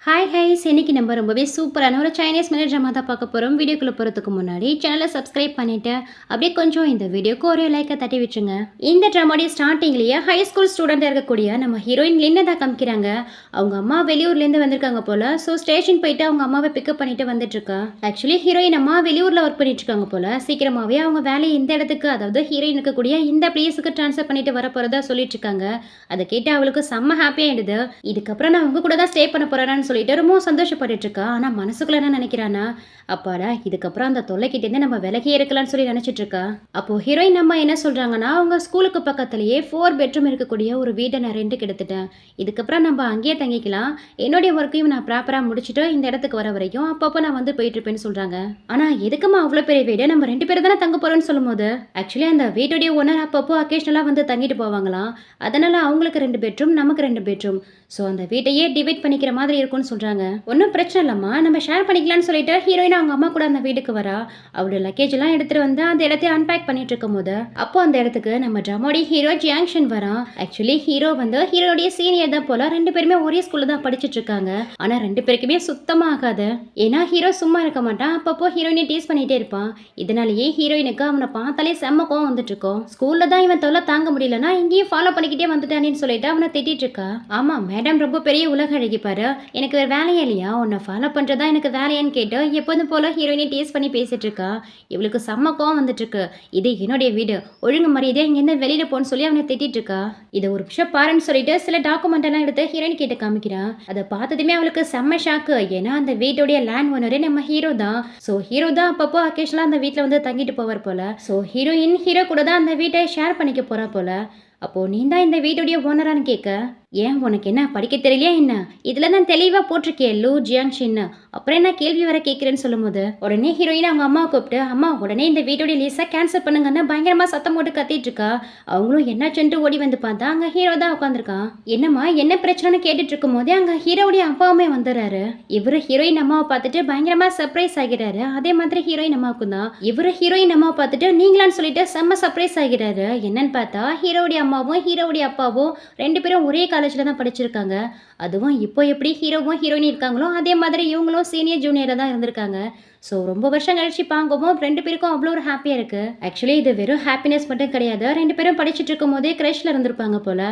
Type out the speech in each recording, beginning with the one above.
Hi highs இன்னைக்கு நம்ம ரொம்பவே சூப்பரான ஒரு சைனீஸ் மினி ட்ராமா தான் பார்க்க போகிறோம். வீடியோக்குள்ளே போகிறதுக்கு முன்னாடி சேனலை சப்ஸ்கிரைப் பண்ணிவிட்டு அப்படியே கொஞ்சம் இந்த வீடியோக்கு ஒரு லைக்கை தட்டி விட்டுருங்க. இந்த ட்ராமாடைய ஸ்டார்டிங்லேயே ஹை ஸ்கூல் ஸ்டூடெண்ட் இருக்கக்கூடிய நம்ம ஹீரோயின் லின்னு தான் காமிக்கிறாங்க. அவங்க அம்மா வெளியூர்லேருந்து வந்திருக்காங்க போல். ஸோ ஸ்டேஷன் போயிட்டு அவங்க அம்மாவை பிக்கப் பண்ணிட்டு வந்துட்டுருக்கா. ஆக்சுவலி ஹீரோயின் அம்மா வெளியூரில் ஒர்க் பண்ணிட்டு இருக்காங்க போல். சீக்கிரமாகவே அவங்க வேலையை இந்த இடத்துக்கு, அதாவது ஹீரோயின் இருக்கக்கூடிய இந்த பிளேஸுக்கு ட்ரான்ஸ்ஃபர் பண்ணிட்டு வர போகிறதா சொல்லிட்டு இருக்காங்க. அதை கேட்டு அவளுக்கு செம்ம ஹாப்பியாகிடுது. இதுக்கப்புறம் நான் உங்க கூட தான் ஸ்டே பண்ண போகிறேன்னு சொல்லிட்டு ரொம்ப சந்தோஷப்பட்டுட்டு இருக்கா. ஆனால் மனசுக்குள்ள என்ன நினைக்கிறானா, அப்பாடா இதுக்கப்புறம் அந்த தொல்லைக்கிட்டேருந்து நம்ம விலகி இருக்கலாம்னு சொல்லி நினைச்சிட்டு இருக்கா. அப்போ ஹீரோயின் அம்மா என்ன சொல்றாங்கன்னா, அவங்க ஸ்கூலுக்கு பக்கத்துலயே 4 பெட்ரூம் இருக்கக்கூடிய ஒரு வீட்டை நான் ரெண்டுக்கு எடுத்துட்டேன். இதுக்கப்புறம் நம்ம அங்கேயே தங்கிக்கலாம். என்னுடைய ஒர்க்கையும் நான் ப்ராப்பராக முடிச்சுட்டு இந்த இடத்துக்கு வர வரைக்கும் அப்பப்போ நான் வந்து போயிட்டு இருப்பேன்னு சொல்றாங்க. ஆனா எதுக்குமா அவ்வளோ பெரிய வீடு, நம்ம 2 பேரும் தானே தங்க போறோம்னு சொல்லும் போது, ஆக்சுவலி அந்த வீட்டுடைய ஓனர் அப்பப்போ அக்கேஷனலாக வந்து தங்கிட்டு போவாங்களாம். அதனால அவங்களுக்கு 2 பெட்ரூம், நமக்கு 2 பெட்ரூம். ஸோ அந்த வீட்டையே டிவைட் பண்ணிக்கிற மாதிரி இருக்கும்னு சொல்கிறாங்க. ஒன்றும் பிரச்சனை இல்லைம்மா, நம்ம ஷேர் பண்ணிக்கலாம்னு சொல்லிட்டு ஹீரோயின் அவங்க அம்மா கூட அந்த வீட்டுக்கு வரா. அவளோட லக்கேஜ் எல்லாம் எடுத்துகிட்டு வந்து அந்த இடத்தையும் அன்பேக் பண்ணிட்டு இருக்கும் போது, அப்போ அந்த இடத்துக்கு நம்ம ட்ராமாடி ஹீரோ ஜியாங்ஷன் வரான். ஆக்சுவலி ஹீரோ வந்து ஹீரோடைய சீனியர் தான் போல. 2 பேருமே ஒரே ஸ்கூலில் தான் படிச்சுட்டு இருக்காங்க. ஆனால் 2 பேருக்குமே சுத்தமாக ஆகாது. ஏன்னா ஹீரோ சும்மா இருக்க மாட்டான், அப்பப்போ ஹீரோயினை டீஸ் பண்ணிகிட்டே இருப்பான். இதனாலேயே ஹீரோயினுக்கு அவனை பார்த்தாலே செம்ம கோவம் வந்துட்டு இருக்கோம். ஸ்கூலில் தான் இவன் தொல்லை தாங்க முடியலன்னா இங்கேயும் ஃபாலோ பண்ணிக்கிட்டே வந்துட்டானேன்னு சொல்லிட்டு அவனை திட்டிட்டு இருக்கா. ஆமாம் மேடம், ரொம்ப பெரிய உலக அழகி பாரு, எனக்கு வேறு வேலையே இல்லையா, உன்னை ஃபாலோ பண்ணுறதா எனக்கு வேலையான்னு கேட்டு எப்போதும் போல் ஹீரோயினை டேஸ்ட் பண்ணி பேசிட்டு இருக்கா. இவளுக்கு செம்ம கோவம் வந்துட்டு இருக்கு. இது என்னுடைய வீடு, ஒழுங்கு மரியாதை இங்கேருந்து வெளியில் போன்னு சொல்லி அவனை திட்டிட்டு இருக்கா. இதை ஒரு விஷயம் பாருன்னு சொல்லிட்டு சில டாக்குமெண்ட் எல்லாம் எடுத்து ஹீரோயின் கிட்ட காமிக்கிறான். அதை பார்த்ததுமே அவளுக்கு செம்ம ஷாக்கு. ஏன்னா அந்த வீட்டுடைய லேண்ட் ஓனரே நம்ம ஹீரோ தான். ஸோ ஹீரோ தான் அப்பப்போ அக்கேஷனாக அந்த வீட்டில் வந்து தங்கிட்டு போவார் போல. ஸோ ஹீரோயின் ஹீரோ கூட தான் அந்த வீட்டை ஷேர் பண்ணிக்க போறா போல. அப்போ நீ தான் இந்த வீட்டுடைய ஓனரான்னு கேட்க, ஏன் உனக்கு என்ன படிக்க தெரியலையா என்ன, இதில் தான் தெளிவாக போட்டிருக்கேன் லூ ஜியாங்ஷின்னு, அப்புறம் என்ன கேள்வி வர கேட்குறேன்னு சொல்லும் போது உடனே ஹீரோயின் அவங்க அம்மாவை கூப்பிட்டு, அம்மா உடனே இந்த வீட்டுடைய லீஸை கேன்சல் பண்ணுங்கன்னு பயங்கரமாக சத்தம் போட்டு கத்திட்டு இருக்கா. அவங்களும் என்னாச்சுன்ட்டு ஓடி வந்து பார்த்தா அங்கே ஹீரோ தான் உட்காந்துருக்கான். என்னம்மா என்ன பிரச்சனைன்னு கேட்டுட்டு இருக்கும் போதே அங்கே ஹீரோடைய அப்பாவுமே வந்துடுறாரு. இவரு ஹீரோயின் அம்மாவை பார்த்துட்டு பயங்கரமாக சர்ப்ரைஸ் ஆகிறாரு. அதே மாதிரி ஹீரோயின் அம்மாவுக்கும் தான். இவரு ஹீரோயின் அம்மாவை பார்த்துட்டு நீங்களான்னு சொல்லிட்டு செம்ம சர்ப்ரைஸ் ஆகிறாரு. என்னன்னு பார்த்தா ஹீரோடைய அம்மாவும் ஹீரோடைய அப்பாவும் 2 பேரும் ஒரே காலேஜில் தான் படிச்சிருக்காங்க. அதுவும் இப்போ எப்படி ஹீரோவும் ஹீரோயினும் இருக்காங்களோ அதே மாதிரி இவங்களும் சீனியர் ஜூனியராக தான் இருந்திருக்காங்க. ஸோ ரொம்ப வருஷம் கழிச்சு பார்க்கவும் 2 பேருக்கும் அவ்வளோ ஒரு ஹாப்பியாக இருக்குது. ஆக்சுவலி இது வெறும் ஹாப்பினஸ் மட்டும் கிடையாது, 2 பேரும் படிச்சுட்டு இருக்கும் போதே க்ரஷில் இருந்திருப்பாங்க போல்.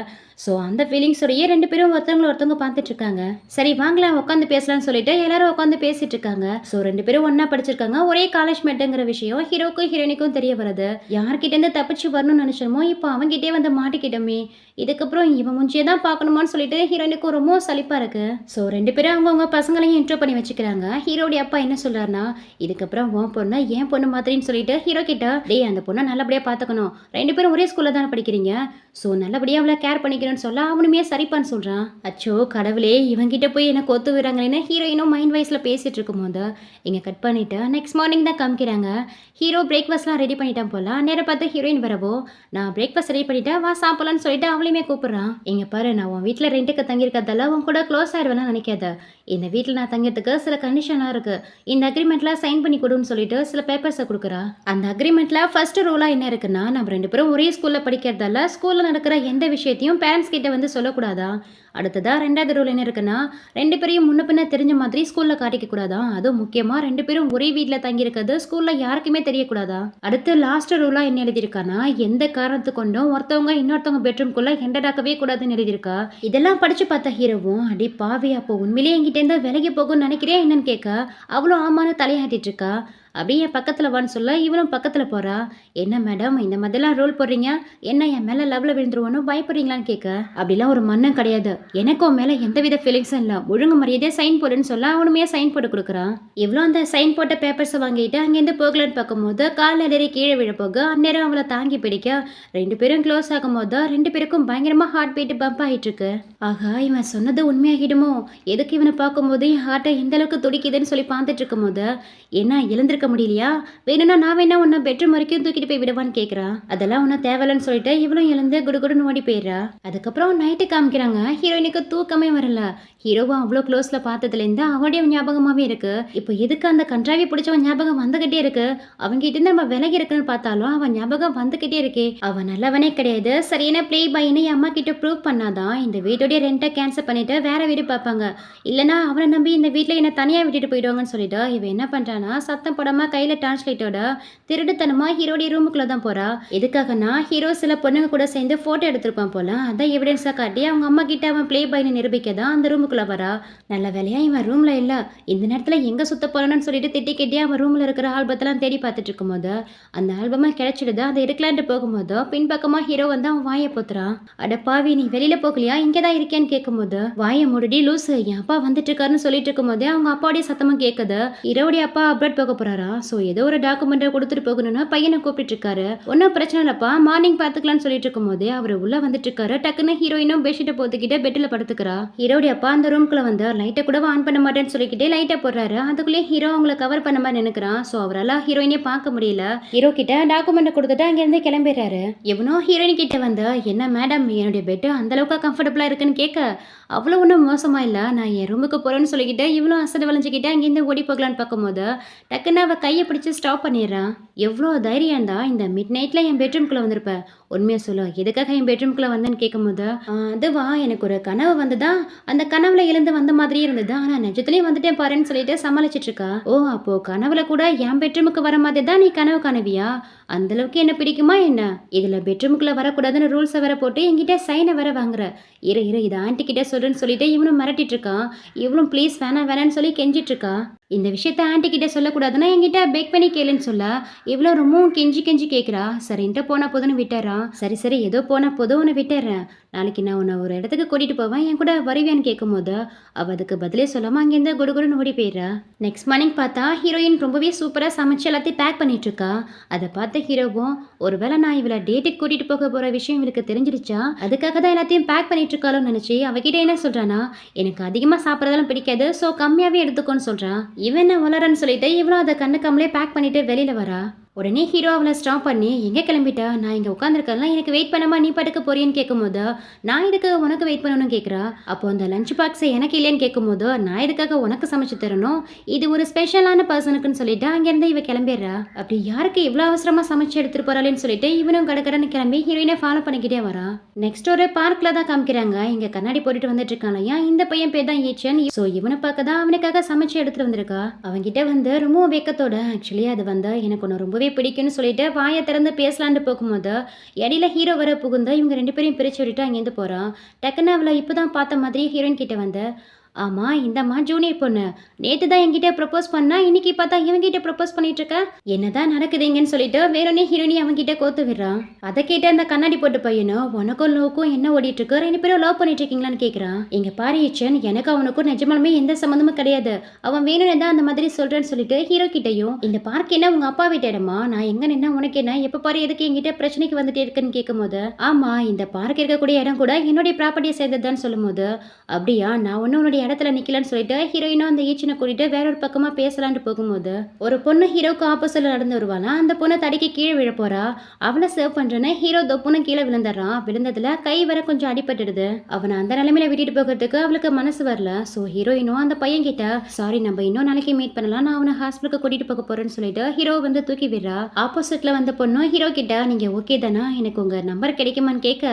ஸோ அந்த ஃபீலிங்ஸோடையே 2 பேரும் ஒருத்தவங்க பார்த்துட்டு இருக்காங்க. சரி வாங்கலாம் உட்காந்து பேசலாம்னு சொல்லிட்டு எல்லாரும் உட்காந்து பேசிட்டு இருக்காங்க. ஸோ 2 பேரும் ஒன்றா படிச்சிருக்காங்க, ஒரே காலேஜ் மேட்டுங்கிற விஷயம் ஹீரோக்கும் ஹீரோயினுக்கும் தெரிய வருது. யார்கிட்டேருந்து தப்பிச்சு வரணும்னு நினச்சோமோ இப்போ அவங்ககிட்டே வந்து மாட்டிக்கிட்டோமே, இதுக்கப்புறம் இவன் முஞ்சியை தான் பார்க்கணுமான்னு சொல்லிட்டு ஹீரோயினுக்கும் ரொம்ப சலிப்பாக இருக்கு. ஸோ 2 பேரும் அவங்கவுங்க பசங்களையும் இன்ட்ரோ பண்ணி வச்சுக்கிறாங்க. ஹீரோடைய அப்பா என்ன சொல்றாருன்னா, இதுக்கப்புறம் உன் பொண்ணு ஏன் பொண்ணு மாதிரின்னு சொல்லிட்டு ஹீரோ கிட்ட, டேய் அந்த பொண்ணை நல்லபடியாக பார்த்துக்கணும், 2 பேரும் ஒரே ஸ்கூலில் தானே படிக்கிறீங்க, ஸோ நல்லபடியாக அவளை கேர் பண்ணிக்கிறேன்னு சொல்ல அவனுமே சரிப்பான்னு சொல்கிறான். அச்சோ கடவுளே, இவங்கிட்ட போய் என்ன கொத்து விடுறாங்களேன்னு ஹீரோயினும் மைண்ட் வைஸில் பேசிகிட்டு இருக்கும் போது இங்கே கட் பண்ணிவிட்டு நெக்ஸ்ட் மார்னிங் தான் காமிக்கிறாங்க. ஹீரோ பிரேக்ஃபாஸ்ட்லாம் ரெடி பண்ணிட்டான் போல. நேரம் பார்த்து ஹீரோயின் வரவோ, நான் பிரேக்ஃபாஸ்ட் ரெடி பண்ணிட்டேன் வா சாப்பிடலான்னு சொல்லிட்டு அவளையுமே கூப்பிட்றான். இங்கே பாரு, நான் உன் வீட்டில் ரெண்டுக்கு தங்கியிருக்கிறதால உன் கூட க்ளோஸ் ஆயிடுவேன்னு நினைக்காத. இந்த வீட்டில் நான் தங்கிறதுக்கு சில கண்டிஷனாக இருக்குது, இந்த அக்ரிமெண்ட்டில் சைன் பண்ணி கொடுன்னு சொல்லிட்டு சில பேப்பர்ஸை கொடுக்குறா. அந்த அக்ரிமெண்ட்டில் ஃபர்ஸ்ட் ரூலாக என்ன இருக்குன்னா, நம்ம 2 பேரும் ஒரே ஸ்கூலில் படிக்கிறதால ஸ்கூலில் நடக்கிற எந்த விஷயத்தையும் பேரண்ட்ஸ் கிட்ட வந்து சொல்லக்கூடாதா. அடுத்ததா 2வது ரூல் என்ன இருக்குன்னா, 2 பேரையும் முன்ன பின்ன தெரிஞ்ச மாதிரி ஸ்கூலில் காட்டிக்க கூடாதா. அதுவும் முக்கியமாக 2 பேரும் ஒரே வீட்டில் தங்கியிருக்கிறது ஸ்கூலில் யாருக்குமே தெரியக்கூடாதா. அடுத்து லாஸ்ட் ரூலாக என்ன எழுதியிருக்கானா, எந்த காரணத்து கொண்டும் ஒருத்தவங்க இன்னொருத்தவங்க பெட்ரூம்குள்ளே என்டராக்கவே கூடாதுன்னு எழுதியிருக்கா. இதெல்லாம் படித்து பார்த்த ஹீரோவும், அடி பாவி அப்போ உண்மையிலேயே என்கிட்டேருந்து விலகி போகும்னு நினைக்கிறேன் என்னன்னு கேட்க, அவ்வளோ ஆமான்னு தலையாட்டிட்டு இருக்கா. அப்படியே என் பக்கத்தில் வான்னு சொல்ல இவனும் பக்கத்தில் போகிறா. என்ன மேடம் இந்த மாதிரிலாம் ரோல் போடுறீங்க, என்ன என் மேலே லவ்வில் விழுந்துருவோன்னு பயப்படுறீங்களான்னு கேட்க, அப்படிலாம் ஒரு மண்ணும் கிடையாது, எனக்கும் மேலே எந்தவித ஃபீலிங்ஸும் இல்லை, ஒழுங்கு மரியாதையாக சைன் போடுன்னு சொல்ல அவனுமே சைன் போட்டு கொடுக்குறான். இவ்வளோ அந்த சைன் போட்ட பேப்பர்ஸை வாங்கிட்டு அங்கேருந்து போகலான்னு பார்க்கும்போது காலில் ஏறி கீழே விழ போக அந்நேரம் அவளை தாங்கி பிடிக்க 2 பேரும் க்ளோஸ் ஆகும்போது 2 பேருக்கும் பயங்கரமாக ஹார்ட் பீட் பம்ப் ஆகிட்டு இருக்கு. ஆகா இவன் சொன்னது உண்மையாகிடுமோ, எதுக்கு இவனை பார்க்கும்போது என் ஹார்ட்டை இந்த அளவுக்கு துடிக்குதுன்னு சொல்லி பார்த்துட்டு இருக்கும் போது, என்ன எழுந்திருக்க இருந்திருக்க முடியலையா? வேணும்னா நான் வேணா உன்னை பெட்ரூம் வரைக்கும் தூக்கிட்டு போய் விடுவான்னு கேட்குறா. அதெல்லாம் ஒன்றும் தேவையில்லைன்னு சொல்லிட்டு இவளும் எழுந்து குடுகுடுன்னு ஓடி போயிடுறா. அதுக்கப்புறம் நைட்டு காமிக்கிறாங்க. ஹீரோயினுக்கு தூக்கமே வரல. ஹீரோவை அவ்வளோ க்ளோஸில் பார்த்ததுலேருந்து அவனுடைய ஞாபகமாகவே இருக்கு. இப்போ எதுக்கு அந்த கன்றாவி பிடிச்சவன் ஞாபகம் வந்துகிட்டே இருக்கு? அவன்கிட்ட நம்ம விலகி இருக்குன்னு பார்த்தாலும் அவன் ஞாபகம் வந்துகிட்டே இருக்கே. அவன் நல்லவனே கிடையாது, சரியான ப்ளே பாய்னு என் அம்மா கிட்ட ப்ரூவ் பண்ணாதான் இந்த வீட்டோடைய ரெண்ட்டை கேன்சல் பண்ணிட்டு வேற வீடு பார்ப்பாங்க. இல்லைனா அவனை நம்பி இந்த வீட்டில் என்னை தனியாக விட்டுட்டு போயிடுவாங்கன்னு சொல்லிட்டு இவன் என்ன பண்ணுறான்னா சத்தம் போடாமல் கையில் டார்ச்லைட்டோட திருடுத்தனமாக ஹீரோடைய ரூமுக்குள்ளே தான் போகிறா. எதுக்காகனா ஹீரோ சில பொண்ணுங்க கூட சேர்ந்து ஃபோட்டோ எடுத்திருப்பான் போல, அதான் எவிடன்ஸாக காட்டி அவங்க அம்மா கிட்ட அவன் ப்ளே பாய்னு நிரூபிக்க தான் அந்த ரூமுக்குள்ளே வரா. நல்ல வேலையா இவன் ரூமில் இல்லை. இந்த நேரத்தில் எங்கே சுத்த போகிறான்னு சொல்லிட்டு திட்டி கட்டி அவன் ரூமில் இருக்கிற ஆல்பத்தெல்லாம் தேடி பார்த்துட்டு இருக்கும்போது அந்த ஆல்பமாக கிடைச்சிடுது. அதை எடுக்கலான்ட்டு போகும்போது பின்பக்கமாக ஹீரோ வந்து அவன் வாயை போத்துறான். அட பாவி, நீ வெளியில் போகலையா, இங்கே தான் இருக்கேன்னு கேட்கும்போது வாயை முடி லூசு, என் அப்பா வந்துட்டு இருக்காருன்னு சொல்லிட்டு இருக்கும்போது அவங்க அப்பாவுடைய சத்தமும் கேட்குது. ஹீரோடைய அப்பா அப்ராட் போக போறாரா? ஸோ ஏதோ ஒரு டாக்குமெண்ட்டை கொடுத்துட்டு போகணும்னு பையனை கூப்பிட்டு இருக்காரு. ஒன்றும் பிரச்சனை இல்லப்பா, மார்னிங் பார்த்துக்கலாம்னு சொல்லிட்டு இருக்கும்போது அவர் உள்ள வந்துட்டு இருக்காரு. டக்குன்னு ஹீரோயினும் பெட்ஷீட்டை போத்துக்கிட்டு பெட்டில் படுத்துக்கிறா. ஹீரோடைய அப்பா அந்த ரூம்குள்ள வந்து லைட்டை கூட ஆன் பண்ண மாட்டேன்னு சொல்லிக்கிட்டே லைட்டை போடுறாரு. அதுக்குள்ளே ஹீரோ அவங்கள கவர் பண்ண மாதிரி நினைக்கிறான். ஸோ அவரால் ஹீரோயினே பார்க்க முடியல. ஹீரோ கிட்ட டாக்குமெண்ட் கொடுத்துட்டு அங்கேருந்து கிளம்பிடுறாரு. எவனோ ஹீரோயின் கிட்ட வந்து, என்ன மேடம் என்னுடைய பெட்டு அந்த அளவுக்கு கம்ஃபர்டபுளாக இருக்குன்னு கேட்க, அவ்வளோ ஒன்றும் மோசமாக இல்லை, நான் என் ரூமுக்கு போகிறேன்னு சொல்லிக்கிட்டு இவ்வளோ அசடு வளைஞ்சிக்கிட்டு அங்கேருந்து ஓடி போகலான்னு பார்க்கும்போது டக்குன்னு அவள் கையை பிடிச்சி ஸ்டாப் பண்ணிடுறான். எவ்வளோ தைரியம் தான் இந்த மிட் நைட்டில் என் பெட்ரூம்குள்ளே வந்திருப்பேன், உண்மையாக சொல்லு, எதுக்காக என் பெட்ரூம்குள்ளே வந்தேன்னு கேட்கும்போது அதுவா எனக்கு ஒரு கனவு வந்துதா, அந்த கனவுல எழுந்து வந்த மாதிரியே இருந்தது, ஆனால் நிஜத்துலேயும் வந்துட்டேன் பாருன்னு சொல்லிட்டு சமாளிச்சிட்டு இருக்கா. ஓ, அப்போது கனவுல கூட என் பெட்ரூமுக்கு வர மாதிரி தான் நீ கனவு காணுவியா? அந்தளவுக்கு என்ன பிடிக்குமா என்ன? இதில் பெட்ரூமுக்குள்ளே வரக்கூடாதுன்னு ரூல்ஸை வேற போட்டு என்கிட்ட சைனை வேற வாங்குற. இரு இதை ஆண்டி கிட்ட சொல்றேன்னு சொல்லிட்டு இவனும் மிரட்டிட்டு இருக்கான். இவளும் ப்ளீஸ் வேணான்னு சொல்லி கெஞ்சிட்டு இருக்கா. இந்த விஷயத்த ஆண்டி கிட்ட சொல்லக்கூடாதுன்னா என்கிட்ட பேக் பண்ணி கேளுன்னு சொல்ல இவ்வளோ ரொம்பவும் கெஞ்சி கேட்குறா. சரின்ட்டு போனா போதுன்னு விட்டுறான். சரி ஏதோ போனா போதும்னு விட்டுறேன், நாளைக்கு நான் உன்னை ஒரு இடத்துக்கு கூட்டிட்டு போவேன், என் கூட வருவியான்னு கேட்கும்போது அவள் அதுக்கு பதிலே சொல்லாமல் அங்கேருந்து குடுகுடுன்னு ஓடி போயிடுறா. நெக்ஸ்ட் மார்னிங் பார்த்தா ஹீரோயின் ரொம்பவே சூப்பராக சமைச்சு எல்லாத்தையும் பேக் பண்ணிட்டு இருக்கா. அதை பார்த்த ஹீரோவும், ஒருவேளை நான் இவளை டேட்டுக்கு கூட்டிட்டு போக போகிற விஷயம் இவளுக்கு தெரிஞ்சிருச்சா, அதுக்காக தான் எல்லாத்தையும் பேக் பண்ணிட்டு இருக்காளோன்னு நினச்சி அவகிட்ட என்ன சொல்கிறானா, எனக்கு அதிகமாக சாப்பிட்றதெல்லாம் பிடிக்காது, ஸோ கம்மியாகவே எடுத்துக்கோன்னு சொல்கிறான். இவன் என்ன வளரன்னு சொல்லிட்டு இவ்வளோ அதை கண்டுக்காமலே பேக் பண்ணிட்டு வெளியில் வரா. உடனே ஹீரோ அவளை ஸ்டாப் பண்ணி, எங்கே கிளம்பிட்டா, நான் இங்கே உட்காந்துருக்கலாம், எனக்கு வெயிட் பண்ணாமா நீ பாட்டுக்கு போறியன்னு கேட்கும்போது நான் இதுக்கு உனக்கு வெயிட் பண்ணணும்னு கேட்குறா. அப்போ அந்த லஞ்ச் பாக்ஸை எனக்கு இல்லைன்னு கேட்கும்போது நான் இதுக்காக உனக்கு சமைச்சு தரணும், இது ஒரு ஸ்பெஷலான பர்சனுக்குன்னு சொல்லிட்டு அங்கேருந்து இவ கிளம்பிடுறா. அப்படி யாருக்கு இவ்வளோ அவசரமாக சமைச்சு எடுத்துட்டு போறாளேன்னு சொல்லிட்டு இவனும் கடன்னு கிளம்பி ஹீரோயினை ஃபாலோ பண்ணிக்கிட்டே வரா. நெக்ஸ்ட் ஒரு பார்க்கில் தான் காமிக்கிறாங்க. இங்கே கண்ணாடி போட்டுட்டு வந்துட்டு இருக்காங்க. இந்த பையன் பேர் தான் ஈச்சன். ஸோ இவனை பார்க்க தான் அவனுக்காக சமைச்சு எடுத்துட்டு வந்திருக்கா. அவன்கிட்ட வந்து ரொம்ப வெக்கத்தோட, ஆக்சுவலி அது வந்து எனக்கு ஒன்று ரொம்பவே பிடிக்கும்னு சொல்லிட்டு வாயை திறந்து பேசலான்னு போகும்போது இடையில ஹீரோ வர புகுந்து இவங்க ரெண்டு பேரையும் பிரிச்சு விட்டுட்டு அங்கேருந்து போறான். டக்குன்னு அவளை இப்போதான் பார்த்த மாதிரி ஹீரோயின் கிட்ட வந்து, ஆமா இந்தம்மா ஜூனியர் பொண்ணு, நேற்று தான் என்கிட்ட ப்ரப்போஸ் பண்ணா, இன்னைக்கு பார்த்தா இவங்கிட்ட ப்ரப்போஸ் பண்ணிட்டு இருக்க, என்னதான் நடக்குதுங்கன்னு சொல்லிட்டு வேறொன்னே ஹீரோயினி அவங்கிட்ட கோத்து விடுறான். அதை கேட்ட அந்த கண்ணாடி போட்டு பையனும், உனக்கும் லோக்கும் என்ன ஓடிட்டு இருக்கு, ரெண்டு பேரும் லவ் பண்ணிட்டு இருக்கீங்களான்னு கேட்குறான். இங்க பாரு ஈச்சன், எனக்கு அவனுக்கும் நிஜமாலுமே எந்த சம்மந்தமும் கிடையாது, அவன் வேணும்னு தான் அந்த மாதிரி சொல்றேன்னு சொல்லிட்டு ஹீரோ கிட்டையும், இந்த பார்க் என்ன உங்க அப்பா வீட்டு இடமா, நான் எங்க நின்னா உனக்கு என்ன, எப்ப பாரு எதுக்கு என்கிட்ட பிரச்சனைக்கு வந்துட்டே இருக்குன்னு கேட்கும்போது, ஆமா இந்த பார்க் இருக்கக்கூடிய இடம் கூட என்னுடைய ப்ராப்பர்ட்டியை சேர்ந்ததுதான் சொல்லும்போது, அப்படியா, நான் ஒன்னும் உன்னுடைய இடத்துல நிக்கலன்னு சொல்லிட்டு ஹீரோயினும் அந்த ஈச்சனை கூட்டிட்டு வேற ஒரு பக்கமா பேசலான்னு போகும்போது ஒரு பொண்ணு ஹீரோக்கு ஆப்போசிட்ல நடந்து வருவாளா. அந்த பொண்ணை தடிக்கு கீழே விழ போறா. அவளை சேவ் பண்றேன்னு ஹீரோ தொப்புன்னு கீழே விழுந்துடுறான். விழுந்ததுல கை வர கொஞ்சம் அடிபட்டுடுது. அவனை அந்த நிலைமையில விட்டுட்டு போகிறதுக்கு அவளுக்கு மனசு வரல. ஸோ ஹீரோயினும் அந்த பையன் கிட்ட, சாரி நம்ம இன்னும் நாளைக்கு மீட் பண்ணலாம், நான் அவனை ஹாஸ்பிட்டலுக்கு கூட்டிட்டு போக போறேன்னு சொல்லிட்டு ஹீரோ வந்து தூக்கி விடுறா. ஆப்போசிட்ல வந்த பொண்ணும் ஹீரோ கிட்ட, நீங்க ஓகே தானா, எனக்கு உங்க நம்பர் கிடைக்குமான்னு கேட்க,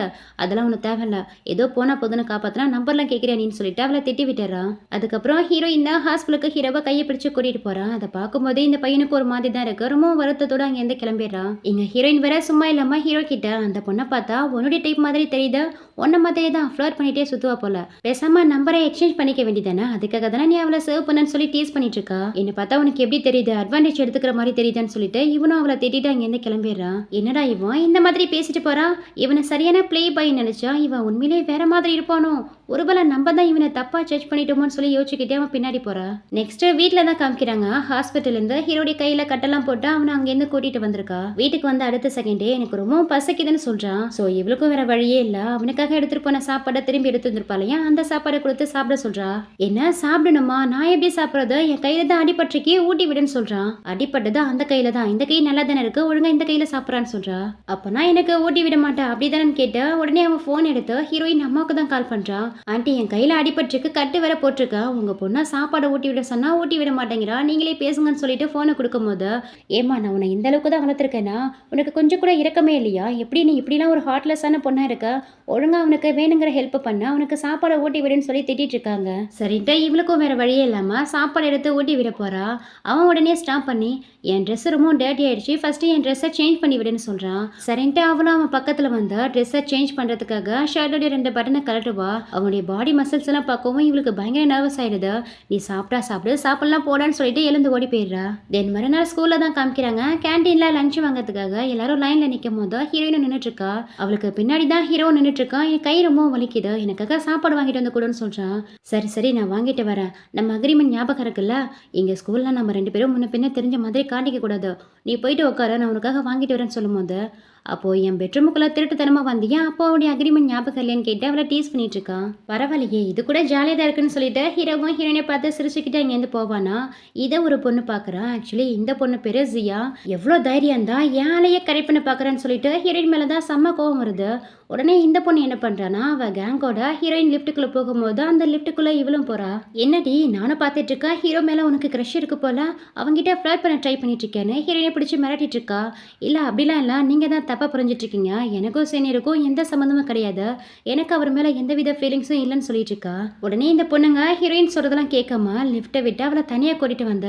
அதெல்லாம் ஒன்றும் தேவையில்ல, ஏதோ போனா போதுன்னு காப்பாத்தினா நம்பர்லாம் கேட்கிறேன்னு சொல்லிட்டு அவளை திட்டி விட்டுறான். அதுக்கப்புறம் ஹீரோயின் தான் ஹாஸ்பிட்டலுக்கு ஹீரோவை கையை பிடிச்சு கூட்டிட்டு போறான். அதை பார்க்கும்போதே இந்த பையனுக்கு ஒரு மாதிரி தான் இருக்கு. ரொம்ப வருத்தத்தோட அங்கேருந்து கிளம்பிடுறான். இங்க ஹீரோயின் வேற சும்மா இல்லாம ஹீரோ கிட்ட, அந்த பொண்ணை பார்த்தா உன்னுடைய டைப் மாதிரி தெரியுது, உன்ன மாதிரியே தான் ஃப்ளர்ட் பண்ணிட்டே சுத்துவா போல, பேசாம நம்பரை எக்ஸ்சேஞ்ச் பண்ணிக்க வேண்டியதானே, அதுக்காக தானே நீ அவளை சேவ் பண்ணன்னு சொல்லி டீஸ் பண்ணிட்டு இருக்கா, என்ன பார்த்தா உனக்கு எப்படி தெரியுது, அட்வான்டேஜ் எடுத்துக்கிற மாதிரி தெரியுதான்னு சொல்லிட்டு இவனும் அவளை திட்டிட்டு அங்கேருந்து கிளம்பிடுறான். என்னடா இவன் இந்த மாதிரி பேசிட்டு போறான், இவனை சரியான பிளே பாய் நினைச்சா இவன் உண்மையிலே வேற மாதிரி இருப்பானோ, ஒருவேளை நம்ம தான் இவனை தப்பா ஜட்ஜ் பண்ணிட்டோமோன்னு சொல்லி யோசிச்சுக்கிட்டே அவன் பின்னாடி போறா. நெக்ஸ்ட் வீட்ல தான் காமிக்கிறாங்க. ஹாஸ்பிட்டல்ல இருந்து ஹீரோடைய கையில கட்டெல்லாம் போட்டு அவனை அங்கேருந்து கூட்டிட்டு வந்திருக்கா. வீட்டுக்கு வந்து அடுத்த செகண்டே எனக்கு ரொம்ப பசிக்குதுன்னு சொல்றான். சோ இவளுக்கும் வேற வழியே இல்ல. அவனுக்காக எடுத்துட்டு போன சாப்பாடை திரும்பி எடுத்து வந்திருப்பா இல்லையா, அந்த சாப்பாடை கொடுத்து சாப்பிட சொல்றா. என்ன சாப்பிடணுமா? நான் எப்படி சாப்பிடுறது? என் கையில தான் அடிபட்டிருக்கே, ஊட்டி விடுன்னு சொல்றான். அடிபட்டது அந்த கையில தான், இந்த கை நல்லா தானே இருக்கு, ஒழுங்கா இந்த கையில சாப்பிட்றான்னு சொல்றா. அப்பனா எனக்கு ஊட்டி விட மாட்டேன் அப்படிதானு கேட்ட உடனே அவன் போன் எடுத்து ஹீரோயின் அம்மாவுக்கு தான் கால் பண்றா. ஆண்டி என் கையில அடிபட்டிருக்கு, கட்டு வேற போட்டிருக்கா, உங்க பொண்ணா சாப்பாடை ஊட்டி விட சொன்னா ஊட்டி விட மாட்டேங்கிறா, நீங்களே பேசுங்கன்னு சொல்லிட்டு போனை கொடுக்கும் போது, ஏமா நான் உன்னை இந்த அளவுக்கு தான் வளர்த்துருக்கேன்னா உனக்கு கொஞ்சம் கூட இரக்கமே இல்லையா? எப்படி நீ இப்படிலாம் ஒரு ஹார்ட்லெஸ்ஸான பொண்ணா இருக்க? ஒழுங்கா அவனுக்கு வேணுங்கிற ஹெல்ப் பண்ண, அவனுக்கு சாப்பாடை ஊட்டி விடுன்னு சொல்லி திட்டிட்டு இருக்காங்க. சரின்ட்டு இவளுக்கும் வேற வழியே இல்லாம சாப்பாடு எடுத்து ஊட்டி விட போறா. அவன் உடனே ஸ்டாப் பண்ணி என் ட்ரெஸ் ரொம்ப டேர்ட்டி ஆயிடுச்சு, ஃபர்ஸ்ட் என் ட்ரெஸ்ஸை சேஞ்ச் பண்ணி விடுன்னு சொல்றான். சரின்ட்டு அவளும் அவன் பக்கத்துல வந்து ட்ரெஸ்ஸை சேஞ்ச் பண்றதுக்காக ஷர்ட்டோடைய 2 பட்டனை கலட்டுவா. அவனுடைய பாடி மசில்ஸ் எல்லாம் பார்க்கவும் இவளுக்கு பயங்கர நர்வஸ் ஆயிடுது. நீ சாப்பிட்டா சாப்பிடு, சாப்பிடலாம் போடான்னு சொல்லிட்டு எழுந்து ஓடி போயிடுறா. தென் மறுநாள் ஸ்கூல்ல தான் காமிக்கிறாங்க. கேன்டீன்ல லஞ்ச் வாங்கறதுக்காக எல்லாரும் லைன்ல நிற்கும் போது ஹீரோயின் நின்றுட்டு இருக்கா. அவளுக்கு பின்னாடி தான் ஹீரோ நின்றுட்டு இருக்கான். என் கை ரொம்ப வலிக்குது, எனக்காக சாப்பாடு வாங்கிட்டு வந்து கொடுன்னு சொல்றான். சரி சரி நான் வாங்கிட்டு வரேன், நம்ம அக்ரிமெண்ட் ஞாபகம் இருக்குல்ல, இங்க ஸ்கூல்ல நம்ம 2 பேரும் முன்ன பின்ன தெரிஞ்ச மாதிரி காட்டிக்க கூடாது, நீ போயிட்டு உட்கார, நான் உனக்காக வாங்கிட்டு வரேன்னு சொல்லும் போது, அப்போ என் பெட்ரூமுக்குள்ள திருட்டுத்தனமா வந்தியா, அப்போ அவனுடைய அக்ரிமெண்ட் ஞாபகம் இல்லையான்னு கேட்டு அவளை டீஸ் பண்ணிட்டு இருக்கான். பரவாயில்லையே, இது கூட ஜாலியாக தான் இருக்குன்னு சொல்லிட்டு ஹீரோவும் ஹீரோனை பார்த்து சிரிச்சுக்கிட்டு அங்கேருந்து போவானா. இதை ஒரு பொண்ணு பார்க்குறா. ஆக்சுவலி இந்த பொண்ணு பேரு ஜியா. எவ்வளோ தைரியம் தான் ஏழையே கரெக்ட் பண்ண பார்க்குறான்னு சொல்லிட்டு ஹீரோயின் மேலே தான் செம்ம கோவம் வருது. உடனே இந்த பொண்ணு என்ன பண்றானா, அவ கேங்கோட ஹீரோயின் லிஃப்ட்டுக்குள்ள போகும்போது அந்த லிஃப்ட்டுக்குள்ள இவளும் போறா. என்னடி நானும் பார்த்துட்டு இருக்கா, ஹீரோ மேல உனக்கு க்ரஷ் இருக்கு போல, அவங்கிட்ட ஃப்ளர்ட் பண்ண ட்ரை பண்ணிட்டு இருக்கேன்னு ஹீரோயினை பிடிச்சி மிரட்டிட்டு இருக்கா. இல்ல அப்படிலாம் இல்ல, நீங்க தான் தப்பா புரிஞ்சிட்டு இருக்கீங்க, எனக்கும் சீனியருக்கும் எந்த சம்மந்தமும் கிடையாது, எனக்கு அவர் மேல எந்தவித ஃபீலிங்ஸும் இல்லைன்னு சொல்லிட்டு இருக்கா. உடனே இந்த பொண்ணுங்க ஹீரோயின் சொல்றதெல்லாம் கேட்காம லிஃப்ட்டை விட்டு அவளை தனியா கூட்டிட்டு வந்த.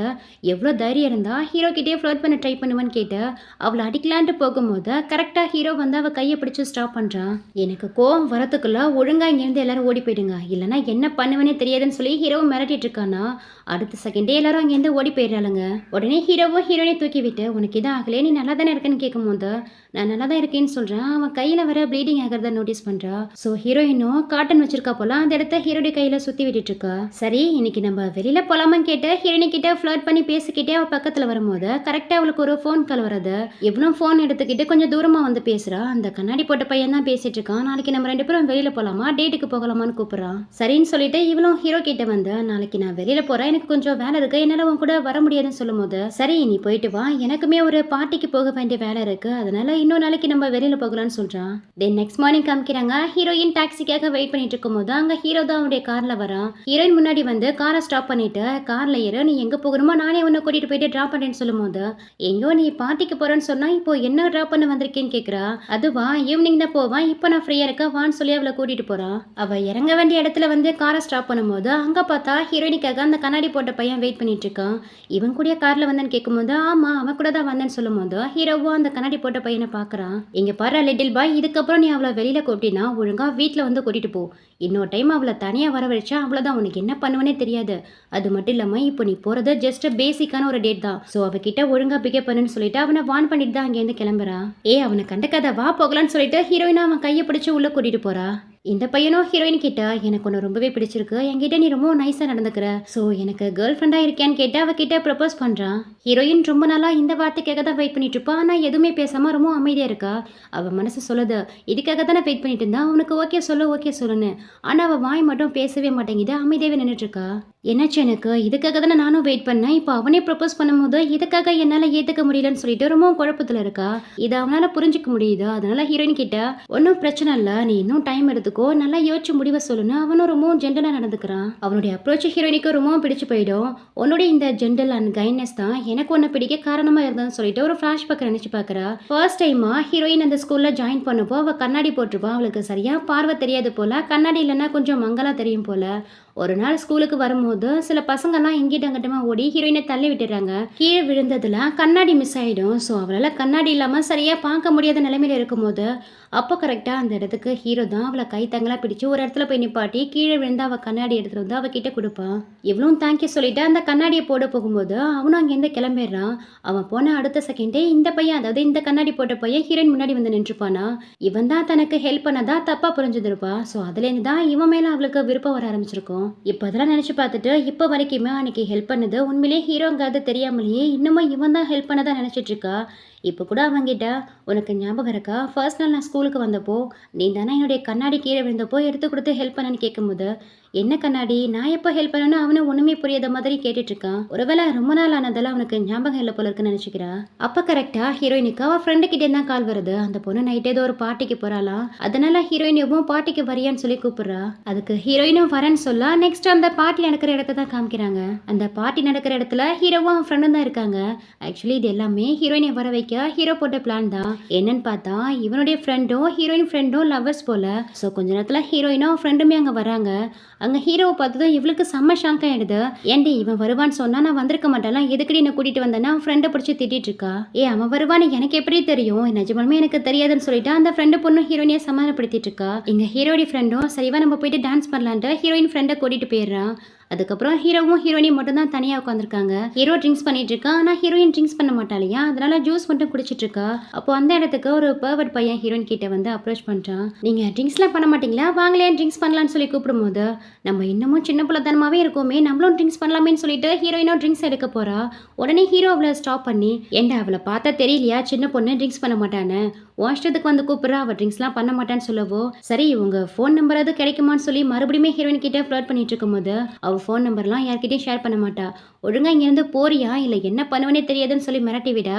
எவ்வளோ தைரியம் இருந்தா ஹீரோ கிட்டே ஃப்ளர்ட் பண்ண ட்ரை பண்ணுவான்னு கேட்டு அவளை அடிக்கலான்ட்டு போகும்போது கரெக்டா ஹீரோ வந்து அவ கையை பிடிச்சு ஸ்டாப் பண்றான். எனக்கு கோவம் வரத்துக்குள்ள ஒழுங்கா இங்கேருந்து எல்லாரும் ஓடி போயிடுங்க, இல்லைன்னா என்ன பண்ணுவேனே தெரியாதுன்னு சொல்லி ஹீரோவும் மிரட்டிட்டு இருக்கானா. அடுத்த செகண்டே எல்லாரும் அங்கேருந்து ஓடி போயிடுறாளுங்க. உடனே ஹீரோவும் ஹீரோனை தூக்கி விட்டு உனக்கு இதான் ஆகலையே, நீ நல்லா தானே இருக்கேன்னு கேட்கும் போது நான் நல்லா தான் இருக்கேன்னு சொல்றேன். அவன் கையில வர ப்ளீடிங் ஆகிறத நோட்டீஸ் பண்றா. ஸோ ஹீரோயினும் காட்டன் வச்சிருக்கா போல, அந்த இடத்த ஹீரோடைய கையில சுத்தி விட்டுட்டு இருக்கா. சரி இன்னைக்கு நம்ம வெளியில போலாமான்னு கேட்டு ஹீரோயினி கிட்ட ஃப்ளர்ட் பண்ணி பேசிக்கிட்டே அவ பக்கத்துல வரும்போது கரெக்டா அவளுக்கு ஒரு ஃபோன் கால் வருது. எவ்வளோ ஃபோன் எடுத்துக்கிட்டு கொஞ்சம் தூரமா வந்து பேசுறா. அந்த கண்ணாடி போட்ட பையன் தான் பேசிட்டு இருக்கான். நாளைக்கு நம்ம 2 பேரும் வெளியில போலாமா, டேட்டுக்கு போகலாமான்னு கூப்பிடுறான். சரின்னு சொல்லிட்டு இவளும் ஹீரோ கிட்ட வந்து நாளைக்கு நான் வெளியில போறேன், எனக்கு கொஞ்சம் வேலை இருக்கு, என்னால உன் கூட வர முடியாதுன்னு சொல்லும் போது சரி நீ போயிட்டு வா, எனக்குமே ஒரு பார்ட்டிக்கு போக வேண்டிய வேலை இருக்கு, அதனால இன்னொரு நாளைக்கு நம்ம வெளியில போகலாம்னு சொல்றான். தென் நெக்ஸ்ட் மார்னிங் காமிக்கிறாங்க. ஹீரோயின் டாக்ஸிக்காக வெயிட் பண்ணிட்டு இருக்கும் போது அங்க ஹீரோ தான் அவனுடைய கார்ல வரான். ஹீரோயின் முன்னாடி வந்து காரை ஸ்டாப் பண்ணிட்டு கார்ல ஏற, நீ எங்க போகணுமோ நானே உன்னை கூட்டிட்டு போயிட்டு டிராப் பண்றேன்னு சொல்லும் போது எங்கோ நீ பார்ட்டிக்கு போறேன்னு சொன்னா இப்போ என்ன டிராப் பண்ண வந்திருக்கேன்னு கேக்குறா. அதுவா ஈவினிங் தான் போவான், இப்போ நான் ஃப்ரீயா இருக்க வான்னு சொல்லி அவளை கூட்டிட்டு போறான். அவ இறங்க வேண்டிய இடத்துல வந்து காரை ஸ்டாப் பண்ணும்போது அங்க பார்த்தா ஹீரோயினிக்காக அந்த கண்ணாடி போட்ட பையன் வெயிட் பண்ணிட்டு இருக்கான். இவன் கூட கார்ல வந்தேன்னு கேட்கும்போது ஆமா அவன் கூட தான் வந்தேன்னு சொல்லும் போது ஹீரோவும் அந்த கண்ணாடி போட்ட பையனை பாக்குறான். இங்க பாரு லிட்டில் பாய், இதுக்கப்புறம் நீ அவளை வெளியில கூட்டினா ஒழுங்கா வீட்டுல வந்து கூட்டிட்டு போ, இன்னொரு டைம் அவளை தனியா வர வச்சா அவ்வளவுதான், உனக்கு என்ன பண்ணுவனே தெரியாது, அது மட்டும் இல்லாம இப்போ நீ போறது ஜஸ்ட் பேசிக்கான ஒரு டேட் தான், சோ அவகிட்ட ஒழுங்கா பிக்கப் பண்ணுன்னு சொல்லிட்டு அவனை வான் பண்ணிட்டு தான் அங்கேருந்து கிளம்புறா. அவனை கண்டக்காத, வா போகலான்னு சொல்லிட்டு ஹீரோயினா அவன் கையை பிடிச்சு உள்ள கூட்டிட்டு போறா. இந்த பையனும் ஹீரோயின் கிட்ட எனக்கு ஒன்று ரொம்பவே பிடிச்சிருக்கு, என்கிட்ட நீ ரொம்ப நைஸா நடந்துக்கிற, ஸோ எனக்கு கேர்ள் ஃப்ரெண்டா இருக்கியான்னு கேட்டு அவகிட்ட ப்ரப்போஸ் பண்றான். ஹீரோயின் ரொம்ப நாளா இந்த வார்த்தைக்காக தான் வெயிட் பண்ணிட்டு இருப்பா. ஆனா எதுவுமே பேசாம ரொம்ப அமைதியா இருக்கா. அவ மனசு சொல்லுது இதுக்காக தானே வெயிட் பண்ணிட்டு இருந்தா, அவனுக்கு ஓகே சொல்லுன்னு. ஆனா அவ வாய் மட்டும் பேசவே மாட்டேங்குது, அமைதியாவே நின்றுட்டு இருக்கா. என்னாச்சு எனக்கு, இதுக்காக தானே நானும் வெயிட் பண்ணேன், இப்போ அவனே ப்ரப்போஸ் பண்ணும்போது இதுக்காக என்னால் ஏற்றுக்க முடியலன்னு சொல்லிட்டு ரொம்ப குழப்பத்தில் இருக்கா. இதை அவனால் புரிஞ்சிக்க முடியுது. அதனால ஹீரோயின் கிட்ட ஒன்றும் பிரச்சனை இல்லை, நீ இன்னும் டைம் எடுத்துக்கோ, நல்லா யோசிச்சு முடிவை சொல்லுன்னு அவனும் ரொம்ப ஜென்டலாக நடந்துக்கிறான். அவனுடைய அப்ரோச் ஹீரோயினுக்கு ரொம்ப பிடிச்சு போயிடும். உன்னுடைய இந்த ஜென்டல் அண்ட் கைண்ட்னஸ் தான் எனக்கு ஒன்று பிடிக்க காரணமாக இருந்ததுன்னு சொல்லிட்டு ஒரு ஃப்ளாஷ்பேக் நினச்சி பார்க்குறா. ஃபர்ஸ்ட் டைமா ஹீரோயின் அந்த ஸ்கூலில் ஜாயின் பண்ணப்போ அவள் கண்ணாடி போட்டிருப்பா. அவளுக்கு சரியா பார்வை தெரியாது போல, கண்ணாடி இல்லைன்னா கொஞ்சம் மங்கலா தெரியும் போல. ஒரு நாள் ஸ்கூலுக்கு வரும்போது சில பசங்கள்லாம் இங்கிட்ட அங்கிட்டமா ஓடி ஹீரோயினை தள்ளி விட்டுறாங்க. கீழே விழுந்ததுல கண்ணாடி மிஸ் ஆயிடும். ஸோ அவளால் கண்ணாடி இல்லாமல் சரியாக பார்க்க முடியாத நிலைமையில இருக்கும்போது அப்போ கரெக்டாக அந்த இடத்துக்கு ஹீரோ தான் அவளை கை தங்கலாக பிடிச்சி ஒரு இடத்துல போய் நிப்பாட்டி கீழே விழுந்து அவள் கண்ணாடி எடுத்துகிட்டு வந்து அவகிட்ட கொடுப்பான். இவ்வளோ தேங்க்யூ சொல்லிட்டு அந்த கண்ணாடியை போட போகும்போது அவனும் அங்கேருந்து கிளம்பிடுறான். அவன் போன அடுத்த செகண்டே இந்த பையன், அதாவது இந்த கண்ணாடி போட்ட பையன் ஹீரோயின் முன்னாடி வந்து நின்றுப்பானா. இவன் தான் தனக்கு ஹெல்ப் பண்ணதா தப்பாக புரிஞ்சுருப்பா. ஸோ அதுலேருந்து தான் இவன் மேலே அவளுக்கு விருப்பம் வர ஆரம்பிச்சிருக்கும். இப்போ அதெல்லாம் நினச்சி பார்த்துட்டு இப்போ வரைக்குமே அன்னைக்கு ஹெல்ப் பண்ணது உண்மையிலேயே ஹீரோங்கிறது தெரியாமலேயே இன்னமும் இவன் தான் ஹெல்ப் பண்ணதான் நினச்சிட்டு இருக்கா. இப்போ கூட அவங்கிட்ட உனக்கு ஞாபகம் இருக்கா, ஃபர்ஸ்ட் நாள் நான் ஸ்கூலுக்கு வந்தப்போ நீ தானே என்னுடைய கண்ணாடி கீழே விழுந்தப்போ எடுத்து கொடுத்து ஹெல்ப் பண்ணன்னு கேட்கும்போது என்ன கண்ணாடி, நான் எப்போ ஹெல்ப் பண்ணேன்னு அவனை ஒன்றுமே புரியாத மாதிரி கேட்டுட்டு இருக்கான். ஒருவேளை ரொம்ப நாள் ஆனதெல்லாம் அவனுக்கு ஞாபகம் இல்லை போல இருக்குன்னு நினச்சிக்கிறா. அப்போ கரெக்டாக ஹீரோயினுக்கு அவள் ஃப்ரெண்டு கிட்டே தான் கால் வருது. அந்த பொண்ணு நைட்டே ஏதோ ஒரு பார்ட்டிக்கு போகிறாளாம். அதனால ஹீரோயினும் பார்ட்டிக்கு வரியான்னு சொல்லி கூப்பிடுறா. அதுக்கு ஹீரோயினும் வரேன்னு சொல்ல நெக்ஸ்ட் அந்த பார்ட்டி நடக்கிற இடத்த தான் காமிக்கிறாங்க. அந்த பார்ட்டி நடக்கிற இடத்துல ஹீரோவும் அவன் ஃப்ரெண்டும் தான் இருக்காங்க. ஆக்சுவலி இது எல்லாமே ஹீரோயினை வர வைக்க ஹீரோ போட்ட பிளான் தான். என்னன்னு பார்த்தா இவனுடைய ஃப்ரெண்டும் ஹீரோயின் ஃப்ரெண்டும் லவ்வர்ஸ் போல. ஸோ கொஞ்ச நேரத்தில் ஹீரோயினும் ஃப்ரெண்டுமே அங்கே வராங்க. அங்கே ஹீரோவை பார்த்ததும் இவளுக்கு செம்ம ஷாக் ஆயிடுது. ஏன்டி இவன் வருவான்னு சொன்னா நான் வந்திருக்க மாட்டேன், எதுக்கடி என்ன கூட்டிட்டு வந்தேன்னா அவன் ஃப்ரெண்டை பிடிச்சி திட்டிட்டு இருக்கா. அவன் வருவான்னு எனக்கு எப்படி தெரியும், நிஜமாலுமே எனக்கு தெரியாதுன்னு சொல்லிட்டு அந்த ஃப்ரெண்டு பொண்ணு ஹீரோயினியை சமாதானப்படுத்திட்டு இருக்கா. இங்க ஹீரோடி ஃப்ரெண்டும் சரிவா நம்ம போயிட்டு டான்ஸ் பண்ணலான்ட்டு ஹீரோயின் ஃப்ரெண்டை கூட்டிட்டு போயிடுறான். அதுக்கப்புறம் ஹீரோவும் ஹீரோயினும் மட்டும் தான் தனியாக உட்காந்துருக்காங்க. ஹீரோ ட்ரிங்க்ஸ் பண்ணிட்டு இருக்கா, ஆனால் ஹீரோயின் ட்ரிங்க்ஸ் பண்ண மாட்டாளையா, அதனால ஜூஸ் மட்டும் குடிச்சிட்டு இருக்கா. அப்போ அந்த இடத்துக்கு ஒரு பர்வர்ட் பையன் ஹீரோயின் கிட்ட வந்து அப்ரோச் பண்ணுறான். நீங்கள் ட்ரிங்க்ஸ்லாம் பண்ண மாட்டீங்களா, வாங்களே ட்ரிங்க்ஸ் பண்ணலான்னு சொல்லி கூப்பிடும்போது நம்ம இன்னமும் சின்ன பிள்ளைத்தனமாவே இருக்கோமே, நம்மளும் ட்ரிங்க்ஸ் பண்ணலாமேன்னு சொல்லிட்டு ஹீரோயினும் ட்ரிங்க்ஸ் எடுக்க போறா. உடனே ஹீரோ அவளை ஸ்டாப் பண்ணி ஏண்டா அவளை பார்த்தா தெரியலையா சின்ன பொண்ணு ட்ரிங்க்ஸ் பண்ண மாட்டான்னு, வாஷ்டத்துக்கு வந்து கூப்பிட்றா, அவள் ட்ரிங்க்ஸ்லாம் பண்ண மாட்டான்னு சொல்லவோ சரி உங்க ஃபோன் நம்பர் அது கிடைக்குமான்னு சொல்லி மறுபடியும் ஹீரோயின் கிட்ட ஃப்ளர்ட் பண்ணிட்டு இருக்கும்போது அவள் ஃபோன் நம்பர்லாம் யார்கிட்டையும் ஷேர் பண்ண மாட்டா. ஒழுங்கா இங்கேருந்து போறியா இல்லை என்ன பண்ணுவனே தெரியாதுன்னு சொல்லி மிரட்டி விட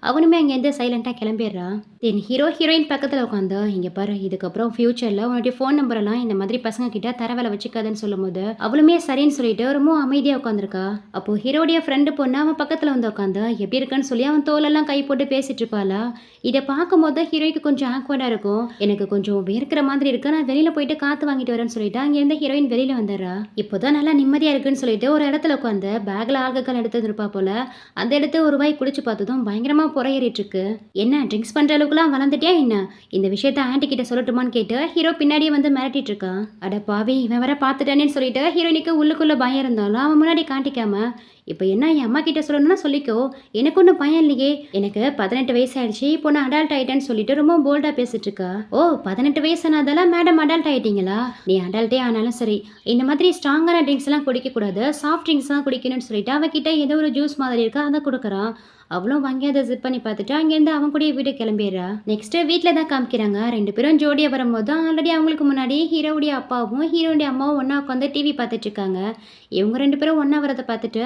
அவனுமே அங்கேருந்து சைலண்டாக கிளம்பிடுறான். தென் ஹீரோ ஹீரோயின் பக்கத்தில் உட்காந்து இங்கே பாரு, இதுக்கப்புறம் ஃபியூச்சரில் உன்னுடைய ஃபோன் நம்பரெல்லாம் இந்த மாதிரி பசங்க கிட்ட தரவேலை வச்சுக்காதுன்னு சொல்லும்போது அவளுமே சரின்னு சொல்லிட்டு ரொம்ப அமைதியாக உட்காந்துருக்கா. அப்போ ஹீரோடைய ஃப்ரெண்டு பொண்ணு அவன் பக்கத்தில் வந்து உட்காந்து எப்படி இருக்குன்னு சொல்லி அவன் தோலெல்லாம் கை போட்டு பேசிட்டு இருப்பாளா. இதை பார்க்கும்போது ஹீரோய்க்கு கொஞ்சம் ஆக்வர்டாக இருக்கும். எனக்கு கொஞ்சம் வேர்க்கிற மாதிரி இருக்கு, நான் வெளியில் போயிட்டு காற்று வாங்கிட்டு வரேன்னு சொல்லிட்டு அங்கேருந்து ஹீரோயின் வெளியில் வந்துடுறா. இப்போதான் நல்லா நிம்மதியாக இருக்குன்னு சொல்லிட்டு ஒரு இடத்துல உட்காந்து பேக்கில் ஆல்கஹால் எடுத்து இருப்பா போல. அந்த இடத்த ஒரு வாய் குடிச்சு பார்த்ததும் பயங்கரமாக புறையேறிட்டு இருக்கு. என்ன ட்ரிங்க்ஸ் பண்ணுற அளவுக்குலாம் வளர்ந்துட்டியா என்ன, இந்த விஷயத்த ஆண்டி கிட்ட சொல்லட்டுமான்னு கேட்டு ஹீரோ பின்னாடியே வந்து மிரட்டிட்டு இருக்கான். அட பாவி, இவன் வர பார்த்துட்டானேன்னு சொல்லிட்டு ஹீரோயினுக்கு உள்ளுக்குள்ள பயம் இருந்தாலும் அவன் முன்னாடி காட்டிக்காம இப்போ என்ன என் அம்மா கிட்ட சொல்லணும்னா சொல்லிக்கோ, எனக்கு ஒன்றும் பயம் இல்லையே, எனக்கு 18 வயசு ஆயிடுச்சு, இப்போ நான் அடல்ட் ஆயிட்டேன்னு சொல்லிட்டு ரொம்ப போல்டாக பேசிட்டு இருக்கா. ஓ 18 வயசுனாதெல்லாம் மேடம் அடல்ட் ஆயிட்டீங்களா, நீ அடல்ட்டே ஆனாலும் சரி இந்த மாதிரி ஸ்ட்ராங்கான ட்ரிங்க்ஸ் எல்லாம் குடிக்கக்கூடாது, சாஃப்ட் ட்ரிங்க்ஸ் தான் குடிக்கணும்னு சொல்லிட்டு அவகிட்ட ஏதோ ஒரு ஜூஸ் மாதிரி இருக்கா அதை கொடுக்குறான். அவளும் வாங்கி அதை ஜிப் பண்ணி பார்த்துட்டு அங்கேருந்து அவன் கூட வீடு கிளம்பிடுறா. நெக்ஸ்ட் வீட்டில் தான் காமிக்கிறாங்க. ரெண்டு பேரும் ஜோடியாக வரும்போது ஆல்ரெடி அவங்களுக்கு முன்னாடி ஹீரோவுடைய அப்பாவும் ஹீரோடைய அம்மாவும் ஒன்றா உட்காந்து டிவி பார்த்துட்டு இருக்காங்க. இவங்க ரெண்டு பேரும் ஒன்றா வரதை பார்த்துட்டு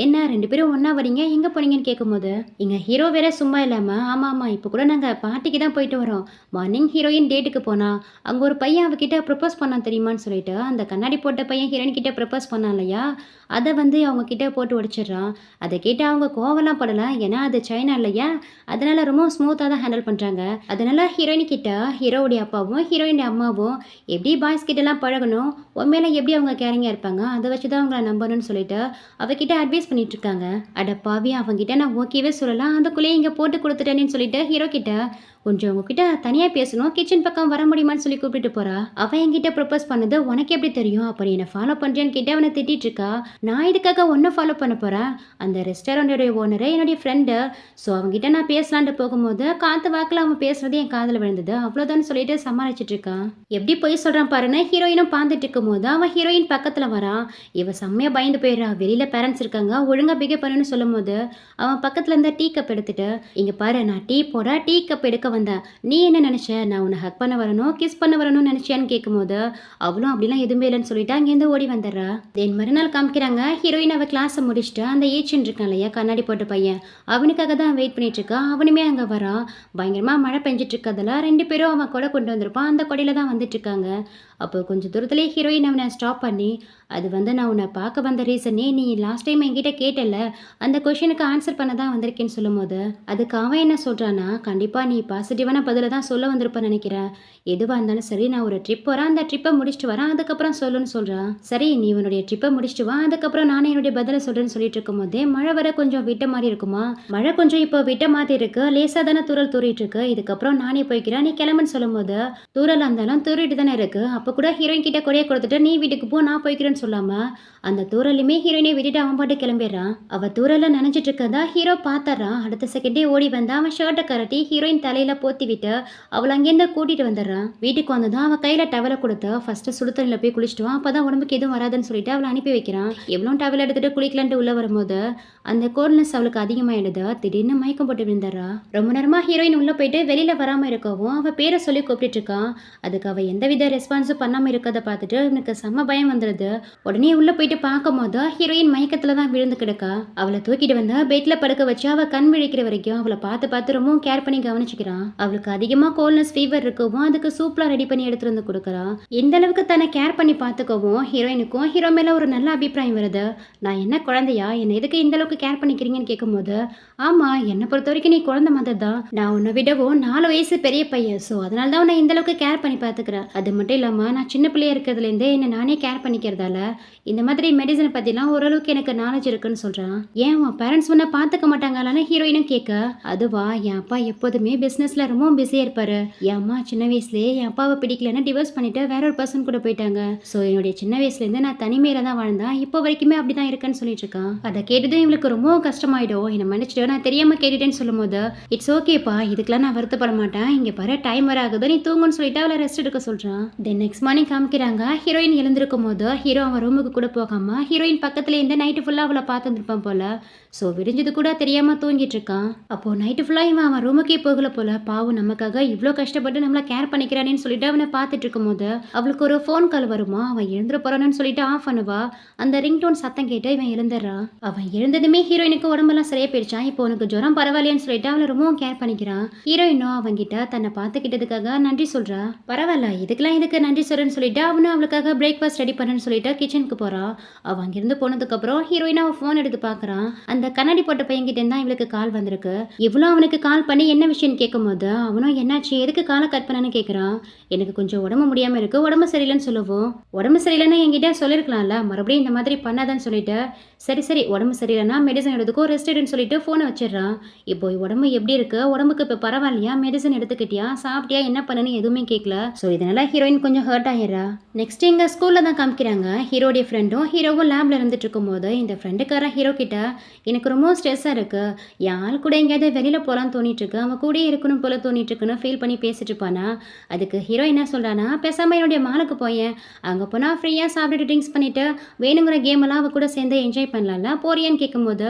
என்ன ரெண்டு பேரும் ஒன்றா வரீங்க, எங்கே போனீங்கன்னு கேட்கும்போது இங்கே ஹீரோ வேற சும்மா இல்லாமல் ஆமாம் இப்போ கூட நாங்கள் பார்ட்டிக்கு தான் போயிட்டு வரோம், மார்னிங் ஹீரோயின் டேட்டுக்கு போனா அங்கே ஒரு பையன் அவகிட்ட ப்ரப்போஸ் பண்ணான் தெரியுமான்னு சொல்லிட்டு அந்த கண்ணாடி போட்ட பையன் ஹீரோயின் கிட்ட ப்ரப்போஸ் பண்ணான் இல்லையா, அதை வந்து அவங்க கிட்ட போட்டு உடைச்சிடுறான். அதை கேட்டு அவங்க கோவலாம் படலை, ஏன்னா அது சைனா இல்லையா, அதனால ரொம்ப ஸ்மூத்தாக தான் ஹேண்டில் பண்ணுறாங்க. அதனால ஹீரோயின் கிட்ட ஹீரோவுடைய அப்பாவும் ஹீரோயினுடைய அம்மாவும் எப்படி பாய்ஸ் கிட்டலாம் பழகணும், உண்மையில எப்படி அவங்க கேரிங்காக இருப்பாங்க, அதை வச்சு தான் அவங்கள நம்பணும்னு சொல்லிட்டு அவகிட்ட அட்வைஸ் பண்ணிட்டு இருக்காங்க. அட பாவி, அவங்ககிட்ட நான் ஓகேவே சொல்லலாம், அதுக்குள்ளேயே இங்கே போட்டு கொடுத்துட்டேன்னு சொல்லிட்டு ஹீரோ கிட்ட கொஞ்சம் உங்ககிட்ட தனியாக பேசணும், கிச்சன் பக்கம் வர முடியுமான்னு சொல்லி கூப்பிட்டு போறா. அவன் என்கிட்ட ப்ரப்போஸ் பண்ணது உனக்கு எப்படி தெரியும், அப்படி என்ன ஃபாலோ பண்ணுறேன்னு கேட்டு அவனை திட்டிட்டு இருக்கா. நான் இதுக்காக ஒன்றை ஃபாலோ பண்ண போகிறேன், அந்த ரெஸ்டாரண்டோடைய ஓனரை என்னுடைய ஃப்ரெண்டு, ஸோ அவங்ககிட்ட நான் பேசலான்ட்டு போகும்போது காற்று வாக்கில் அவன் பேசுறது என் காதில் விழுந்தது, அவ்வளோதான் சொல்லிட்டு சமாளிச்சுட்டு இருக்கான். எப்படி போய் சொல்கிறான் பாருன்னு ஹீரோயினும் பார்த்துட்டு இருக்கும் போது அவன் ஹீரோயின் பக்கத்தில் வரான். இவன் செம்மையாக பயந்து போயிடுறா. வெளியில் பேரண்ட்ஸ் இருக்காங்க, ஒழுங்காக பிகே பண்ணுன்னு சொல்லும் போது அவன் பக்கத்தில் இருந்த டீ கப் எடுத்துட்டு இங்கே பாரு, நான் டீ போட டீ கப் எடுக்க வந்தேன், நீ என்ன நினச்ச, நான் உன்னை ஹக் பண்ண வரணும் கிஸ் பண்ண வரணும்னு நினச்சியான்னு கேட்கும்போது அவளும் அப்படிலாம் எதுவுமே இல்லைன்னு சொல்லிட்டு அங்கேருந்து ஓடி வந்துடுறா. தென் மறுநாள் காமிக்கிறாங்க. ஹீரோயின் அவள் கிளாஸை முடிச்சுட்டு அந்த ஏஜென்ட் இருக்கான் இல்லையா கண்ணாடி போட்ட பையன், அவனுக்காக தான் வெயிட் பண்ணிட்டு இருக்கா. அவனுமே அங்கே வரான். பயங்கரமாக மழை பெஞ்சிட்டு இருக்கறதுல ரெண்டு பேரும் அவன் கொடை கொண்டு வந்திருப்பான், அந்த கொடையில தான் வந்துட்டு இருக்காங்க. அப்போ கொஞ்சம் தூரத்துலேயே ஹீரோயின் அவனை ஸ்டாப் பண்ணி, அது வந்து நான் உன்னை பார்க்க வந்த ரீசனே நீ லாஸ்ட் டைம் என்கிட்ட கேட்டல, அந்த கொஷனுக்கு ஆன்சர் பண்ண தான் வந்திருக்கேன்னு சொல்லும்போது, அதுக்கு அவன் என்ன சொல்கிறான்னா, கண்டிப்பாக நீ பாசிட்டிவான பதிலை தான் சொல்ல வந்திருப்பேன்னு நினைக்கிறேன். எதுவாக இருந்தாலும் சரி, நான் ஒரு ட்ரிப் வரேன், அந்த ட்ரிப்பை முடிச்சுட்டு வரேன், அதுக்கப்புறம் சொல்லுன்னு சொல்கிறான். சரி, நீ உன்னுடைய ட்ரிப்பை முடிச்சுட்டு வா, அதுக்கப்புறம் நானே என்னுடைய பதிலை சொல்கிறேன்னு சொல்லிட்டு இருக்கும்போதே மழை வர கொஞ்சம் விட்ட மாதிரி இருக்குமா, மழை கொஞ்சம் இப்போ விட்ட மாதிரி இருக்கு, லேசாக தானே தூரல் தூரிட்டு இருக்கு, இதுக்கப்புறம் நானே போய்க்கிறேன், நீ கிளம்புன்னு சொல்லும்போது, தூரல் இருந்தாலும் தூரிட்டு தானே இருக்கு, அப்போ கூட ஹீரோயின் கிட்ட கொடையை கொடுத்துட்டு நீ வீட்டுக்கு போ, நான் போய்க்கிறேன்னு சொல்லாம அந்த தூரலுமே ஹீரோயினை விட்டுட்டு அவன் பாட்டு கிளம்பிடுறான். அவ தூரல நினைச்சிட்டு இருக்கதா ஹீரோ பாத்துறான். அடுத்த செகண்டே ஓடி வந்து அவன் ஷர்ட்டை கரட்டி ஹீரோயின் தலையில போத்தி விட்டு அவளை அங்கேருந்து கூட்டிட்டு வந்துடுறான். வீட்டுக்கு வந்ததும் அவன் கையில டவலை கொடுத்து ஃபர்ஸ்ட் சுடுதண்ணில போய் குளிச்சுட்டுவான், அப்பதான் உடம்புக்கு எதுவும் வராதுன்னு சொல்லிட்டு அவளை அனுப்பி வைக்கிறான். எவ்வளோ டவல் எடுத்துட்டு குளிக்கலான்ட்டு உள்ள வரும்போது அந்த கோல்ட்னஸ் அவளுக்கு அதிகமாயிடுது. திடீர்னு மயக்கம் போட்டு விழுந்துடுறா. ரொம்ப நேரமா ஹீரோயின் உள்ள போயிட்டு வெளியில வராம இருக்கவும் அவ பேரை சொல்லி கூப்பிட்டு இருக்கான். அதுக்கு அவ எந்தவித ரெஸ்பான்ஸும் பண்ணாம இருக்கதை பார்த்துட்டு எனக்கு செம்ம பயம் வந்துடுது. உடனே உள்ள போயிட்டு பார்க்கும் போது ஹீரோயின் மயக்கத்துல தான் விழுந்து கிடக்கா. அவளை தூக்கிட்டு வந்து பெட்ல படுக்க வச்சு அவ கண் விழிக்கிற வரைக்கும் அவளை பார்த்து பார்த்து ரொம்ப கேர் பண்ணி கவனிச்சுக்கிறான். அவளுக்கு அதிகமா கோல்ட்னஸ் ஃபீவர் இருக்கவும் அதுக்கு சூப்லாம் ரெடி பண்ணி எடுத்துட்டு வந்து கொடுக்குறான். இந்த அளவுக்கு தன்னை கேர் பண்ணி பார்த்துக்கவும் ஹீரோயினுக்கும் ஹீரோ மேல ஒரு நல்ல அபிப்பிராயம் வருது. நான் என்ன குழந்தையா, என்னை எதுக்கு இந்த அளவுக்கு கேர் பண்ணிக்கிறீங்கன்னு கேட்கும்போது, ஆமா, என்னை பொறுத்த வரைக்கும் நீ குழந்தை மாதிரி தான், நான் உன்னை விடவும் 4 வயசு பெரிய பையன், ஸோ அதனால தான் உன்னை இந்த அளவுக்கு கேர் பண்ணி பார்த்துக்கிறேன். அது மட்டும் இல்லாமல் நான் சின்ன பிள்ளையா இருக்கிறதுலேருந்தே என்னை நானே கேர் பண்ணிக்கிறதால இந்த மாதிரி மெடிசனை பற்றிலாம் ஓரளவுக்கு எனக்கு நாலேஜ் இருக்குன்னு சொல்கிறான். ஏன் உன் பேரண்ட்ஸ் உன்னை பார்த்துக்க மாட்டாங்களான்னு ஹீரோயினும் கேட்க, அதுவா, என் அப்பா எப்போதுமே பிஸ்னஸில் ரொம்ப பிஸியாக இருப்பார். என் அம்மா சின்ன வயசுலேயே என் அப்பாவை பிடிக்கலன்னு டிவோர்ஸ் பண்ணிட்டு வேற ஒரு பர்சன் கூட போயிட்டாங்க. ஸோ என்னுடைய சின்ன வயசுலேருந்து நான் தனிமையில தான் வாழ்ந்தேன், இப்போ வரைக்குமே அப்படி தான் இருக்கேன்னு சொல்லிட்டு இருக்கான். அதை கேட்டதும் இவளுக்கு ரொம்ப கஷ்டமாயிடும். என்னை மன்னிச்சிட்டு, நான் தெரியாமல் கேட்டுட்டேன்னு சொல்லும்போது, இட்ஸ் ஓகேப்பா, இதுக்கெல்லாம் நான் வருத்தப்பட மாட்டேன், இங்கே பாரு டைம் வர ஆகுது, நீ தூங்குன்னு சொல்லிட்டு அவளை ரெஸ்ட் எடுக்க சொல்கிறான். தென் நெக்ஸ்ட் மார்னிங் காமிக்கிறாங்க. ஹீரோயின் எழுந்திருக்கும் போது ஹீரோ அவன் ரூமுக்கு கூட போகாம ஹீரோயின் பக்கத்துல இருந்து நைட்டு ஃபுல்லாக அவளை பார்த்துருப்பான் போல. ஸோ விடிஞ்சது கூட தெரியாமல் தூங்கிட்டு இருக்கான். அப்போ நைட்டு ஃபுல்லாக இவன் அவன் ரூமுக்கே போகல போல. பாவம், நமக்காக இவ்வளோ கஷ்டப்பட்டு நம்மளை கேர் பண்ணிக்கிறானேன்னு சொல்லிட்டு அவனை பார்த்துட்டு இருக்கும் போது அவளுக்கு ஒரு ஃபோன் கால் வருமா. அவன் எழுந்துட போறான்னு சொல்லிட்டு ஆஃப் பண்ணுவா. அந்த ரிங்டோன் சத்தம் கேட்டு இவன் எழுந்துடுறான். அவன் எழுந்ததுமே ஹீரோயினுக்கு உடம்பெல்லாம் சரியா போயிடுச்சான். இப்போ உனக்கு ஜுரம் பரவாயில்லைன்னு சொல்லிட்டு அவளை ரொம்பவும் கேர் பண்ணிக்கிறான். ஹீரோயினும் அவன்கிட்ட தன்னை பார்த்துக்கிட்டதுக்காக நன்றி சொல்றா. பரவாயில்ல, இதுக்கெல்லாம் இதுக்கு நன்றி சொல்றேன்னு சொல்லிட்டு அவனும் அவளுக்காக பிரேக்ஃபாஸ்ட் ரெடி பண்ணுன்னு சொல்லிட்டு கிச்சனுக்கு போறான். அவன் அங்கிருந்து போனதுக்கு அப்புறம் ஹீரோயின் அவன் ஃபோன் எடுத்து பார்க்கறான். அந்த கண்ணாடி போட்ட பையன்கிட்ட இருந்தா இவளுக்கு கால் வந்திருக்கு. இவ்வளோ அவனுக்கு கால் பண்ணி என்ன விஷயம்னு கேட்கும்போது அவனும் என்னாச்சு, எதுக்கு காலை கட் பண்ணான்னு கேட்குறான். எனக்கு கொஞ்சம் உடம்பு முடியாமல் இருக்கு, உடம்பு சரியில்லைன்னு சொல்லுவோம். உடம்பு சரியில்லைன்னா என்கிட்ட சொல்லியிருக்கலாம்ல, மறுபடியும் இந்த மாதிரி பண்ணாதான்னு சொல்லிட்டு, சரி சரி உடம்பு சரியில்லைன்னா மெடிசன் எடுத்துக்கோ, ரெஸ்ட் எடுன்னு சொல்லிட்டு ஃபோனை வச்சிடறான். இப்போ உடம்பு எப்படி இருக்கு, உடம்புக்கு இப்போ பரவாயில்லையா, மெடிசன் எடுத்துக்கிட்டியா, சாப்பிட்டியா, என்ன பண்ணுன்னு எதுவுமே கேட்கல. ஸோ இதனால ஹீரோயின் கொஞ்சம் ஹர்ட் ஆயிடுறா. நெக்ஸ்ட் இங்கே ஸ்கூலில் தான் காமிக்கிறாங்க. ஹீரோடைய ஃப்ரெண்டும் ஹீரோவும் லேப்ல இருந்துட்டு இருக்கும்போது இந்த ஃப்ரெண்டுக்கார ஹீரோ கிட்ட, எனக்கு ரொம்ப ஸ்ட்ரெஸ்ஸாக இருக்கு, என் ஆள் கூட எங்கேயாவது வெளியில் போகலான்னு தோணிட்டு இருக்கு, அவன் கூட இருக்கணும் போல தோணிட்டு இருக்குன்னு ஃபீல் பண்ணி பேசிட்டு இருப்பானா. அதுக்கு ஹீரோ என்ன சொல்கிறானா, பேசாமல் என்னுடைய மாலுக்கு போயேன், அங்கே போனால் ஃப்ரீயாக சாப்பிட்டுட்டு ட்ரிங்க்ஸ் பண்ணிவிட்டு வேணுங்கிற கேம் எல்லாம் அவ கூட சேர்ந்து என்ஜாய் பண்ணலாம்ல, போறியான்னு கேட்கும்போது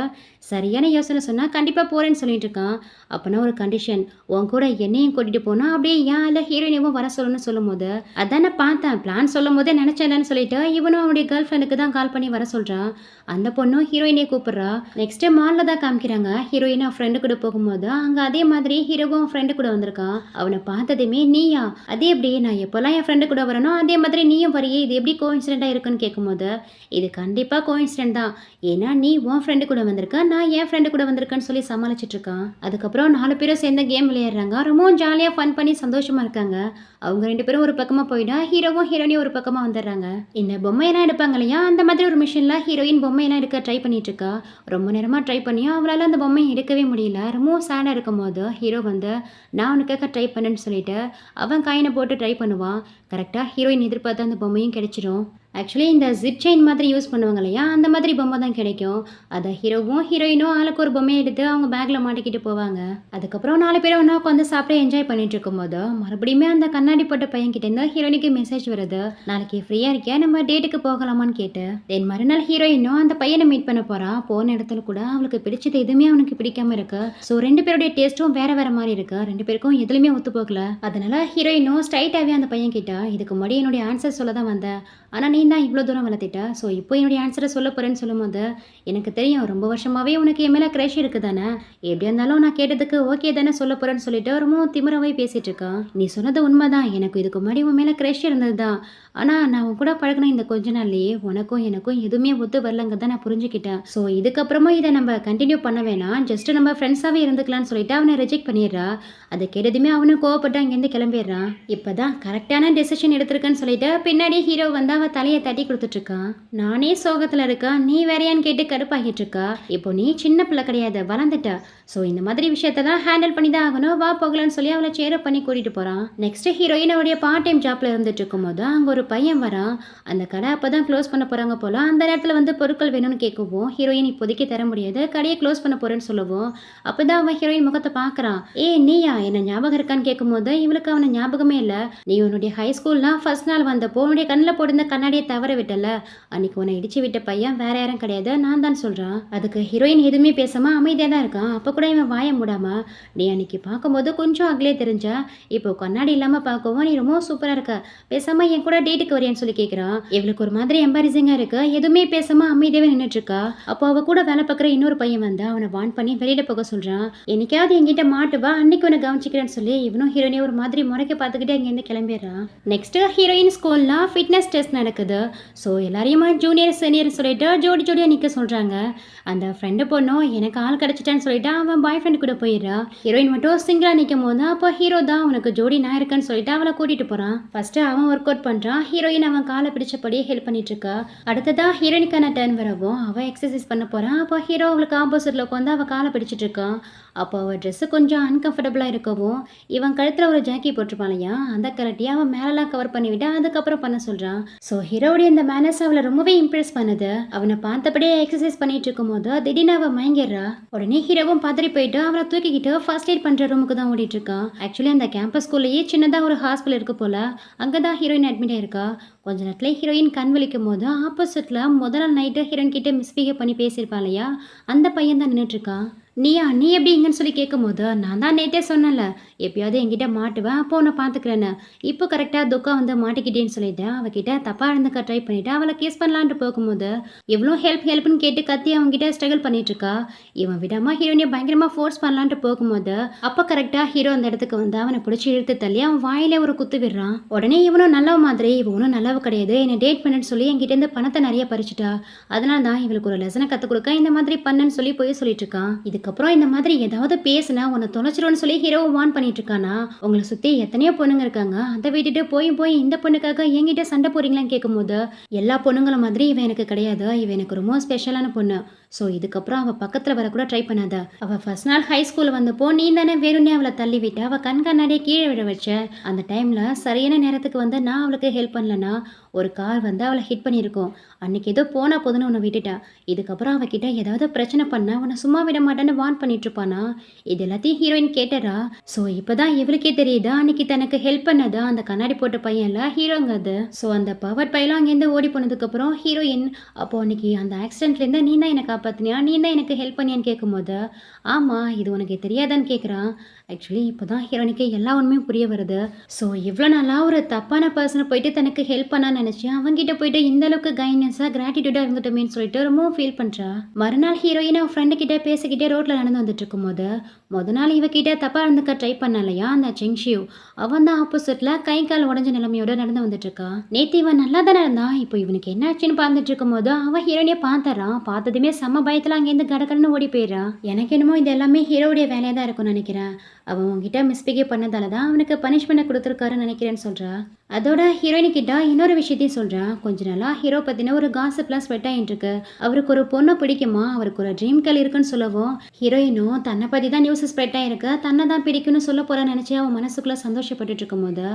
சரியான யோசனை சொன்னால் கண்டிப்பாக போகிறேன்னு சொல்லிட்டு இருக்கான். அப்போனா ஒரு கண்டிஷன், உன் கூட என்னையும் கூட்டிகிட்டு போனால் அப்படியே ஏன் இல்லை ஹீரோயினையும் வர சொல்லணும்னு சொல்லும் போது, அதான் நான் பார்த்தேன், பிளான் சொல்லும் போதே நினச்சேன்னு சொல்லிட்டு இவனும் அவனுடைய கேர்ள் ஃப்ரெண்டுக்கு தான் கால் பண்ணி வர சொல்கிறான். அந்த பொண்ணும் ஹீரோயினை கூப்பிட்றா. நெக்ஸ்ட்டு மாலில் தான் காமிக்கிறாங்க. ஹீரோயின் அவன் ஃப்ரெண்டு கூட போகும்போது அங்கே அதே மாதிரி ஹீரோவும் ஃப்ரெண்டு கூட வந்திருக்கான். அவனை பார்த்ததுமே, நீயா, அதே எப்படி, நான் எப்போல்லாம் என் ஃப்ரெண்டு கூட வரணும் அதே மாதிரி நீயும் வரையே, இது எப்படி கோஇன்சிடென்ட்டாக இருக்குன்னு கேட்கும்போது, இது கண்டிப்பாக கோஇன்சிடென்ட் தான், ஏன்னா நீ உன் ஃப்ரெண்டு கூட வந்திருக்க, நான் என் ஃப்ரெண்டு கூட வந்திருக்கேன்னு சொல்லி சமாளிச்சுட்டு இருக்கான். அதுக்கப்புறம் 4 பேரும் சேர்ந்து கேம் விளையாடுறாங்க. ரொம்பவும் ஜாலியாக ஃபன் பண்ணி சந்தோஷமா இருக்காங்க. அவங்க 2 பேரும் ஒரு பக்கமாக போயிட்டா ஹீரோவும் ஹீரோயினியும் ஒரு பக்கமாக வந்துடுறாங்க. இந்த பொம்மையெல்லாம் எடுப்பாங்க இல்லையா, அந்த மாதிரி ஒரு மிஷினில் ஹீரோயின் பொம்மையெல்லாம் எடுக்க ட்ரை பண்ணிட்டு இருக்கா. ரொம்ப நேரமாக ட்ரை பண்ணியும் அவளால் அந்த பொம்மையை எடுக்கவே முடியல. ரொம்பவும் சேடாக இருக்கும் போது ஹீரோ வந்து, நான் உனக்காக ட்ரை பண்ணேன்னு சொல்லிட்டு அவன் காயினை போட்டு ட்ரை பண்ணுவான். கரெக்டாக ஹீரோயின் எதிர்பார்த்து அந்த பொம்மையும் கிடைச்சிடும். ஆக்சுவலி இந்த ஜிப் செயின் மாதிரி யூஸ் பண்ணுவாங்க இல்லையா, அந்த மாதிரி பொம்மை தான் கிடைக்கும். அதை ஹீரோவும் ஹீரோயினும் ஆளுக்கு ஒரு பொம்மையை எடுத்து அவங்க பேக்கில் மாட்டிக்கிட்டு போவாங்க. அதுக்கப்புறம் 4 பேரும் ஒன்றா உட்காந்து சாப்பிட்டு என்ஜாய் பண்ணிட்டு இருக்கும்போது மறுபடியுமே அந்த கண்ணாடி போட்ட பையன்கிட்ட இருந்து ஹீரோயினுக்கு மெசேஜ் வருது. நாளைக்கு ஃப்ரீயாக இருக்கியா, நம்ம டேட்டுக்கு போகலாமான்னு கேட்டு. தென் மறுநாள் ஹீரோயினும் அந்த பையனை மீட் பண்ண போறா. போன இடத்துல கூட அவளுக்கு பிடிச்சது எதுவுமே அவனுக்கு பிடிக்காம இருக்கு. ஸோ 2 பேருடைய டேஸ்ட்டும் வேற வேற மாதிரி இருக்கு. 2 பேருக்கும் எதுலையுமே ஒத்து போகல. அதனால ஹீரோயினும் ஸ்ட்ரைட்டாகவே அந்த பையன் கிட்ட, இதுக்கு முன்னாடி என்னுடைய ஆன்சர் சொல்ல தான் வந்தேன், ஆனால் நீ தான் இவ்வளோ தூரம் வளர்த்திட்ட. ஸோ இப்போ என்னுடைய ஆன்சரை சொல்ல போகிறேன்னு சொல்லும்போது எனக்கு தெரியும் ரொம்ப வருஷமாகவே உனக்கு என் மேலே க்ரஷ் இருக்கு தானே. எப்படியா இருந்தாலும் நான் கேட்டதுக்கு ஓகே தானே சொல்ல போகிறேன்னு சொல்லிட்டு ரொம்பவும் திமிரவே பேசிகிட்டு இருக்கான். நீ சொன்னது உண்மைதான், எனக்கு இதுக்கு முன்னாடி உன் மேலே க்ரஷ் இருந்தது தான். ஆனால் நான் உன் கூட பழகின இந்த கொஞ்ச நாள்லேயே உனக்கும் எனக்கும் எதுவுமே ஒத்து வரலங்க தான் நான் புரிஞ்சுக்கிட்டேன். ஸோ இதுக்கப்புறமா இதை நம்ம கண்டினியூ பண்ண வேணாம், ஜஸ்ட் நம்ம ஃப்ரெண்ட்ஸாகவே இருந்துக்கலாம்னு சொல்லிட்டு அவனை ரிஜெக்ட் பண்ணிடுறா. அதை கேட்டதுமே அவனும் கோவப்பட்டு அங்கேருந்து கிளம்பிடுறான். இப்போதான் கரெக்டான டெசிஷன் எடுத்திருக்கேன்னு சொல்லிட்டு பின்னாடி ஹீரோ வந்து அவன் தலையை தட்டி கொடுத்துட்டு இருக்கான். நானே சோகத்தில் இருக்கேன், நீ வேறையான்னு கேட்டு கடுப்பாகிட்டு இருக்கா. இப்போ நீ சின்ன பிள்ளை கிடையாது, வளர்ந்துட்ட. ஸோ இந்த மாதிரி விஷயத்தான் ஹேண்டில் பண்ணி தான் ஆகணும், வா போகலான்னு சொல்லி அவளை சேரப் பண்ணி கூட்டிட்டு போறான். நெக்ஸ்ட் ஹீரோயின் அவருடைய பார்ட் டைம் ஜாப்ல இருந்துட்டு இருக்கும்போது அங்கே ஒரு பையன் வரான். அந்த கடை அப்பதான் க்ளோஸ் பண்ண போறாங்க போல. அந்த நேரத்தில் வந்து பொருட்கள் வேணும்னு கேட்கவும் ஹீரோயின் இப்போதைக்கு தர முடியாது, கடையை க்ளோஸ் பண்ண போறேன்னு சொல்லவும் அப்பதான் அவன் ஹீரோயின் முகத்தை பார்க்கறான். ஏ நீயா, என்ன ஞாபகம் இருக்கான்னு கேட்கும்போது இவளுக்கு அவனை ஞாபகமே இல்லை. நீ உன்னுடைய ஹை ஸ்கூல்லாம் ஃபர்ஸ்ட் நாள் வந்தப்போ உன்னுடைய கண்ணில் போட்டிருந்த கண்ணாடியை தவற விட்டல, அன்னைக்கு உன்னை இடிச்சு விட்ட பையன் வேற யாரும் கிடையாது, நான் தான் சொல்றான். அதுக்கு ஹீரோயின் எதுவுமே பேசாம அமைதியாக தான் இருக்கான். அப்போ கூட இவன் வாய மூடாம, நீ அன்னைக்கு பார்க்கும்போது கொஞ்சம் அகலே தெரிஞ்ச, இப்போ கண்ணாடி இல்லாம பார்க்கவும் நீ ரொம்ப சூப்பரா இருக்க, பேசாம என் கூட டேட்டுக்கு வரையான்னு சொல்லி கேட்குறான். இவளுக்கு ஒரு மாதிரி எம்பாரசிங்கா இருக்கு, எதுவுமே பேசாம அமைதியாவே நின்றுட்டு இருக்கா. அப்போ அவ கூட வேலை பார்க்குற இன்னொரு பையன் வந்து அவனை வான் பண்ணி வெளியிட போக சொல்றான். என்னைக்காவது என்கிட்ட மாட்டுவா, அன்னைக்கு உன்னை கவனிச்சிக்கிறேன்னு சொல்லி இவனும் ஹீரோயினே ஒரு மாதிரி முறைக்க பார்த்துக்கிட்டு அங்கேருந்து கிளம்பிடுறான். நெக்ஸ்ட் ஹீரோயின் ஸ்கூல்ல ஃபிட்னஸ் டெஸ்ட் நடக்குது. ஸோ எல்லாரையுமா ஜூனியர் சீனியர் சொல்லிட்டு ஜோடி ஜோடியாக நிற்க சொல்றாங்க. அந்த ஃப்ரெண்டு பொண்ணும் எனக்கு ஆள் கிடச்சிட்டான்னு சொல்லிட்டு அவன் பாய் ஃப்ரெண்ட் கூட போயிடுறா. ஹீரோயின் மட்டும் சிங்கிளா நிற்கும் போது அப்போ ஹீரோ தான் உனக்கு ஜோடி நான் இருக்கேன்னு சொல்லிட்டு அவளை கூட்டிட்டு போறான். ஃபர்ஸ்ட் அவன் ஒர்க் அவுட் பண்றான், ஹீரோயின் அவன் காலை பிடிச்சபடியே ஹெல்ப் பண்ணிட்டு இருக்கா. அடுத்ததா ஹீரோயினுக்கான டர்ன் வரவும் அவன் எக்ஸசைஸ் பண்ண போறான். அப்போ ஹீரோ அவளுக்கு ஆப்போசிட்ல உட்காந்து அவள் காலை பிடிச்சிட்டு இருக்கான். அப்போ அவள் ட்ரெஸ்ஸு கொஞ்சம் அன்கம்ஃபர்டபுளாக இருக்கவும் இவன் கழுத்தில் ஒரு ஜாக்கி போட்டிருப்பான் இல்லையா, அந்த கலட்டி அவன் மேலெல்லாம் கவர் பண்ணிவிட்டு அதுக்கப்புறம் பண்ண சொல்கிறான். ஸோ ஹீரோடைய இந்த மேனர்ஸ் அவளை ரொம்பவே இம்ப்ரெஸ் பண்ணுது. அவனை பார்த்தபடியே எக்ஸசைஸ் பண்ணிட்டு இருக்கும் போது திடீர்னு அவள் மயங்கிடுறா. உடனே ஹீரோவும் பதறி போயிட்டு அவளை தூக்கிக்கிட்டு ஃபர்ஸ்ட் எய்ட் பண்ணுற ரூமுக்கு தான் ஓடிட்டு இருக்கான். ஆக்சுவலி அந்த கேம்பஸ் ஸ்கூல்லையே சின்னதாக ஒரு ஹாஸ்பிட்டல் இருக்கு போல, அங்கே தான் ஹீரோயின் அட்மிட் ஆயிருக்கா. கொஞ்ச நேரத்துல ஹீரோயின் கண் விழிக்கும் போது ஆப்போசிட்ல முதல் நைட்டு ஹீரோயின் கிட்ட மிஸ்பிஹேவ் பண்ணி பேசியிருப்பான் இல்லையா, அந்த பையன் தான் நின்றுட்டு இருக்கான். நீ எப்படி இங்கன்னு சொல்லி கேட்கும் போது நான் தான் நேற்றே சொன்னேன்ல, எப்பயாவது என்கிட்ட மாட்டுவேன், அப்போ உன்னை பார்த்துக்கிறேன்னு. இப்போ கரெக்டாக துக்கா வந்து மாட்டிக்கிட்டேன்னு சொல்லிட்டு அவகிட்ட தப்பாக இருந்துக்க ட்ரை பண்ணிட்டு அவளை கேஸ் பண்ணலான்ட்டு போகும்போது எவ்வளோ ஹெல்ப்னு கேட்டு கத்தி அவங்ககிட்ட ஸ்ட்ரகிள் பண்ணிட்டு இருக்கா. இவன் விடாம ஹீரோயினை பயங்கரமாக ஃபோர்ஸ் பண்ணலான்ட்டு போகும்போது அப்போ கரெக்டாக ஹீரோ அந்த இடத்துக்கு வந்து அவனை பிடிச்சி இழுத்து தள்ளி அவன் வாயிலே ஒரு குத்து விடுறான். உடனே இவனும் நல்லவ மாதிரி, இவனும் நல்லவ கிடையாது, என்னை டேட் பண்ணுன்னு சொல்லி என்கிட்ட இருந்து பணத்தை நிறைய பறிச்சுட்டா. அதனால தான் இவளுக்கு ஒரு லெசனை கற்றுக் கொடுக்க இந்த மாதிரி பண்ணுன்னு சொல்லி போய் சொல்லிட்டு இருக்கான். இதுக்கப்புறம் இந்த மாதிரி ஏதாவது பேசுனா உன்னை தொலைச்சிரும்னு சொல்லி ஹீரோவை வான் பண்ணிட்டு இருக்கானா. உங்களை சுற்றி எத்தனையோ பொண்ணுங்க இருக்காங்க, அதை விட்டுட்டு போய் இந்த பொண்ணுக்காக என்கிட்ட சண்டை போறீங்களான்னு கேட்கும்போது எல்லா பொண்ணுங்களை மாதிரி இவன் எனக்கு கிடையாது, இவன் எனக்கு ரொம்ப ஸ்பெஷலான பொண்ணு. ஸோ இதுக்கப்புறம் அவள் பக்கத்தில் வரக்கூட ட்ரை பண்ணாத. அவள் ஃபர்ஸ்ட் நாள் ஹை ஸ்கூலில் வந்தப்போ நீ தானே வேணும்னே அவளை தள்ளி விட்டு அவள் கண்ணாடியே கீழே விட வச்ச. அந்த டைமில் சரியான நேரத்துக்கு வந்து நான் அவளுக்கு ஹெல்ப் பண்ணலன்னா ஒரு கார் வந்து அவளை ஹிட் பண்ணியிருக்கோம். அன்னைக்கு ஏதோ போனா போதுன்னு உன்னை விட்டுட்டா. இதுக்கப்புறம் அவகிட்ட ஏதாவது பிரச்சனை பண்ண உன்னை சும்மா விட மாட்டேன்னு வான் பண்ணிட்டு இருப்பானா. இது எல்லாத்தையும் ஹீரோயின் கேட்டரா. ஸோ இப்போதான் இவளுக்கே தெரியுதா அன்னைக்கு தனக்கு ஹெல்ப் பண்ணதா அந்த கண்ணாடி போட்ட பையன்ல ஹீரோங்க அது. ஸோ அந்த பவர் பையெல்லாம் அங்கேருந்து ஓடி போனதுக்கப்புறம் ஹீரோயின் அப்போ அன்னைக்கு அந்த ஆக்சிடென்ட்லேருந்து நீ தான் எனக்கு காப்பாற்றினியா, நீ தான் எனக்கு ஹெல்ப் பண்ணியான்னு கேட்கும்போது ஆமாம் இது உனக்கு தெரியாதான்னு கேட்குறான். ஆக்சுவலி இப்போ தான் ஹீரோனிக்கு எல்லா உண்மையும் புரிய வருது. ஸோ இவ்வளோ நாளாக ஒரு தப்பான பர்சனை போயிட்டு தனக்கு ஹெல்ப் பண்ணான்னு நினச்சேன், அவங்ககிட்ட போயிட்டு இந்த அளவுக்கு கைண்ட்னஸாக கிராட்டிடியூடாக இருந்துட்டோமேன்னு சொல்லிட்டு ரொம்பவும் ஃபீல் பண்ணுறா. மறுநாள் ஹீரோயின் அவன் ஃப்ரெண்டு கிட்டே பேசிக்கிட்டே ரோட்டில் நடந்து வந்துட்டு இருக்கும்போது நாள் இவகிட்ட தப்பாக இருந்துக்க ட்ரை பண்ணலையா அந்த செங்ஷியூ, அவன் தான் ஆப்போசிட்டில் கை கால் உடஞ்ச நிலைமையோட நடந்து வந்துட்டு இருக்கான். நேற்று இவன் நல்லா தானே இருந்தான், இப்போ இவனுக்கு என்ன ஆச்சுன்னு பார்த்துட்டு இருக்கும்போது அவன் ஹீரோனியை பார்த்துறான். பார்த்ததுமே செம்ம பயத்தில் அங்கேருந்து கடற்கடன்னு ஓடி போயிடுறான். எனக்கு என்னமோ இது எல்லாமே ஹீரோடைய வேலையாக தான் இருக்கும்னு நினைக்கிறேன். அவன் உங்ககிட்ட மிஸ்பிஹேவ் பண்ணதால தான் அவனுக்கு பனிஷ்மெண்ட் கொடுத்துருக்காருன்னு நினைக்கிறேன்னு சொல்கிறா. அதோட ஹீரோயினிக்கிட்ட இன்னொரு விஷயத்தையும் சொல்கிறான். கொஞ்ச நாளாக ஹீரோ பற்றின ஒரு காசிப்லாம் ஸ்வெட் ஆகிட்டு இருக்கு. அவருக்கு ஒரு பொண்ணை பிடிக்குமா, அவருக்கு ஒரு ட்ரீம் கேர்ள் இருக்குன்னு சொல்லவும் ஹீரோயினும் தன்னை பற்றி தான் நியூஸ் ஸ்ப்ரெட் ஆகிருக்கு, தன்னை தான் பிடிக்கும்னு சொல்ல போகிறான்னு நினச்சி அவன் மனசுக்குள்ளே சந்தோஷப்பட்டுட்டு இருக்கும் போது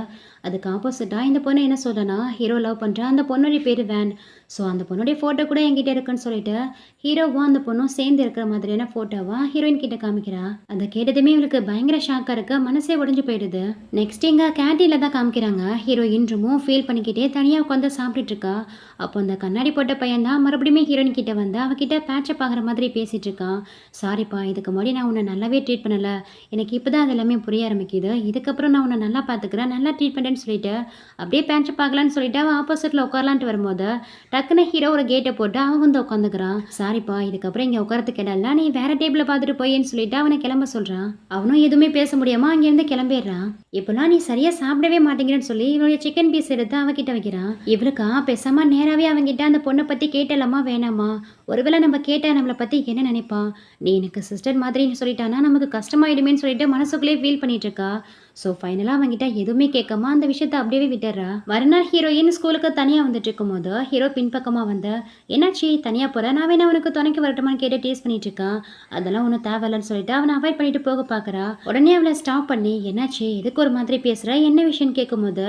அதுக்கு ஆப்போசிட்டாக இந்த பொண்ணு என்ன சொல்கிறனா, ஹீரோ லவ் பண்ணுறா, அந்த பொண்ணுடைய பேர் வேன். ஸோ அந்த பொண்ணுடைய ஃபோட்டோ கூட என்கிட்ட இருக்குன்னு சொல்லிட்டு ஹீரோவும் அந்த பொண்ணும் சேர்ந்து இருக்கிற மாதிரியான ஃபோட்டோவா ஹீரோயின் கிட்ட காமிக்கிறா. அதை கேட்டதுமே இவளுக்கு பயங்கர ஷாக்காக இருக்கு, மனசே உடஞ்சு போயிடுது. நெக்ஸ்ட் இங்கே கேண்டீனில் தான் காமிக்கிறாங்க. ஹீரோ ஹீரோயின் ரொம்பவும் ஃபீல் பண்ணிக்கிட்டே தனியாக உட்காந்து சாப்பிட்டுட்டு இருக்கா. அப்போ அந்த கண்ணாடி போட்ட பையன் தான் மறுபடியும் ஹீரோயின் கிட்ட வந்து அவகிட்ட பேட்சப் ஆகிற மாதிரி பேசிட்டு இருக்கான். சாரிப்பா, இதுக்கு முன்னாடி நான் உன்னை நல்லாவே ட்ரீட் பண்ணலை, எனக்கு இப்போ தான் அது எல்லாமே புரிய ஆரம்பிக்குது, இதுக்கப்புறம் நான் உன்னை நல்லா பார்த்துக்கிறேன், நல்லா ட்ரீட் பண்ணுறேன்னு சொல்லிட்டு அப்படியே பேட்சப் ஆகலான்னு சொல்லிட்டு அவன் ஆப்போசிட்டில் உட்காரலான்ட்டு வரும்போது டக்குன்னு ஹீரோ ஒரு கேட்டை போட்டு அவன் வந்து உட்காந்துக்கிறான். சாரிப்பா, இதுக்கப்புறம் இங்கே உட்காரத்துக்கு இடம்ல, நீ வேற டேபிளை பார்த்துட்டு போயேன்னு சொல்லிட்டு அவனை கிளம்ப சொல்கிறான். அவனும் எதுவுமே பேச முடியாமல் அங்கேருந்து கிளம்பிடுறான். இப்போலாம் நீ சரியாக சாப்பிடவே மாட்டேங்கிறேன்னு சொல்லி இவனுடைய சிக்கன் பீஸ் எடுத்து அவகிட்ட வைக்கிறான். இவளுக்கா பேசாம நேராகவே அவங்கிட்ட அந்த பொண்ணை பற்றி கேட்டலாமா வேணாமா, ஒருவேளை நம்ம கேட்டால் நம்மளை பற்றி என்ன நினைப்பான், நீ எனக்கு சிஸ்டர் மாதிரின்னு சொல்லிட்டானா நமக்கு கஷ்டமாயிடுமேன்னு சொல்லிட்டு மனசுக்குள்ளே ஃபீல் பண்ணிட்டு இருக்கா. ஸோ ஃபைனலாக அவங்ககிட்ட எதுவுமே கேட்காம அந்த விஷயத்த அப்படியே விட்டுறா. மறுநாள் ஹீரோயின் ஸ்கூலுக்கு தனியாக வந்துட்டு இருக்கும்போது ஹீரோ பின்பக்கமாக வந்து என்னாச்சு தனியாக போகிற, நான் வேணா அவனுக்கு துணைக்கு வரட்டுமான்னு கேட்டு டேஸ்ட் பண்ணிட்டு இருக்கான். அதெல்லாம் ஒன்றும் தேவையில்லைன்னு சொல்லிட்டு அவனை அவாய்ட் பண்ணிட்டு போக பார்க்குறா. உடனே அவளை ஸ்டாப் பண்ணி என்னாச்சு எதுக்கு ஒரு மாதிரி பேசுகிற, என்ன விஷயம்னு கேட்கும்போது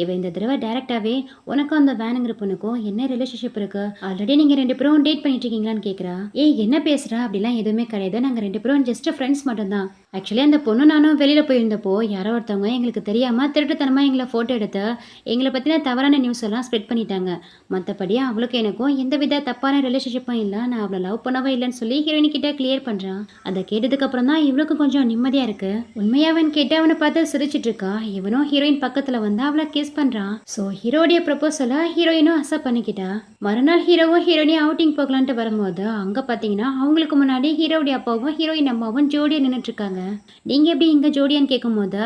இவன் இந்த தடவை டேரெக்டாகவே உனக்கும் அந்த வேனுங்கிற பொண்ணுக்கும் என்ன ரிலேஷன்ஷிப் இருக்கு, ஆல்ரெடி நீங்கள் 2 பேரும் டேட் பண்ணிட்டு இருக்கீங்களான்னு கேட்குறா. ஏய் என்ன பேசுகிறா, அப்படிலாம் எதுவுமே கிடையாது, நாங்கள் 2 பேரும் ஜஸ்ட் ஃப்ரெண்ட்ஸ் மட்டும்தான். ஆக்சுவலி அந்த பொண்ணு நானும் வெளியில் போயிருந்தப்போ யாரோ ஒருத்தவங்க எங்களுக்கு தெரியாமல் திருட்டுத்தனமாக எங்களை ஃபோட்டோ எடுத்து எங்களை பற்றின தவறான நியூஸ் எல்லாம் ஸ்ப்ரெட் பண்ணிட்டாங்க. மற்றபடி அவளுக்கு எனக்கும் எந்தவித தப்பான ரிலேஷன்ஷிப்பும் இல்லை, நான் அவளை லவ் பண்ணவே இல்லைன்னு சொல்லி ஹீரோயின் கிட்ட கிளியர் பண்ணுறான். அதை கேட்டதுக்கு அப்புறம் தான் இவளுக்கு கொஞ்சம் நிம்மதியாக இருக்கு. உண்மையாவன் கேட்டு அவனை பார்த்து சிரிச்சிட்டு இருக்கா. இவனும் ஹீரோயின் பக்கத்தில் வந்து அவளை கிஸ் பண்ணுறான். ஸோ ஹீரோடைய ப்ரப்போசலை ஹீரோயினும் அக்செப்ட் பண்ணிக்கிட்டா. மறுநாள் ஹீரோவும் ஹீரோயினையும் அவுட்டிங் போகலான்ட்டு வரும்போது அங்கே பார்த்தீங்கன்னா அவங்களுக்கு முன்னாடி ஹீரோடைய அப்பாவும் ஹீரோயின் அம்மாவும் ஜோடியாக நின்றுட்டு இருக்காங்க. நீங்கள் எப்படி இங்கே ஜோடியான்னு கேட்கும்போது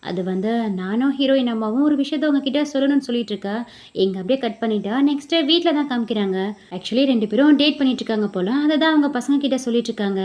அது வந்து நானும் ஹீரோயின் அம்மாவும் ஒரு விஷயத்த உங்ககிட்ட சொல்லணும்னு சொல்லிட்டு இருக்கா. இங்கே அப்படியே கட் பண்ணிட்டா நெக்ஸ்ட்டு வீட்டில் தான் காமிக்கிறாங்க. ஆக்சுவலி 2 பேரும் டேட் பண்ணிட்டு இருக்காங்க போல, அதை தான் அவங்க பசங்க கிட்ட சொல்லிட்டு இருக்காங்க.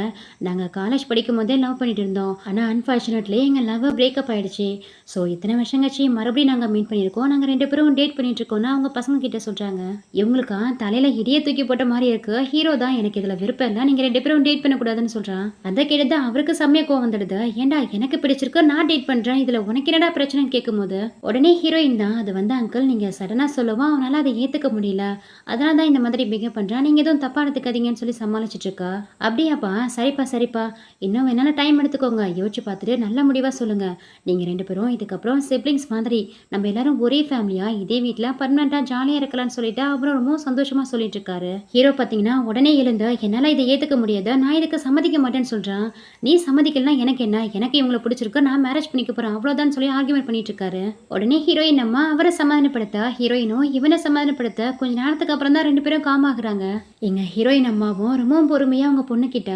நாங்கள் காலேஜ் படிக்கும் போதே லவ் பண்ணிட்டு இருந்தோம், ஆனால் அன்ஃபார்ச்சுனேட்லி எங்கள் லவ் பிரேக்கப் ஆயிடுச்சு. ஸோ இத்தனை வருஷம் கழிச்சு மறுபடியும் நாங்கள் மீட் பண்ணியிருக்கோம், நாங்கள் 2 பேரும் டேட் பண்ணிட்டு இருக்கோம்னு அவங்க பசங்க கிட்ட சொல்கிறாங்க. இவங்களுக்கா தலையில் இடியை தூக்கி போட்ட மாதிரி இருக்கு. ஹீரோ தான் எனக்கு இதில் விருப்பம் இல்லை, நீங்கள் 2 பேரும் டேட் பண்ணக்கூடாதுன்னு சொல்கிறான். அதை கேட்டு தான் அவருக்கு செம்மையாக கோவம் வந்துடுது. ஏன்டா எனக்கு பிடிச்சிருக்கு, நான் டேட் பண்ணுறேன், இதில் உனக்கு என்னடா பிரச்சனைன்னு கேட்கும்போது உடனே ஹீரோயின் தான் அது வந்து அங்கிள் நீங்கள் சடனாக சொல்லவும் அவனால் அதை ஏற்றுக்க முடியல, அதனால தான் இந்த மாதிரி பிஹேவ் பண்ணுறான், நீங்கள் எதுவும் தப்பாக எடுத்துக்காதீங்கன்னு சொல்லி சமாளிச்சிட்டு இருக்கா. அப்படியாப்பா, சரிப்பா இன்னும் வேணாலும் டைம் எடுத்துக்கோங்க, யோசிச்சு பார்த்துட்டு நல்ல முடிவாக சொல்லுங்கள். நீங்கள் 2 பேரும் இதுக்கப்புறம் சிப்ளிங்ஸ் மாதிரி நம்ம எல்லாரும் ஒரே ஃபேமிலியாக இதே வீட்டில் பர்மனெண்ட்டாக ஜாலியாக இருக்கலாம்னு சொல்லிட்டு அப்புறம் ரொம்ப சந்தோஷமாக சொல்லிட்டு இருக்காரு. ஹீரோ பார்த்தீங்கன்னா உடனே எழுந்து என்னால் இதை ஏற்றுக்க முடியாது, நான் இதுக்கு சம்மதிக்க மாட்டேன்னு சொல்கிறான். நீ சம்மதிக்கலாம் எனக்கு என்ன, எனக்கு இவங்களை பிடிச்சிருக்கு, நான் மேரேஜ் பண்ணிக்க போகிறேன் அவ்வளோதான் சொல்லி ஆர்கியூமெண்ட் பண்ணிட்டு இருக்காரு. உடனே ஹீரோயின் அம்மா அவரை சமாதானப்படுத்த ஹீரோயினும் இவனை சமாதானப்படுத்த கொஞ்ச நேரத்துக்கு அப்புறம் தான் 2 பேரும் காம் ஆகுறாங்க. எங்க ஹீரோயின் அம்மாவும் ரொம்பவும் பொறுமையா அவங்க பொண்ணு கிட்ட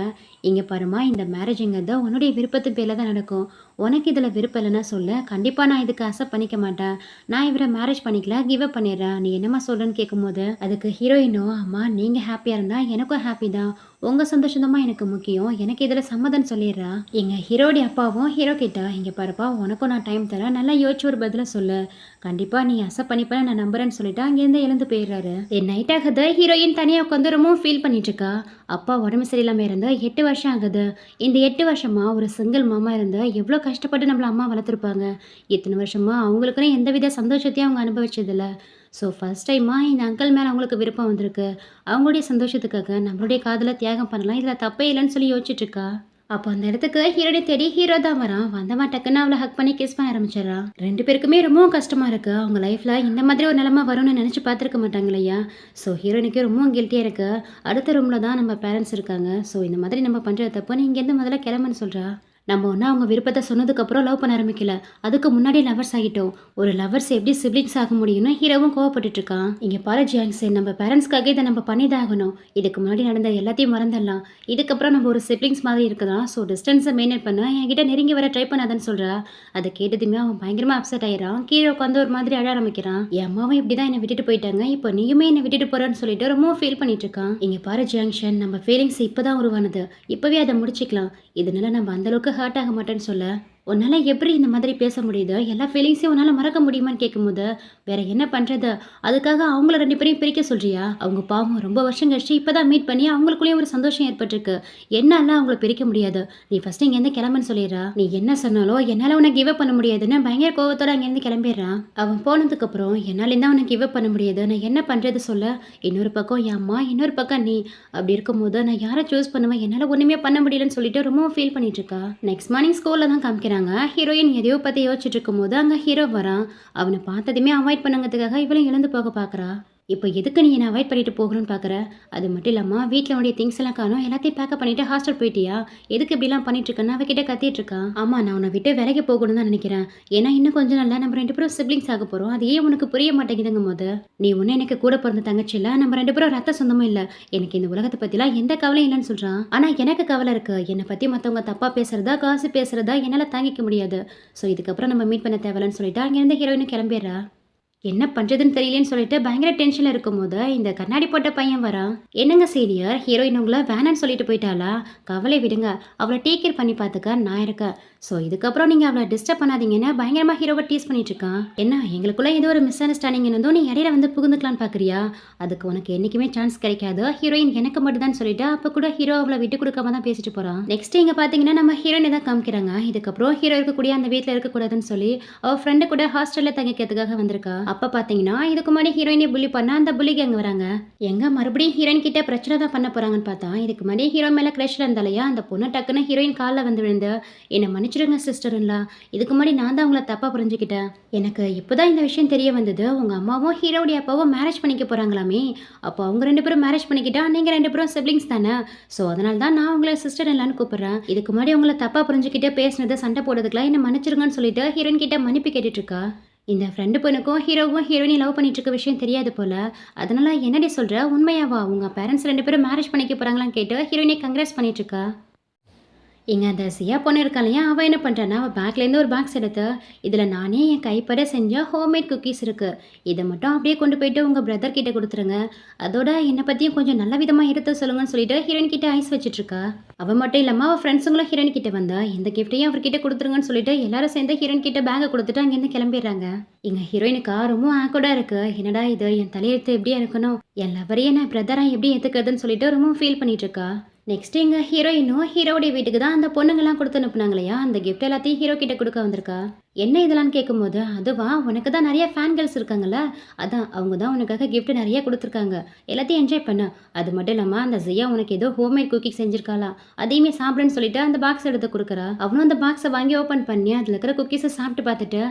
இங்க பாருமா, இந்த மேரேஜுங்கிறது உன்னுடைய விருப்பத்து பேர்ல தான் நடக்கும், உனக்கு இதில் விருப்பம் இல்லைன்னா சொல்ல, கண்டிப்பாக நான் இதுக்கு அக்செப்ட் பண்ணிக்க மாட்டேன், நான் இவரை மேரேஜ் பண்ணிக்கல, கிவ் அப் பண்ணிடுறேன், நீ என்னம்மா சொல்கிறேன்னு கேட்கும்போது அதுக்கு ஹீரோயினும் அம்மா நீங்கள் ஹாப்பியாக இருந்தால் எனக்கும் ஹாப்பி தான், உங்கள் சந்தோஷம் எனக்கு முக்கியம், எனக்கு இதில் சம்மதம் சொல்லிடுறா. எங்கள் ஹீரோடைய அப்பாவும் ஹீரோ கிட்ட இங்கே பாருப்பா, உனக்கும் நான் டைம் தரேன், நல்லா யோசிச்சு ஒரு பதிலை சொல்லு, கண்டிப்பாக நீ அக்செப்ட் பண்ணிப்பேன் நான் நம்புறேன்னு சொல்லிட்டு அங்கேருந்து எழுந்து போயிடுறாரு. நைட் ஆகுது. ஹீரோயின் தனியாக உட்காந்து ரொம்பவும் ஃபீல் பண்ணிட்டு இருக்கா. அப்பா உடம்பு சரியில்லாமல் இருந்து 8 வருஷம் ஆகுது. இந்த 8 வருஷமா ஒரு சிங்கிள் மாமா இருந்து எவ்வளோ கஷ்டப்பட்டு நம்மள அம்மா வளர்த்துருப்பாங்க. இத்தனை வருஷமா அவங்களுக்குன்னு எந்தவித சந்தோஷத்தையும் அவங்க அனுபவிச்சதில்ல. ஸோ ஃபர்ஸ்ட் டைமாக இந்த அங்கிள் மேலே அவங்களுக்கு விருப்பம் வந்திருக்கு. அவங்களுடைய சந்தோஷத்துக்காக நம்மளுடைய காதலை தியாகம் பண்ணலாம், இதில் தப்பே இல்லைன்னு சொல்லி யோசிச்சுட்டு இருக்கா. அப்போ அந்த இடத்துக்கு ஹீரோனை தேடி ஹீரோ தான் வரான். வந்தவன் டக்குன்னு அவளை ஹக் பண்ணி கிஸ் பண்ண ஆரம்பிச்சிடறான். 2 பேருக்குமே ரொம்பவும் கஷ்டமாக இருக்குது. அவங்க லைஃப்பில் இந்த மாதிரி ஒரு நிலைமை வரும்னு நினச்சி பார்த்துருக்க மாட்டாங்க இல்லையா. ஸோ ஹீரோனுக்கு ரொம்பவும் கில்ட்டியாக இருக்குது. அடுத்த ரூமில் தான் நம்ம பேரண்ட்ஸ் இருக்காங்க. ஸோ இந்த மாதிரி நம்ம பண்ணுறது தப்பு, நீ இங்கேருந்து முதல்ல கிளம்புன்னு சொல்கிறா. நம்ம ஒன்றா அவங்க விருப்பத்தை சொன்னதுக்கப்புறம் லவ் பண்ண ஆரம்பிக்கல, அதுக்கு முன்னாடி லவர்ஸ் ஆகிட்டோம். ஒரு லவர்ஸ் எப்படி சிப்ளிங்ஸ் ஆக முடியும்னு ஹீரோவும் கோவப்பட்டு இருக்கான். இங்கே பாரு ஜாங்ஸே, நம்ம பேரண்ட்ஸ்க்காக இதை நம்ம பண்ணி தான் ஆகணும். இதுக்கு முன்னாடி நடந்த எல்லாத்தையும் மறந்துடலாம். இதுக்கப்புறம் நம்ம ஒரு சிப்ளிங்ஸ் மாதிரி இருக்கலாம். ஸோ டிஸ்டன்ஸை மெயின்டைன் பண்ண என்கிட்ட நெருங்கி வர ட்ரை பண்ணாதன்னு சொல்கிறா. அதை கேட்டதுமே அவன் பயங்கரமாக அப்செட் ஆயிடறான். கீழே உட்காந்து ஒரு மாதிரி அழ ஆரம்பிக்கிறான். என் அம்மாவும் இப்படி தான் என்னை விட்டுட்டு போயிட்டாங்க, இப்போ நீயுமே என்னை விட்டுட்டு போகிறேன்னு சொல்லிட்டு ரொம்ப ஃபீல் பண்ணிட்டு இருக்கான். இங்கே பாரு ஜங்ஷன், நம்ம ஃபீலிங்ஸ் இப்போ தான் உருவானது, இப்போவே அதை முடிச்சிக்கலாம். இதனால நம்ம அந்தளவுக்கு ஹர்ட் ஆக மாட்டேன்னு சொல்ல, உன்னால் எப்படி இந்த மாதிரி பேச முடியுது, எல்லா ஃபீலிங்ஸையும் உன்னால் மறக்க முடியுமான்னு கேட்கும்போது வேற என்ன பண்ணுறது, அதுக்காக அவங்கள 2 பேரையும் பிரிக்க சொல்கிறியா? அவங்க பாவம் ரொம்ப வருஷம் கழிச்சு இப்போ தான் மீட் பண்ணி அவங்களுக்குள்ளேயும் ஒரு சந்தோஷம் ஏற்பட்டிருக்கு, என்னால் அவங்கள பிரிக்க முடியாது, நீ ஃபஸ்ட்டு இங்கேருந்து கிளம்புன்னு சொல்லிடுறா. நீ என்ன சொன்னாலும் என்னால் உன்னை கிவ் அப் பண்ண முடியாதுன்னு பயங்கர கோவத்தோட அங்கேருந்து கிளம்பிடுறான். அவன் போனதுக்கப்புறம் என்னால் தான் உன்னை கிவ் அப் பண்ண முடியாது, நான் என்ன பண்ணுறது சொல்ல, இன்னொரு பக்கம் என் அம்மா, இன்னொரு பக்கம் நீ, அப்படி இருக்கும்போது நான் யாரை சூஸ் பண்ணுவேன், என்னால் ஒன்றுமே பண்ண முடியலன்னு சொல்லிட்டு ரொம்ப ஃபீல் பண்ணிட்டு இருக்கா. நெக்ஸ்ட் மார்னிங் ஸ்கூலில் தான் காமிக்கிறாங்க. காமிக்கிறாங்க. ஹீரோயின் எதையோ பத்தி யோசிச்சுட்டு இருக்கும்போது அங்க ஹீரோ வரான். அவனை பார்த்ததுமே அவாய்ட் பண்ணுங்கிறதுக்காக இவளும் எழுந்து போக பார்க்கறா. இப்போ எதுக்கு நீ என்ன அவாய்ட் பண்ணிட்டு போகணும்னு பார்க்குற? அது மட்டும் இல்லாமல் வீட்டில் உடைய திங்ஸ் எல்லாம் காணும், எல்லாத்தையும் பேக்கப் பண்ணிட்டு ஹாஸ்டல் போயிட்டியா? எதுக்கு இப்படிலாம் பண்ணிட்டு இருக்கேன்னு அவகிட்ட கத்திட்டு இருக்கான். ஆமாம், நான் உன்னை விட்டு விலைக்கு போகணும்னு தான் நினைக்கிறேன். ஏன்னா இன்னும் கொஞ்சம் நாள்ல நம்ம 2 பேரும் சிப்ளிங்ஸ் ஆக போகிறோம். அது ஏன் உனக்கு புரிய மாட்டேங்குதுங்கும் போது, நீ ஒன்றும் எனக்கு கூட பிறந்த தங்கச்சி இல்லை, நம்ம 2 பேரும் ரத்த சொந்தமும் இல்லை. எனக்கு இந்த உலகத்தை பற்றிலாம் எந்த கவலையும் இல்லைன்னு சொல்கிறான். ஆனால் எனக்கு கவலை இருக்குது. என்னை பற்றி மற்றவங்க தப்பாக பேசுறதா காசு பேசுறதா என்னால் தாங்கிக்க முடியாது. ஸோ இதுக்கப்புறம் நம்ம மீட் பண்ண தேவையில்லைன்னு சொல்லிட்டு அங்கேருந்து ஹீரோயினும் கிளம்பிடுறா. என்ன பண்ணுறதுன்னு தெரியலன்னு சொல்லிட்டு பயங்கர டென்ஷனில் இருக்கும்போது இந்த கண்ணாடி போட்ட பையன் வரான். என்னங்க சீனியர், ஹீரோயின் உங்களை வேணான்னு சொல்லிட்டு போயிட்டாளா? கவலை விடுங்க, அவளை டேக் கேர் பண்ணி பார்த்துக்க நான் இருக்கேன். ஸோ இதுக்கப்புறம் நீங்கள் அவளை டிஸ்டர்ப் பண்ணாதீங்கன்னு பயங்கரமாக ஹீரோவை டீஸ் பண்ணிட்டு இருக்கான். என்ன எங்களுக்குள்ள ஏதோ ஒரு மிஸ் அண்டர்ஸ்டாண்டிங் இருந்தோ நீ இடையில வந்து புகுந்துக்கலான்னு பார்க்குறியா? அதுக்கு உனக்கு என்றைக்குமே சான்ஸ் கிடைக்காது. ஹீரோயின் எனக்கு மட்டும் தான் சொல்லிட்டு அப்போ கூட ஹீரோ அவளை விட்டு கொடுக்காம தான் பேசிட்டு போகிறான். நெக்ஸ்ட் இங்கே பார்த்தீங்கன்னா நம்ம ஹீரோயினை தான் காமிக்கிறாங்க. இதுக்கப்புறம் ஹீரோ இருக்கக்கூடிய அந்த வீட்டில் இருக்கக்கூடாதுன்னு சொல்லி அவள் ஃப்ரெண்டு கூட ஹாஸ்டலில் தங்கிக்கிறதுக்காக வந்திருக்கா. அப்போ பார்த்தீங்கன்னா இதுக்கு முன்னாடி ஹீரோயினை புள்ளி பண்ண அந்த புள்ளிக்கு அங்கே வராங்க. எங்க மறுபடியும் ஹீரோயின் கிட்ட பிரச்சனை தான் பண்ண போறாங்கன்னு பார்த்தா இதுக்கு முன்னாடி ஹீரோ மேலே க்ரஷ்ல இருந்தாலையா அந்த பொண்ணு டக்குன்னு ஹீரோயின் காலில் வந்து விழுந்து என்னை மன்னிச்சிடுங்க சிஸ்டர்ங்களா, இதுக்கு முன்னாடி நான் தான் உங்களை தப்பாக புரிஞ்சுக்கிட்டேன். எனக்கு இப்போதான் இந்த விஷயம் தெரிய வந்தது. உங்கள் அம்மாவும் ஹீரோடைய அப்பாவும் மேரேஜ் பண்ணிக்க போகிறாங்களாமே. அப்போ அவங்க 2 பேரும் மேரேஜ் பண்ணிக்கிட்டா நீங்கள் 2 பேரும் சிப்ளிங்ஸ் தானே. ஸோ அதனால தான் நான் உங்களை சிஸ்டர் இல்லான்னு கூப்பிட்றேன். இதுக்கு முன்னாடி உங்களை தப்பாக புரிஞ்சுக்கிட்டு பேசினது சண்டை போடுறதுக்குலாம் என்ன மன்னிச்சிருங்கன்னு சொல்லிட்டு ஹீரோயின் கிட்ட மன்னிப்பு கேட்டுட்டு இருக்கா. இந்த ஃப்ரெண்டு பொண்ணுக்கும் ஹீரோவும் ஹீரோயினை லவ் பண்ணிட்டு இருக்க விஷயம் தெரியாது போல. அதனால என்னடி சொல்கிற, உண்மையாவா உங்கள் பேரண்ட்ஸ் 2 பேரும் மேரேஜ் பண்ணிக்க போகிறாங்களான்னு கேட்டு ஹீரோயினை கங்க்ராஸ் பண்ணிட்டு இருக்கா. இங்கே அந்த சியா பொண்ணு இருக்கா இல்லையா, அவள் என்ன பண்ணுறான்னா அவள் பேக்லேருந்து ஒரு பாக்ஸ் எடுத்து இதில் நானே என் கைப்பட செஞ்ச ஹோம்மேட் குக்கீஸ் இருக்குது, இதை மட்டும் அப்படியே கொண்டு போயிட்டு உங்கள் பிரதர் கிட்ட கொடுத்துருங்க, அதோட என்னை பற்றியும் கொஞ்சம் நல்ல விதமாக எடுத்து சொல்லுங்கன்னு சொல்லிட்டு ஹீரோயின் கிட்ட ஐஸ் வச்சுட்ருக்கா. அவள் மட்டும் இல்லாமல் அவள் ஃப்ரெண்ட்ஸுங்களும் ஹீரோயின் கிட்ட வந்தா இந்த கிஃப்ட்டையும் அவர்கிட்ட கொடுத்துருங்கன்னு சொல்லிட்டு எல்லாரும் சேர்ந்து ஹீரோயின் கிட்ட பேக்கை கொடுத்துட்டு அங்கேருந்து கிளம்பிடுறாங்க. இங்கே ஹீரோயினுக்கா ரொம்ப ஆக்கோடாக இருக்குது. என்னடா இது, என் தலையெழுத்து எப்படியா இருக்கணும், என் லவரையே நான் பிரதராக எப்படி ஏற்றுக்கிறதுன்னு சொல்லிட்டு ரொம்ப ஃபீல் பண்ணிட்டு இருக்கா. நெக்ஸ்ட் எங்கள் ஹீரோயினும் ஹீரோடைய வீட்டுக்கு தான் அந்த பொண்ணுங்கெல்லாம் கொடுத்து அனுப்புனாங்க இல்லையா, அந்த கிஃப்ட் எல்லாத்தையும் ஹீரோ கிட்ட கொடுக்க வந்திருக்கா. என்ன இதெல்லாம் கேட்கும்போது, அதுவா உனக்கு தான் நிறைய ஃபேன் கேர்ள்ஸ் இருக்காங்கல்ல, அதான் அவங்க தான் உனக்காக கிஃப்ட் நிறைய கொடுத்துருக்காங்க, எல்லாத்தையும் என்ஜாய் பண்ண. அது மட்டும் இல்லாமல் அந்த ஜியா உனக்கு ஏதோ ஹோம்மேட் குக்கிங் செஞ்சிருக்காளா, அதையுமே சாப்பிடுன்னு சொல்லிட்டு அந்த பாக்ஸ் எடுத்து கொடுக்குறா. அவனும் அந்த பாக்ஸை வாங்கி ஓப்பன் பண்ணி அதில் இருக்கிற குக்கீஸை சாப்பிட்டு பார்த்துட்டு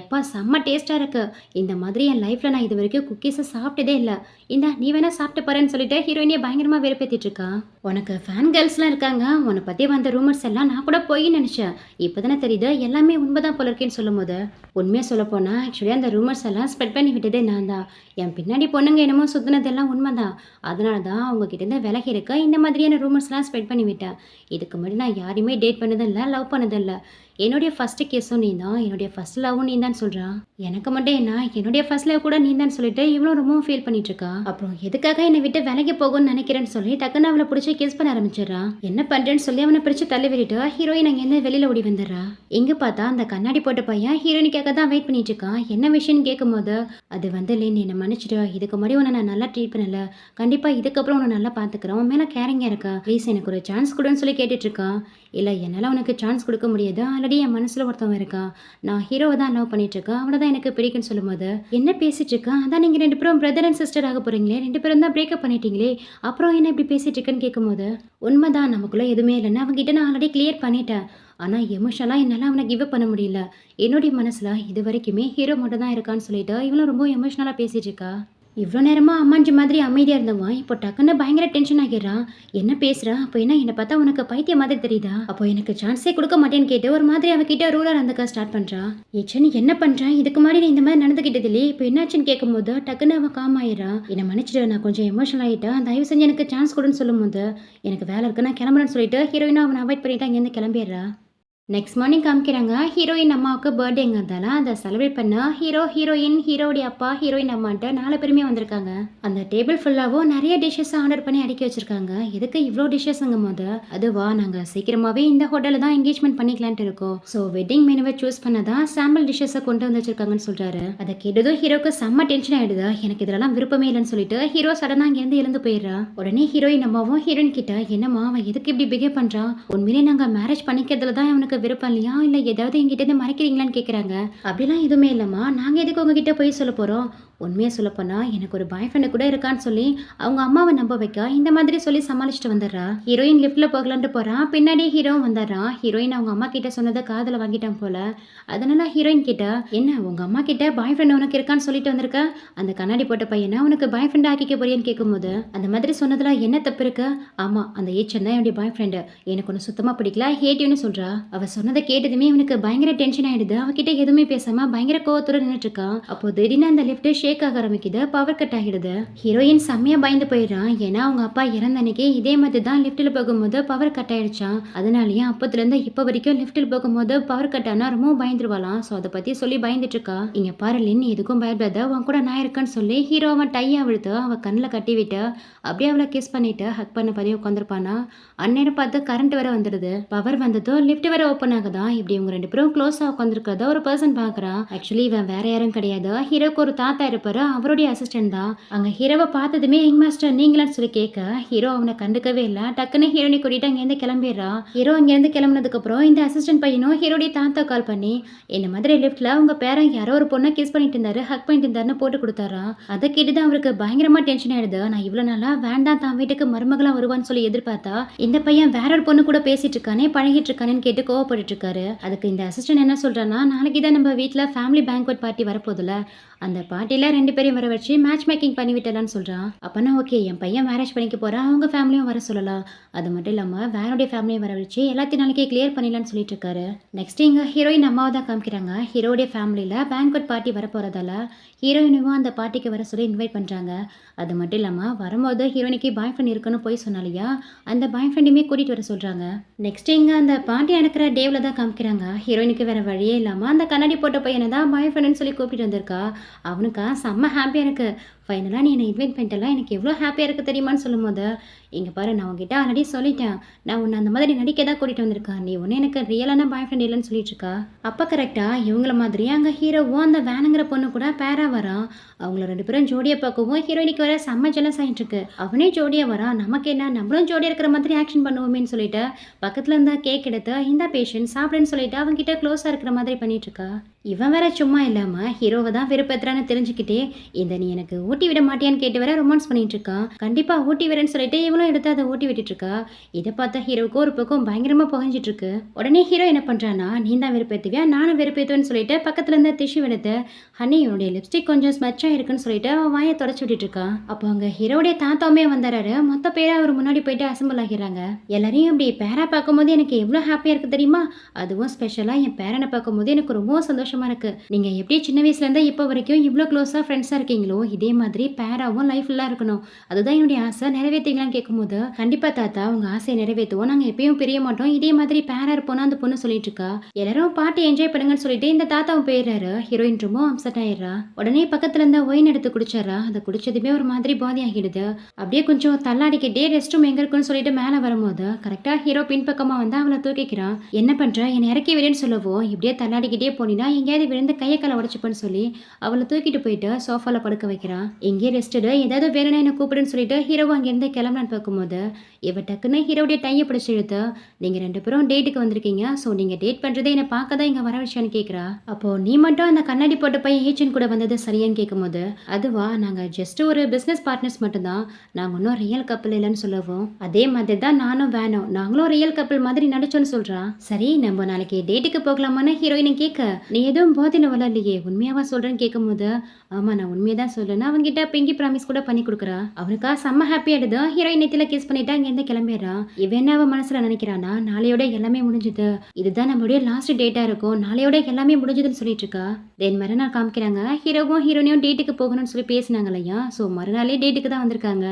எப்பா செம்ம டேஸ்ட்டாக இருக்கு, இந்த மாதிரி என் லைஃப்பில் நான் இது வரைக்கும் குக்கீஸை சாப்பிட்டதே இல்லை, இந்த நீ வேணா சாப்பிட்டு பாருன்னு சொல்லிட்டு ஹீரோயினியை பயங்கரமாக வெறுப்பேற்றிட்டு இருக்கா. உனக்கு ஃபேன் கேர்ள்ஸ்லாம் இருக்காங்க, உன்னை பற்றி வந்த ரூமர்ஸ் எல்லாம் நான் கூட போய் நினச்சேன், இப்போ தானே தெரியுது எல்லாமே உண்மைதான் போல இருக்கேன்னு சொல்லும் போது, உண்மையாக சொல்ல போனால் ஆக்சுவலி அந்த ரூமர்ஸ் எல்லாம் ஸ்ப்ரெட் பண்ணி விட்டதே நான் தான். என் பின்னாடி பொண்ணுங்க என்னமோ சுற்றினதெல்லாம் உண்மை தான், அதனால தான் அவங்கக்கிட்டேருந்து விலகி இருக்க இந்த மாதிரியான ரூமர்ஸ்லாம் ஸ்ப்ரெட் பண்ணி விட்டேன். இதுக்கு முன்னாடி நான் யாரையுமே டேட் பண்ணதில்லை, லவ் பண்ணதில்லை. என்னுடைய ஃபஸ்ட்டு கேஸும் நீ தான், என்னுடைய ஃபஸ்ட் லவ்வும் நீ தான் சொல்கிறான். எனக்கு மட்டும் என்ன, என்னுடைய ஃபர்ஸ்ட் லவ் கூட நீ தான் சொல்லிட்டு இவ்வளோ ரொம்ப ஃபீல் பண்ணிட்டு இருக்கா. அப்புறம் எதுக்காக என்னை விட்டு விலைக்கு போகும்னு நினைக்கிறேன்னு சொல்லி டக்குன்னு அவளை பிடிச்சி கிஸ் பண்ண ஆரம்பிச்சிடறான். என்ன பண்ணுறேன்னு சொல்லி அவனை பிடிச்சி தள்ளி விட்டுட்டு ஹீரோயின் அங்கேருந்து வெளியில் ஓடி வந்துடுறா. இங்கே பார்த்தா அந்த கண்ணாடி போட்ட பையன் ஹீரோயினுக்காக தான் வெயிட் பண்ணிட்டு இருக்கான். என்ன விஷயம்னு கேட்கும்போது, அது வந்து இல்லை நீ என்னை மன்னிச்சிடு, இதுக்கு முன்னாடி உன்னை நான் நல்லா ட்ரீட் பண்ணல, கண்டிப்பாக இதுக்கப்புறம் உன்னை நல்லா பார்த்துக்கிறேன், உன் மேலே கேரிங்காக இருக்கா, ப்ளீஸ் எனக்கு ஒரு சான்ஸ் கொடுன்னு சொல்லி கேட்டுட்டு இருக்கான். இல்லை என்னால் உனக்கு சான்ஸ் கொடுக்க முடியாது, ஆல்ரெடி என் மனசில் ஒருத்தவன் இருக்கான், நான் ஹீரோவை தான் லவ் பண்ணிட்டு இருக்கேன், அவனை தான் எனக்கு பிடிக்குன்னு சொல்லும்போது, என்ன பேசிட்டு இருக்கான், அதான் நீங்கள் 2 பேரும் பிரதர் அண்ட் சிஸ்டர் ஆக போகிறீங்களே, 2 பேரும் தான் பிரேக்கப் பண்ணிட்டீங்களே, அப்புறம் என்ன இப்படி பேசிட்டு இருக்கேன்னு கேட்கும்போது, உண்மைதான் நமக்குள்ளே எதுவுமே இல்லைன்னு அவங்ககிட்ட நான் ஆல்ரெடி கிளியர் பண்ணிட்டேன், ஆனால் எமோஷனலாக என்னால் அவனை கிவ் பண்ண முடியல, என்னுடைய மனசில் இது வரைக்குமே ஹீரோ மட்டும் தான் இருக்கான்னு சொல்லிட்டு இவளும் ரொம்ப எமோஷனலாக பேசிட்டு இருக்கா. இவ்வளோ நேரமாக அம்மாஞ்சி மாதிரி அமைதியாக இருந்தவன் இப்போ டக்குன்னு பயங்கர டென்ஷன் ஆகிடுறான். என்ன பேசுகிறான், அப்போ என்ன என்னை பார்த்தா உனக்கு பைத்திய மாதிரி தெரியுதா, அப்போ எனக்கு சான்ஸே கொடுக்க மாட்டேன்னு கேட்டு ஒரு மாதிரி அவகிட்ட ரூலர் அந்த ஸ்டார்ட் பண்ணுறான். ஏச்சு நீ என்ன பண்ணுறான், இதுக்கு மாதிரி நீ இந்த மாதிரி நடந்துக்கிட்டது இல்லையே, இப்போ என்னாச்சுன்னு கேட்கும்போது டக்குன்னு அவன் காம் ஆயிடுறான். என்னை மன்னிச்சிட்டு, நான் கொஞ்சம் எமோஷனல் ஆகிட்டேன், தயவு செஞ்சு எனக்கு சான்ஸ் கொடுன்னு சொல்லும்போது, எனக்கு வேலை இருக்கு நான் கிளம்புறேன்னு சொல்லிட்டு ஹீரோயினும் அவனை அவாய்ட் பண்ணிட்டு அங்கேருந்து கிளம்பிடுறா. நெக்ஸ்ட் மார்னிங் காமிக்கிறாங்க. ஹீரோயின் அம்மாவுக்கு பர்த்டேங்கிறதால அதை செலிப்ரேட் பண்ண ஹீரோ, ஹீரோயின், ஹீரோடைய அப்பா, ஹீரோயின் அம்மான்ட்டு 4 பேருமே வந்திருக்காங்க. அந்த டேபிள் ஃபுல்லாகவும் நிறைய டிஷ்ஷஸ் ஆர்டர் பண்ணி அடுக்கி வச்சிருக்காங்க. எதுக்கு இவ்வளோ டிஷ்ஷஸ்ங்கும் போது, அதுவா நாங்கள் சீக்கிரமாகவே இந்த ஹோட்டலில் தான் என்கேஜ்மெண்ட் பண்ணிக்கலான்ட்டு இருக்கோம், ஸோ வெட்டிங் மெனுவை சூஸ் பண்ணதான் சாம்பிள் டிஷ்ஷஸை கொண்டு வந்து வச்சிருக்காங்கன்னு சொல்கிறாரு. அதை கேட்டதும் ஹீரோக்கு செம்ம டென்ஷன் ஆகிடுதா. எனக்கு இதெல்லாம் விருப்பமே இல்லைன்னு சொல்லிட்டு ஹீரோ சடனாக அங்கேருந்து எழுந்து போயிடுறா. உடனே ஹீரோயின் அம்மாவும் ஹீரோயின் கிட்ட, என்னம்மா அவன் எதுக்கு இப்படி பிஹேவ் பண்ணுறான், உண்மையிலே நாங்கள் மேரேஜ் பண்ணிக்கிறதுல தான் அவனுக்கு விருப்பம் இல்லையா, இல்லை ஏதாவது எங்கிட்ட இருந்து மறைக்கிறீங்களான்னு கேட்குறாங்க. அப்படிலாம் எதுவுமே இல்லைம்மா, நாங்கள் எதுக்கு உங்ககிட்ட போய் சொல்ல போகிறோம், உண்மையை சொல்லப்போனால் எனக்கு ஒரு பாய் ஃப்ரெண்டு கூட இருக்கான்னு சொல்லி அவங்க அம்மாவை நம்ப வைக்க இந்த மாதிரி சொல்லி சமாளிச்சுட்டு வந்துடுறா. ஹீரோயின் லிஃப்ட்டில் போகலான்ட்டு போகிறான். பின்னாடி ஹீரோவும் வந்துடுறான். ஹீரோயின் அவங்க அம்மா கிட்ட சொன்னதை காதில் வாங்கிட்டான் போல. அதனால ஹீரோயின் கிட்ட, என்ன உங்கள் அம்மா கிட்ட பாய் ஃப்ரெண்ட் உனக்கு இருக்கான்னு சொல்லிட்டு வந்திருக்க, அந்த கண்ணாடி போட்ட பையனை உனக்கு பாய் ஃப்ரெண்ட் ஆக்கிக்க போறியான்னு கேட்கும்போது, அந்த மாதிரி சொன்னதுல என்ன தப்பு இருக்கு? ஆமாம், அந்த ஏச்சன் தான் என்னுடைய பாய் ஃப்ரெண்டு, எனக்கு ஒன்று சுத்தமாக பிடிக்கல, ஹேட்டிவ்னு சொல்கிறா. அவள் சொன்னதை கேட்டதுமே இவனுக்கு பயங்கர டென்ஷன் ஆகிடுது. அவகிட்ட எதுவுமே பேசாமல் பயங்கர கோவத்தோடு நின்றுட்டு இருக்கான். அப்போ திடீர்னு அந்த லிஃப்ட் ஷேக் ஆக ஆரம்பிக்குது, பவர் கட் ஆகிடுது. ஹீரோயின் செம்மையாக பயந்து போயிடுறான். ஏன்னா அவங்க அப்பா இறந்த அன்னைக்கு இதே மாதிரி தான் லிஃப்ட்டில் போகும்போது பவர் கட் ஆயிடுச்சான். அதனாலேயே அப்பத்துலேருந்து இப்போ வரைக்கும் லிஃப்ட்டில் போகும்போது பவர் கட் ஆனால் ரொம்ப பயந்துருவாளாம். ஸோ அதை பற்றி சொல்லி பயந்துட்டு இருக்கா. இங்கே பாரு லின், எதுக்கும் பயப்படாத, உன் கூட நான் இருக்கேன்னு சொல்லி ஹீரோ அவன் டையை அவிழ்த்து அவன் கண்ணில் கட்டி விட்டு அப்படியே அவளை கிஸ் பண்ணிட்டு ஹக் பண்ண பதிவு உட்காந்துருப்பானா. அந்நேரம் பார்த்து கரண்ட் வேற வந்துடுது. பவர் வந்ததும் லிஃப்ட் வேற ஓப்பன் ஆகுதான். இப்படி இவங்க 2 பேரும் க்ளோஸாக உட்காந்துருக்கிறத ஒரு பர்சன் பார்க்குறான். ஆக்சுவலி இவன் வேற யாரும் கிடையாது, ஹீரோக்கு ஒரு தாத்தா இருப்பாரு, அவருடைய அசிஸ்டன்ட் தான். அங்கே ஹீரோவை பார்த்ததுமே யங் மாஸ்டர் நீங்களான்னு சொல்லி கேட்க ஹீரோ அவனை கண்டுக்கவே இல்லை. டக்குன்னு ஹீரோனை கூட்டிட்டு அங்கேருந்து கிளம்பிடுறா. ஹீரோ அங்கேருந்து கிளம்புனதுக்கு அப்புறம் இந்த அசிஸ்டன்ட் பையனும் ஹீரோடைய தாத்தா கால் பண்ணி, இந்த மாதிரி லிஃப்ட்ல உங்க பேரன் யாரோ ஒரு பொண்ணை கிஸ் பண்ணிட்டு இருந்தாரு, ஹக் பண்ணிட்டு இருந்தாருன்னு போட்டு கொடுத்தாரா. அதை கேட்டுதான் அவருக்கு பயங்கரமா டென்ஷன் ஆயிடுது. நான் இவ்வளவு நாளா வேண்டாம் தான் வீட்டுக்கு மருமகளா வருவான்னு சொல்லி எதிர்பார்த்தா இந்த பையன் வேற ஒரு பொண்ணு கூட பேசிட்டு இருக்கானே, பழகிட்டு இருக்கானேன்னு கேட்டு கோவப்பட்டு இருக்காரு. அதுக்கு இந்த அசிஸ்டன்ட் என்ன சொல்றான்னா, நாளைக்கு தான் நம்ம வீட்டுல ஃபேமிலி பேங்க்வெட் பார்ட்டி வரப்போதுல, அந்த பார்ட்டியில் 2 பேரையும் வர வச்சு மேட்ச் மேக்கிங் பண்ணி விட்டலான்னு சொல்கிறான். அப்போனா ஓகே, என் பையன் மேரேஜ் பண்ணிக்க போகிறான், அவங்க ஃபேமிலியும் வர சொல்லலாம். அது மட்டும் இல்லாமல் வேறோடைய ஃபேமிலியும் வர வச்சு எல்லாத்தையும் நாளைக்கே கிளியர் பண்ணிடலான்னு சொல்லிட்டு இருக்காரு. நெக்ஸ்ட் இங்கே ஹீரோயின் அம்மாவை தான் காமிக்கிறாங்க. ஹீரோடைய ஃபேமிலியில் பேங்க்வெட் பார்ட்டி வர போகிறதால ஹீரோயினும் அந்த பார்ட்டிக்கு வர சொல்லி இன்வைட் பண்ணுறாங்க. அது மட்டும் இல்லாமல் வரும்போது ஹீரோயினுக்கு பாய் ஃப்ரெண்ட் இருக்குன்னு போய் சொன்னாலையா, அந்த பாய் ஃப்ரெண்டுமே கூட்டிகிட்டு வர சொல்கிறாங்க. நெக்ஸ்ட் இங்கே அந்த பார்ட்டி நடக்கிற டேவில் தான் காமிக்கிறாங்க. ஹீரோயினுக்கு வேறு வழியே இல்லாமல் அந்த கண்ணாடி போட்ட பையனை தான் பாய் ஃப்ரெண்டுன்னு சொல்லி கூப்பிட்டு வந்திருக்கா. அவனுக்கா செம்ம ஹாப்பியாக இருக்குது. ஃபைனலாக நீ என்னை இன்வைட் பண்ணிட்டலாம், எனக்கு எவ்வளோ ஹாப்பியாக இருக்குது தெரியுமான்னு சொல்லும் போது, இங்கே பாரு நான் உங்ககிட்ட ஆல்ரெடி சொல்லிட்டேன், நான் உன்னை அந்த மாதிரி நடிக்க தான் கூட்டிகிட்டு வந்திருக்கேன், நீ ஒன்று எனக்கு ரியலான பாய் ஃப்ரெண்ட் இல்லைன்னு சொல்லிட்டு இருக்கா. அப்போ கரெக்டாக இவங்கள மாதிரி அங்கே ஹீரோவும் அந்த வேனுங்கிற பொண்ணு கூட பேராக வரான். அவங்கள 2 பேரும் ஜோடியாக பார்க்கவும் ஹீரோயினுக்கு வர செம்ம ஜெலஸ் ஆகிட்டு இருக்கு. அவனே ஜோடியாக வரான், நமக்கு என்ன, நம்மளும் ஜோடியாக இருக்கிற மாதிரி ஆக்ஷன் பண்ணுவோமேன்னு சொல்லிட்டு பக்கத்தில் இருந்தால் கேக் எடுத்து இந்த பேஷண்ட் சாப்பிடுன்னு சொல்லிட்டு அவங்ககிட்ட க்ளோஸாக இருக்கிற மாதிரி பண்ணிட்டு இருக்கா. இவன் வேற சும்மா இல்லாமல் ஹீரோவை தான் வெறுப்பேற்றுறான்னு தெரிஞ்சுக்கிட்டே, இந்த நீ எனக்கு ஊட்டி விட மாட்டியான்னு கேட்டு வேற ரொமான்ஸ் பண்ணிட்டு இருக்கான். கண்டிப்பாக ஊட்டி விடுறேன்னு சொல்லிட்டு இவனும் எடுத்து அதை ஊட்டி விட்டுட்டு இருக்கா. இதை பார்த்தா ஹீரோவுக்கு ஒரு பக்கம் பயங்கரமாக புகஞ்சிட்டு இருக்கு. உடனே ஹீரோ என்ன பண்ணுறான்னா, நீ தான் வெறுப்பேற்றுவியா, நானும் வெறுப்பேற்றுவேன்னு சொல்லிட்டு பக்கத்துல இருந்த டிஷ்யூ எடுத்து, ஹனி என்னுடைய லிப்ஸ்டிக் கொஞ்சம் ஸ்மெச்சாக இருக்குன்னு சொல்லிட்டு அவன் வாயை தொடச்சி விட்டுட்டு இருக்கான். அப்போ அங்கே ஹீரோடைய தாத்தாவுமே வந்துடுறாரு. மொத்த பேரை அவர் முன்னாடி போயிட்டு அசம்பிள் ஆகிறாங்க. எல்லாரையும் அப்படி பேரா பார்க்கும்போது எனக்கு எவ்வளோ ஹாப்பியாக இருக்குது தெரியுமா, அதுவும் ஸ்பெஷலாக என் பேரனை பார்க்கும்போது எனக்கு ரொம்ப சந்தோஷமாக இருக்கு. நீங்கள் எப்படி சின்ன வயசுலேருந்து இப்போ வரைக்கும் இவ்வளோ க்ளோஸாக ஃப்ரெண்ட்ஸாக இருக்கீங்களோ, இதே மாதிரி பேராவும் லைஃப் ஃபுல்லாக இருக்கணும், அதுதான் என்னுடைய ஆசை, நிறைவேற்றிங்களான்னு கேட்கும்போது, கண்டிப்பாக தாத்தா உங்கள் ஆசையை நிறைவேற்றுவோம், நாங்கள் எப்பயும் பிரிய மாட்டோம், இதே மாதிரி பேரா இருப்போம்னா அந்த பொண்ணு சொல்லிட்டு இருக்கா. எல்லாரும் பார்ட்டி என்ஜாய் பண்ணுங்கன்னு சொல்லிட்டு இந்த தாத்தாவும் போயிடுறாரு. ஹீரோயின் ரொம்ப அப்செட் ஆயிடுறா. உடனே பக்கத்துல இருந்த ஒயின் எடுத்து குடிச்சிடறா. அதை குடிச்சதுமே ஒரு மாதிரி பாதி ஆகிடுது. அப்படியே கொஞ்சம் தள்ளாடிக்கிட்டே ரெஸ்ட் ரூம் எங்க இருக்குன்னு சொல்லிட்டு மேலே வரும்போது கரெக்டாக ஹீரோ பின்பக்கமாக வந்து அவளை தூக்கிக்கிறான். என்ன பண்ணுற, என்னை இறக்கி விடுன்னு சொல்லவோ, இப்படியே தள்ளாடிக்கிட்டே போனீங்கன்னா எங்கேயாவது விழுந்து கையை காலை உடச்சுப்பேன்னு சொல்லி அவளை தூக்கிட்டு போயிட்டு சோஃபாவில் படுக்க வைக்கிறான். எங்கேயே ரெஸ்ட்டு, ஏதாவது வேணும்னா என்ன கூப்பிடுன்னு சொல்லிட்டு ஹீரோவை அங்கேருந்து கிளம்பலான்னு பார்க்கும்போது இவ டக்குன்னு ஹீரோடைய டையை பிடிச்சி இழுத்து, நீங்கள் 2 பேரும் டேட்டுக்கு வந்திருக்கீங்க, ஸோ நீங்கள் டேட் பண்ணுறதே என்னை பார்க்க தான் இங்கே வர விஷயம்னு கேட்குறா. அப்போது நீ மட்டும் அந்த கண்ணாடி போட்ட பையன் ஏஜென்ட் கூட வந்தது சரியான்னு கேட்கும்போது, அதுவா நாங்கள் ஜஸ்ட் ஒரு பிஸ்னஸ் பார்ட்னர்ஸ் மட்டும்தான், நாங்கள் இன்னும் ரியல் கப்பல் இல்லைன்னு சொல்லவும், அதே மாதிரி தான் நானும் வேணும், நாங்களும் ரியல் கப்பல் மாதிரி நடிச்சோன்னு சொல்கிறான். சரி நம்ம நாளைக்கு டேட்டுக்கு போகலாமான்னு ஹீரோயினை கேட்க, நீ எதுவும் போதில் வரலையே, உண்மையாவா சொல்கிறேன்னு கேட்கும்போது, ஆமாம் நான் உண்மையை தான் சொல்லுன்னு அவங்ககிட்ட பிங்கி ப்ராமிஸ் கூட பண்ணி கொடுக்குறா. அவனுக்கா செம்ம ஹாப்பி ஆயிடுது. ஹீரோயின் நெத்தியில் கிஸ் பண்ணிட்டு அங்கேருந்து கிளம்பிடுறான். இவன் என்ன அவன் மனசில் நினைக்கிறானா, நாளையோட எல்லாமே முடிஞ்சுது, இதுதான் நம்மளுடைய லாஸ்ட் டேட்டாக இருக்கும், நாளையோட எல்லாமே முடிஞ்சதுன்னு சொல்லிட்டு இருக்கா. தென் மறுநாள் காமிக்கிறாங்க. ஹீரோவும் ஹீரோனையும் டேட்டுக்கு போகணும்னு சொல்லி பேசினாங்க இல்லையா, ஸோ மறுநாளே டேட்டுக்கு தான் வந்திருக்காங்க.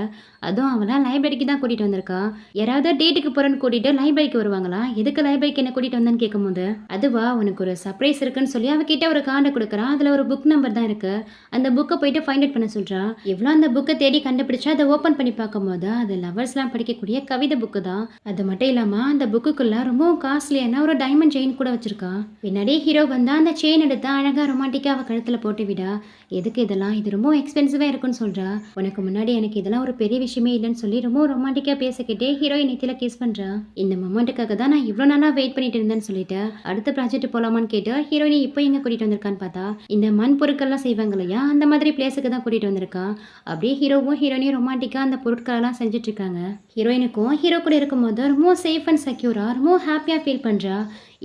அதுவும் அவளை லைப்ரரிக்கு தான் கூட்டிகிட்டு வந்திருக்கா. யாராவது டேட்டுக்கு போகிறேன்னு கூட்டிகிட்டு லைப்ரரிக்கு வருவாங்களா, எதுக்கு லைப்ரரிக்கு என்ன கூட்டிகிட்டு வந்தான்னு கேட்கும்போது, அதுவா உனக்கு ஒரு சர்ப்ரைஸ் இருக்குன்னு சொல்லி அவகிட்ட ஒரு கார்டை கொடுக்குறான். அதில் ஒரு புக் நம்பர் தான் இருக்குது. அந்த புக்கை போயிட்டு ஃபைண்ட் அவுட் பண்ண சொல்கிறா. இவ்வளோ அந்த புக்கை தேடி கண்டுபிடிச்சா அதை ஓப்பன் பண்ணி பார்க்கும்போது அது லவர்ஸ்லாம் படிக்கக்கூடிய கவிதை புக்கு தான். அது மட்டும் இல்லாமல் அந்த புக்குக்குள்ள ரொம்ப காஸ்ட்லியான ஒரு டைமண்ட் செயின் கூட வச்சிருக்கான். பின்னாடி ஹீரோ வந்தா அந்த செயின் எடுத்து அழகாக ரொமான்டிக்கா அவ கழுத்துல போட்டு விடா. எதுக்கு இதெல்லாம்? இது ரொம்ப எக்ஸ்பென்சிவா இருக்குன்னு சொல்றா. உனக்கு முன்னாடி எனக்கு இதெல்லாம் ஒரு பெரிய விஷயமே இல்லைன்னு சொல்லி ரொம்ப ரொமான்டிக்கா பேசிக்கிட்டே ஹீரோயின் நெத்தியில கிஸ் பண்றா. இந்த மொமெண்ட்டுக்காக தான் நான் இவ்வளோ நாளா வெயிட் பண்ணிட்டு இருந்தேன்னு சொல்லிட்டு அடுத்த ப்ராஜெக்ட் போலாமான்னு கேட்டு ஹீரோயினை இப்போ எங்க கூட்டிட்டு வந்திருக்கான்னு பார்த்தா இந்த மண் பொருட்கள்லாம் செய்வாங்க இல்லையா அந்த மாதிரி பிளேஸுக்கு தான் கூட்டிட்டு வந்திருக்கான். அப்படியே ஹீரோவும் ஹீரோயினையும் ரொமான்டிக்கா அந்த பொருட்களெல்லாம் செஞ்சுட்டு இருக்காங்க. ஹீரோயினுக்கும் ஹீரோ கூட இருக்கும்போது ரொம்ப சேஃப் அண்ட் செக்யூரா ரொம்ப ஹாப்பியா ஃபீல் பண்றா.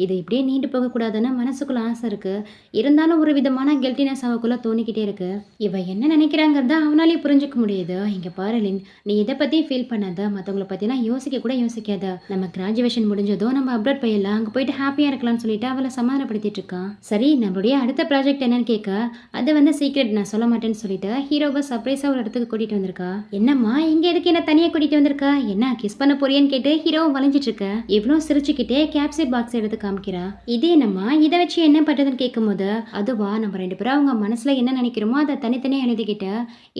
இது இப்படியே நீண்டு போகக்கூடாதுன்னு மனசுக்குள்ள ஆசை இருக்கு. இருந்தாலும் ஒரு விதமான கில்ட்டினஸ் அவக்குள்ள தோணிக்கிட்டே இருக்கு. இவ என்ன நினைக்கிறாங்கிறத அவனாலே புரிஞ்சுக்க முடியுது. இங்க பாரு லின், நீ இதை பத்தி ஃபீல் பண்ணாத, மற்றவங்கள பத்திலாம் யோசிக்க கூட யோசிக்காத. நம்ம கிராஜுவேஷன் முடிஞ்சதும் நம்ம அப்டேட் போயிடலாம், அங்கே போயிட்டு ஹாப்பியா இருக்கலாம்னு சொல்லிட்டு அவளை சமாதானப்படுத்திட்டு இருக்கான். சரி, நம்மளுடைய அடுத்த ப்ராஜெக்ட் என்னன்னு கேட்க அது வந்து சீக்ரெட், நான் சொல்ல மாட்டேன்னு சொல்லிட்டு ஹீரோவை சர்ப்ரைஸா ஒரு இடத்துக்கு கூட்டிட்டு வந்திருக்கா. என்னம்மா இங்க எதுக்கு என்ன தனியா கூட்டிட்டு வந்திருக்கா? என்ன கிஸ் பண்ண போறியன்னு கேட்டு ஹீரோவும் வளைஞ்சிட்டு இருக்க. இவ்வளோ சிரிச்சுக்கிட்டே கேப்சர் பாக்ஸ் எடுத்து காமிக்கிறா. இது என்னம்மா, இதை வச்சு என்ன பண்றதுன்னு கேட்கும்போது அதுவா நம்ம ரெண்டு பேரும் அவங்க மனசுல என்ன நினைக்கிறோமோ அதை தனித்தனியா எழுதிக்கிட்டு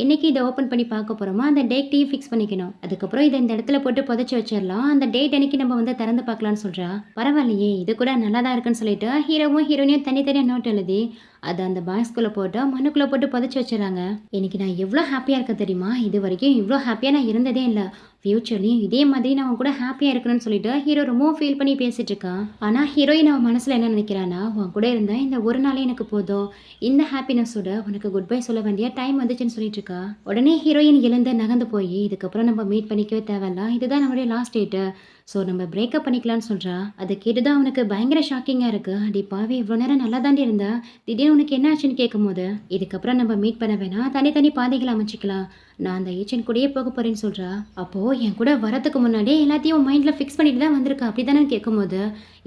என்னைக்கு இதை ஓப்பன் பண்ணி பார்க்க போறோமோ அந்த டேட்டையும் ஃபிக்ஸ் பண்ணிக்கணும். அதுக்கப்புறம் இதை இந்த இடத்துல போட்டு புதைச்சி வச்சிடலாம். அந்த டேட் அன்னைக்கு நம்ம வந்து திறந்து பார்க்கலாம்னு சொல்றா. பரவாயில்லையே, இது கூட நல்லா தான் இருக்குன்னு சொல்லிட்டு ஹீரோவும் ஹீரோனியும் தனித்தனியா நோட் எழுதி அதை அந்த பாக்ஸ்குள்ளே போட்டு மண்ணுக்குள்ளே போட்டு புதைச்சி வச்சிடறாங்க. இன்னைக்கு நான் எவ்வளோ ஹாப்பியாக இருக்கேன் தெரியுமா? இது வரைக்கும் இவ்வளோ ஹாப்பியாக நான் இருந்ததே இல்லை. ஃபியூச்சர்லையும் இதே மாதிரி நான் கூட ஹாப்பியாக இருக்கணும்னு சொல்லிட்டு ஹீரோ ரொம்ப ஃபீல் பண்ணி பேசிட்டு இருக்கான். ஆனால் ஹீரோயின் அவன் மனசில் என்ன நினைக்கிறான்னா, உன் கூட இருந்த இந்த ஒரு நாளே எனக்கு போதும், இந்த ஹாப்பினஸோட உனக்கு குட் பை சொல்ல வேண்டிய டைம் வந்துச்சுன்னு சொல்லிட்டு இருக்கா. உடனே ஹீரோயின் எழுந்து நகர்ந்து போய் இதுக்கப்புறம் நம்ம மீட் பண்ணிக்கவே தேவையில்ல, இதுதான் நம்மளுடைய லாஸ்ட் டேட்டு, ஸோ நம்ம பிரேக்கப் பண்ணிக்கலான்னு சொல்கிறா. அதை கேட்டுதான் அவனுக்கு பயங்கர ஷாக்கிங்காக இருக்குது. அடி பாவே, இவ்வளோ நேரம் நல்லா தாண்டி இருந்தா, திடீர்னு உனக்கு என்ன ஆச்சுன்னு கேட்கும் போது இதுக்கப்புறம் நம்ம மீட் பண்ண வேணாம், தனித்தனி பாதைகளை அமைச்சிக்கலாம், நான் அந்த ஏஜென்ட் கூடயே போக போறேன்னு சொல்றா. அப்போ என் கூட வரதுக்கு முன்னாடியே எல்லாத்தையும் மைண்ட்ல ஃபிக்ஸ் பண்ணிட்டு தான் வந்திருக்கா அப்படிதானே கேட்கும்போது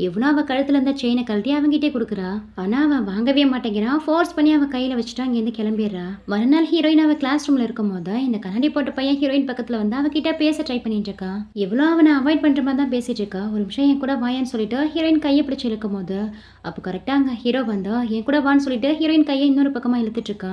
எவ்வளோ அவ கழுத்துல இருந்த செயினை கழட்டி அவங்கிட்டே கொடுக்குறா. ஆனா அவன் வாங்கவே மாட்டேங்கிறான். ஃபோர்ஸ் பண்ணி அவ கையில வச்சுட்டு அங்கேருந்து கிளம்பிடுறா. மறுநாள் ஹீரோயின் அவ கிளாஸ் ரூம்ல இருக்கும் போது இந்த கண்ணாடி போட்ட பையன் ஹீரோயின் பக்கத்துல வந்து அவகிட்ட பேச ட்ரை பண்ணிட்டு இருக்கா. எவ்வளோ அவனை அவாய்ட் பண்ற மாதிரி தான் பேசிட்டு இருக்கா. ஒரு நிமிஷம் என் கூட வாயான்னு சொல்லிட்டு ஹீரோயின் கையை பிடிச்சி இழுக்கும் போது அப்போ கரெக்டா அங்க ஹீரோ வந்தா என் கூட வான்னு சொல்லிட்டு ஹீரோயின் கையை இன்னொரு பக்கமா இழுத்துட்டு இருக்கா.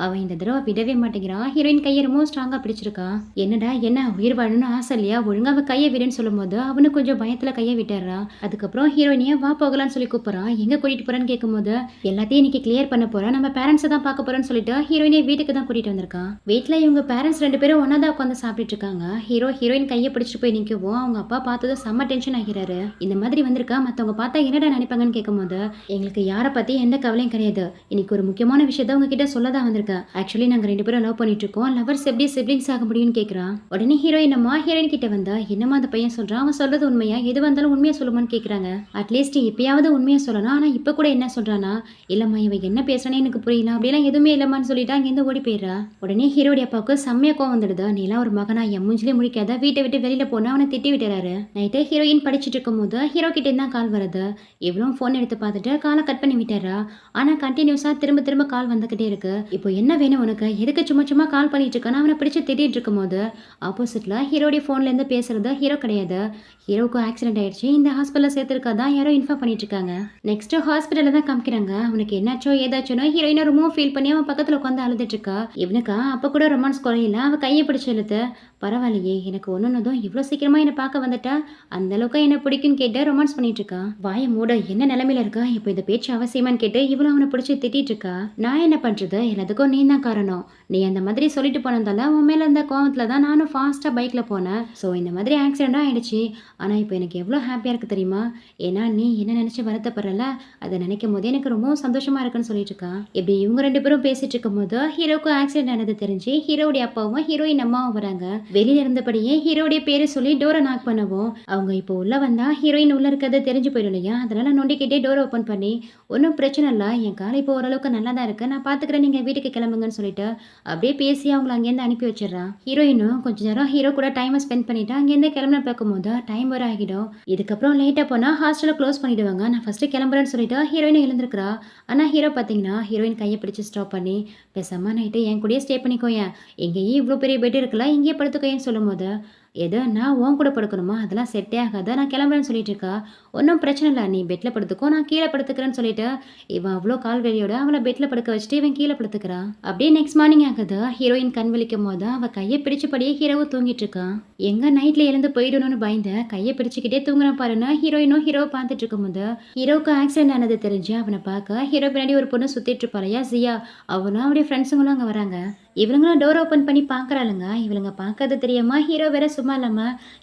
அவன் இந்த தடவை விடவே மாட்டேங்கிறான். ஹீரோயின் கையை ரொம்ப ஸ்ட்ராங்கா பிடிச்சிருக்கா. என்னடா என்ன உயிர் வாழணும்னு ஆசை இல்லையா, ஒழுங்கா அவ கையை விடுன்னு சொல்லும் போது அவனுக்கு கொஞ்சம் பயத்துல கையை விட்டுறா. அதுக்கப்புறம் ஹீரோயினியா வா போகலான்னு சொல்லி கூப்பிடுறான். எங்க கூட்டிட்டு போறேன்னு கேட்கும்போது எல்லாத்தையும் இன்னைக்கு கிளியர் பண்ண போறேன், நம்ம பேரண்ட்ஸை தான் பார்க்க போறேன்னு சொல்லிட்டு ஹீரோயினியை வீட்டுக்கு தான் கூட்டிட்டு வந்திருக்கான். வீட்டுல இவங்க பேரண்ட்ஸ் ரெண்டு பேரும் ஒன்னா தான் உட்காந்து சாப்பிட்டு இருக்காங்க. ஹீரோயின் கையை பிடிச்சிட்டு போய் நிற்கவும் அவங்க அப்பா பார்த்ததும் செம்ம டென்ஷன் ஆகிறாரு. இந்த மாதிரி வந்திருக்கா, மத்தவங்க பார்த்தா என்னடா நினைப்பாங்கன்னு கேட்கும்போது எங்களுக்கு யாரை பத்தி எந்த கவலையும் கிடையாது, இன்னைக்கு ஒரு முக்கியமான விஷயத்த உங்ககிட்ட சொல்லதான் வந்திருக்கேன். ஆக்சுவலி நாங்க ரெண்டு பேரும் லவ் பண்ணிட்டு இருக்கோம், லவர்ஸ் எப்படி சிப்ளிங்ஸ் ஆக முடியும்னு கேட்கறான். உடனே ஹீரோயின் அம்மா ஹீரோயின் கிட்ட வந்தா என்னமா அந்த பையன் சொல்றான், அவன் சொல்றது உண்மையா, எது வந்தாலும் உண்மையா சொல்லுமான்னு கேட்கறாங்க. அட்லீஸ்ட் இப்பயாவது உண்மையா சொல்லணும். ஆனா இப்ப கூட என்ன சொல்றானா, இல்லம்மா இவன் என்ன பேசுறானே எனக்கு புரியல, அப்படியெல்லாம் எதுவுமே இல்லம்மான்னு சொல்லிட்டு அங்கேருந்து ஓடி போயிடுறா. உடனே ஹீரோடைய அப்பாவுக்கு செம்மையா கோவம் வந்துடுது. நீலாம் ஒரு மகனா, என் மூஞ்சிலே முடிக்காத, வீட்டை விட்டு வெளியில போனா அவனை திட்டி விட்டுறாரு. நைட்டு ஹீரோயின் படிச்சுட்டு இருக்கும் போது ஹீரோ கிட்ட தான் கால் வருது. இவளும் போன் எடுத்து பார்த்துட்டு காலை கட் பண்ணி விட்டுறா. ஆனா கண்டினியூஸா திரும்ப திரும்ப கால் வந்துகிட்டே இருக்கு. இப்போ என்ன வேணும் உனக்கு, எதுக்கு சும்மா சும்மா கால் பண்ணிட்டு இருக்கான்னு அவனை பிடிச்சி திட்டிட்டு இருக்கும் போது ஆப்போசிட்ல ஹீரோடைய போன்ல இருந்து பேசுறது ஹீரோ கிடையாது. ஹீரோக்கு ஆக்சிடென்ட் ஆயிடுச்சு, இந்த ஹாஸ்பிட்டல்ல சேர்த்திருக்கா யாரோ இன்ஃபார்ம் பண்ணிட்டு இருக்காங்க. நெக்ஸ்ட் ஹாஸ்பிட்டல்ல தான் காமிக்கிறாங்க. அவனுக்கு என்னாச்சோ ஏதாச்சும் ஹீரோயினை ரொம்ப ஃபீல் பண்ணி அவன் பக்கத்துல உட்காந்து அழுதுட்டு இருக்கா. இவனுக்கா அப்ப கூட ரொமான்ஸ் குறையில, அவ கையை பிடிச்சு இழுத்து பரவாயில்லையே எனக்கு ஒன்னொன்னதும் இவ்வளோ சீக்கிரமா என்னை பார்க்க வந்துட்டா, அந்த அளவுக்கு என்ன பிடிக்குன்னு கேட்டு ரொமான்ஸ் பண்ணிட்டு இருக்கா. வாய மூட, என்ன நிலைமையில இருக்கா, இப்போ இந்த பேச்சு அவசியமான்னு கேட்டு இவ்வளவு அவனை பிடிச்சி திட்டிட்டு இருக்கா. நான் என்ன பண்றது, எல்லாத்துக்கும் நீ தான் காரணம், நீ அந்த மாதிரி சொல்லிட்டு போனதால உன் மேல இருந்த கோவத்துல தான் நானும் ஃபாஸ்டா பைக்ல போனேன். ஸோ இந்த மாதிரி ஆக்சிடென்ட் ஆயிடுச்சு. ஆனா இப்போ எனக்கு எவ்வளோ ஹாப்பியா இருக்கு தெரியுமா, ஏன்னா நீ என்ன நினைச்சு வருத்தப்படுறல, அதை நினைக்கும் போதே எனக்கு ரொம்ப சந்தோஷமா இருக்குன்னு சொல்லிட்டு இருக்கா. இப்படி இவங்க ரெண்டு பேரும் பேசிட்டு இருக்கும் போது ஹீரோக்கு ஆக்சிடென்ட் ஆனது தெரிஞ்சு ஹீரோடைய அப்பாவும் ஹீரோயின் அம்மாவும் வராங்க. வெளியில இருந்தபடியே ஹீரோடைய பேரை சொல்லி டோரை நாக் பண்ணவும் அவங்க இப்போ உள்ள வந்தா ஹீரோயின் உள்ள இருக்கிறது தெரிஞ்சு போயிடும் இல்லையா, அதனால நொண்டிக்கிட்டே டோரை ஓப்பன் பண்ணி ஒன்றும் பிரச்சனை இல்லை, என் காலை இப்போ ஓரளவுக்கு நல்லா தான் இருக்கு, நான் பாத்துக்கிறேன், நீங்க வீட்டுக்கு கிளம்புங்கன்னு சொல்லிட்டு அப்படியே பேசி அவங்களை அங்கேருந்து அனுப்பி வச்சிடறான். ஹீரோயினும் கொஞ்ச நேரம் ஹீரோ கூட டைமை ஸ்பெண்ட் பண்ணிட்டு அங்கேருந்து கிளம்பின பார்க்கும்போது டைம் வர ஆகிடும். இதுக்கப்புறம் லேட்டா போனா ஹாஸ்டலை க்ளோஸ் பண்ணிடுவாங்க. நான் ஃபர்ஸ்ட் கிளம்புறேன்னு சொல்லிட்டு ஹீரோயின் எழுந்திருக்கிறா. ஆனா ஹீரோ பார்த்தீங்கன்னா ஹீரோயின் கையை பிடிச்சி ஸ்டாப் பண்ணி பேசாம நைட்டு என் கூடயே ஸ்டே பண்ணிக்கோயேன், எங்கேயும் இவ்வளோ பெரிய பெட் இருக்குல்ல, இங்கேயே படுத்துக்கோயேன்னு சொல்லும் போது எதோ நான் உன் கூட படுக்கணுமா? அதெல்லாம் செட்டே ஆகாது. நான் கிளம்புறேன்னு சொல்லிட்டு இருக்கா. ஒண்ணும் பிரச்சனை இல்ல. நீ பெட்ல படுத்துக்கோ. நான் கீழ படுத்துக்கிறேன்னு சொல்லிட்டு, இவன் அவ்ளோ கால் வலியோட அவள பெட்ல படுக்க வச்சுட்டு இவன் கீழ படுத்துக்கிறான். அப்படியே நெக்ஸ்ட் மார்னிங் ஆகுது. ஹீரோயின் கண் விழிக்கும்போது அவ கைய பிடிச்சபடியே ஹீரோவும் தூங்கிட்டு இருக்கான். எங்க நைட்ல எழுந்து போயிடணும்னு பயந்து கைய பிடிச்சுக்கிட்டே தூங்குறான் பாருன்னு ஹீரோயினும் ஹீரோவ பார்த்துட்டு இருக்கும்போது, ஹீரோவுக்கு ஆக்சிடென்ட் ஆனது தெரிஞ்சு அவன பார்க்க ஹீரோ பின்னாடி ஒரு பொண்ணு சுத்திட்டு இருப்பா இல்லையா ஜியா. அவளும் அவளுடைய ஃப்ரெண்ட்ஸுங்களும் அங்க வராங்க. இவளுங்களும் டோர் ஓப்பன் பண்ணி பார்க்குறாளுங்க. இவளுங்க பார்க்கறது தெரியாம ஹீரோ வேற சும்மா இல்லாம,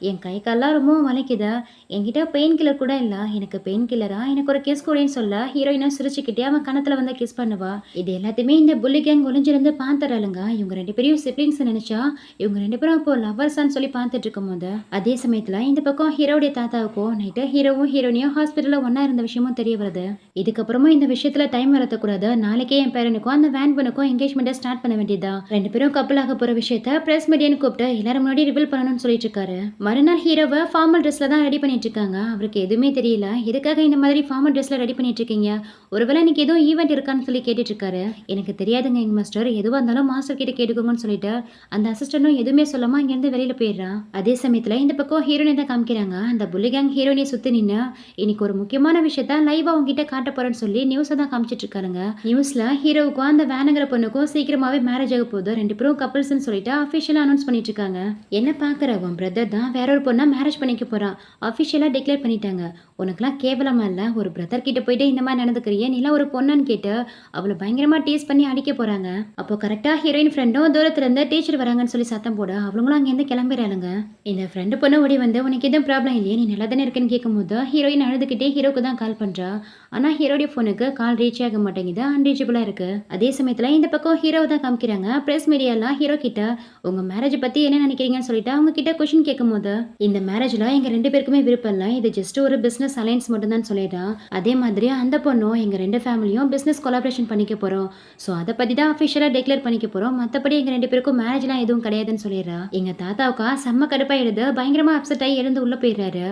என் கை கால்லாம் ரொம்பவும் வலிக்குது. என்கிட்ட பெயின் கில்லர் கூட இல்ல. எனக்கு பெயின் கில்லரா? எனக்கு ஒரு கிஸ் குடுன்னு சொல்ல, ஹீரோயினும் சிரிச்சுக்கிட்டே அவன் கன்னத்துல வந்து கிஸ் பண்ணுவா. இது எல்லாத்தையுமே இந்த புல்லி கேங் ஒளிஞ்சிருந்து பார்த்துறாளுங்க. இவங்க 2 பேரையும் சிப்லிங்ஸ் நினைச்சா, இவங்க 2 பேரும் அப்போ லவ்வர்ஸான்னு சொல்லி பார்த்துட்டு இருக்கும்போது, அதே சமயத்துல இந்த பக்கம் ஹீரோடைய தாத்தாவுக்கும் நைட்டு ஹீரோவும் ஹீரோனியும் ஹாஸ்பிட்டல்ல ஒண்ணா இருந்த விஷயமும் தெரிய வருது. இதுக்கப்புறமா இந்த விஷயத்துல டைம் வரக்கூடாது. நாளைக்கே என் பேரனுக்கும் அந்த வேன் பொண்ணுக்கும் என்கேஜ்மெண்ட்டை ஸ்டார்ட் பண்ண வேண்டியதா. 2 பேரும் கப்பல் ஆக போற விஷயத்த பிரஸ் மீடியான்னு கூப்பிட்டு எல்லாரும் முன்னாடி ரிவீல் பண்ணணும்னு சொல்லிட்டு இருக்காரு. மறுநாள் ஹீரோவை ஃபார்மல் ட்ரெஸ்ல தான் ரெடி பண்ணிட்டு இருக்காங்க. அவருக்கு எதுவுமே தெரியல. எதுக்காக இந்த மாதிரி ஃபார்மல் ட்ரெஸ்ல ரெடி பண்ணிட்டு இருக்கீங்க? ஒருவேளை இன்னைக்கு எதுவும் ஈவெண்ட் இருக்கான்னு சொல்லி கேட்டுட்டு இருக்காரு. எனக்கு தெரியாதுங்க எங்க மாஸ்டர். எதுவா இருந்தாலும் மாஸ்டர் கிட்ட கேட்டுக்கோங்கன்னு சொல்லிட்டு அந்த அசிஸ்டன்டும் எதுவுமே சொல்லாம இங்கிருந்து வெளியில போயிடுறான். அதே சமயத்துல இந்த பக்கம் ஹீரோனை தான் காமிக்கிறாங்க. அந்த புல்லி கேங் ஹீரோனியை சுத்தி நின்று இன்னைக்கு ஒரு முக்கியமான விஷயத்த லைவா உங்ககிட்ட காட்ட போறேன்னு சொல்லி நியூஸை தான் காமிச்சிட்டு இருக்காருங்க. நியூஸ்ல ஹீரோவுக்கும் அந்த வேனுங்கிற பொண்ணுக்கும் சீக்கிரமாவே மேரேஜ் ஆக போகுது. 2 பேரும் கப்பிள்ஸ்னு சொல்லிட்டு அஃபிஷியலா அனௌன்ஸ் பண்ணிட்டு இருக்காங்க. என்ன பாக்குற உன் பிரதர் தான் வேற ஒரு பொண்ணா மேரேஜ் பண்ணிக்க போறான். அஃபிஷியலா டிக்ளேர் பண்ணிட்டாங்க. உனக்குலாம் கேவலமா இல்ல? ஒரு பிரதர் கிட்ட போயிட்டு இந்த மாதிரி நடந்துக்கிறியே, நீலாம் ஒரு பொண்ணுன்னு கேட்டு அவளை பயங்கரமா டீஸ் பண்ணி அடிக்க போறாங்க. அப்போ கரெக்டா ஹீரோயின் ஃப்ரெண்டும் தூரத்துல இருந்து டீச்சர் வராங்கன்னு சொல்லி சத்தம் போட அவங்களும் அங்கேருந்து கிளம்பிடுறாங்க. இந்த ஃப்ரெண்டு பொண்ணு ஓடி வந்து உனக்கு எதுவும் ப்ராப்ளம் இல்லையே, நீ நல்லா தானே இருக்குன்னு கேட்கும்போது ஹீரோயின் அழுதுகிட்டே ஹீரோக்கு தான் கால் பண்றா. ஆனா ஹீரோடைய போனுக்கு கால் ரீச் ஆக மாட்டேங்குது, அன்ரீச்சபிளா இருக்கு. அதே சமயத்துல இந்த பக்கம் ஹீரோவை தான் காமிக்கிறாங்க. பிரஸ் மீடியாலாம் ஹீரோ கிட்ட உங்க மேரேஜ் பத்தி என்ன நினைக்கிறீங்கன்னு சொல்லிட்டு அவங்க கிட்ட கொஸ்டின் கேட்கும்போது, இந்த மேரேஜ்ல எங்க 2 பேருக்குமே விருப்பம் இல்லை, இது ஜஸ்ட் ஒரு பிசினஸ் அலைன்ஸ் மட்டும் தான் சொல்லிடுறான். அதே மாதிரி அந்த பொண்ணும் எங்க 2 ஃபேமிலியும் பிசினஸ் கொலாபரேஷன் பண்ணிக்க போறோம். ஸோ அதை பத்தி தான் அஃபிஷியலா டிக்ளேர் பண்ணிக்க போறோம். மற்றபடி எங்க 2 பேருக்கும் மேரேஜ்லாம் எதுவும் கிடையாதுன்னு சொல்லிடுறா. எங்க தாத்தாவுக்கா செம்ம கடுப்பா எழுது பயங்கரமா அப்செட் ஆகி எழுந்து உள்ள போயிடுறாரு.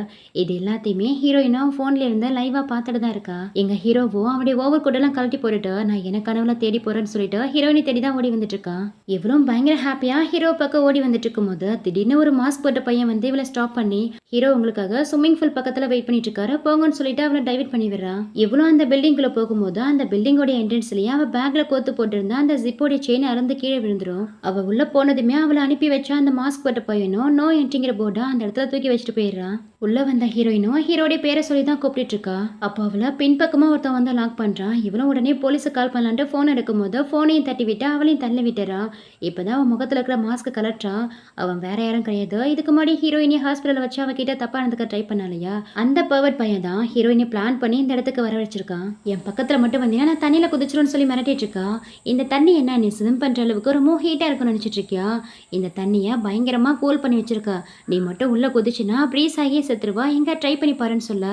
இது எல்லாத்தையுமே ஹீரோயினும் போன்ல இருந்து லைவா பார்த்துட்டு தான் இருக்கா. எங்க ஹீரோவும் அவருடைய ஓவர் கோட்டெல்லாம் கழட்டி போட்டுட்டு நான் என்ன கனவுல தேடி போறேன்னு சொல்லிட்டு ஹீரோயினை தேடி தான் ஓடி வந்துட்டு இருக்கான். இவரும் பயங்கர ஹாப்பியா ஹீரோ பக்கம் ஓடி வந்துட்டு இருக்கும்போது திடீர்னு ஒரு மாஸ்க் போட்ட பையன் வந்து இவளை ஸ்டாப் பண்ணி, ஹீரோ உங்களுக்காக ஸ்விம்மிங் பூல் பக்கத்துல வெயிட் பண்ணிட்டு இருக்காரு, போங்கன்னு சொல்லிட்டு அவளை டைவர்ட் பண்ணி விடுறான். இவளும் அந்த பில்டிங்குள்ள போகும்போது அந்த பில்டிங்கோட என்ட்ரன்ஸ்லயே அவ பேக்ல கோத்து போட்டிருந்தா அந்த ஜிப்போட செயின் அறந்து கீழே விழுந்துரும். அவ உள்ள போனதுமே அவளை அனுப்பி வச்சா அந்த மாஸ்க் போட்ட பையனும் நோ என்ட்ரிங்கிற போர்டை அந்த இடத்துல தூக்கி வச்சுட்டு போயிடுறான். உள்ள வந்த ஹீரோயினும் ஹீரோடைய பேரை சொல்லி தான் கூப்பிட்டு இருக்கா. அப்போ அவளை பின்பக்கமா ஒருத்தன் வந்து லாக் பண்றான். இவளும் உடனே போலீஸுக்கு கால் பண்ணலான்ட்டு போன் எடுக்கும்போது போனையும் தட்டி விட்டு அவளையும் தள்ளி விட்டுறா. இப்பதான் அவன் முகத்துல இருக்கிற மாஸ்க் கலட்டுறான். அவன் வேற யாரும் கிடையாது. இதுக்கு முன்னாடி ஹீரோயினி ஹாஸ்பிட்டல் வச்சு அவகிட்ட தப்பா நடந்துக்க ட்ரை பண்ணாலையா, அந்த பர்வர்ட் பையன் தான் ஹீரோயினை பிளான் பண்ணி இந்த இடத்துக்கு வர வச்சிருக்கான். என் பக்கத்துல மட்டும் வந்தீங்கன்னா நான் தண்ணியில குதிச்சிரும்னு சொல்லி மிரட்டிட்டு இருக்கா. இந்த தண்ணி என்ன நீ ஸ்விம் பண்ற அளவுக்கு ரொம்ப ஹீட்டா இருக்குன்னு நினைச்சிட்டு இருக்கியா? இந்த தண்ணியை பயங்கரமா கூல் பண்ணி வச்சிருக்கா. நீ மட்டும் உள்ள குதிச்சுன்னா ப்ரீஸ் ஆகியே செத்துருவா. எங்க ட்ரை பண்ணி பாருன்னு சொல்ல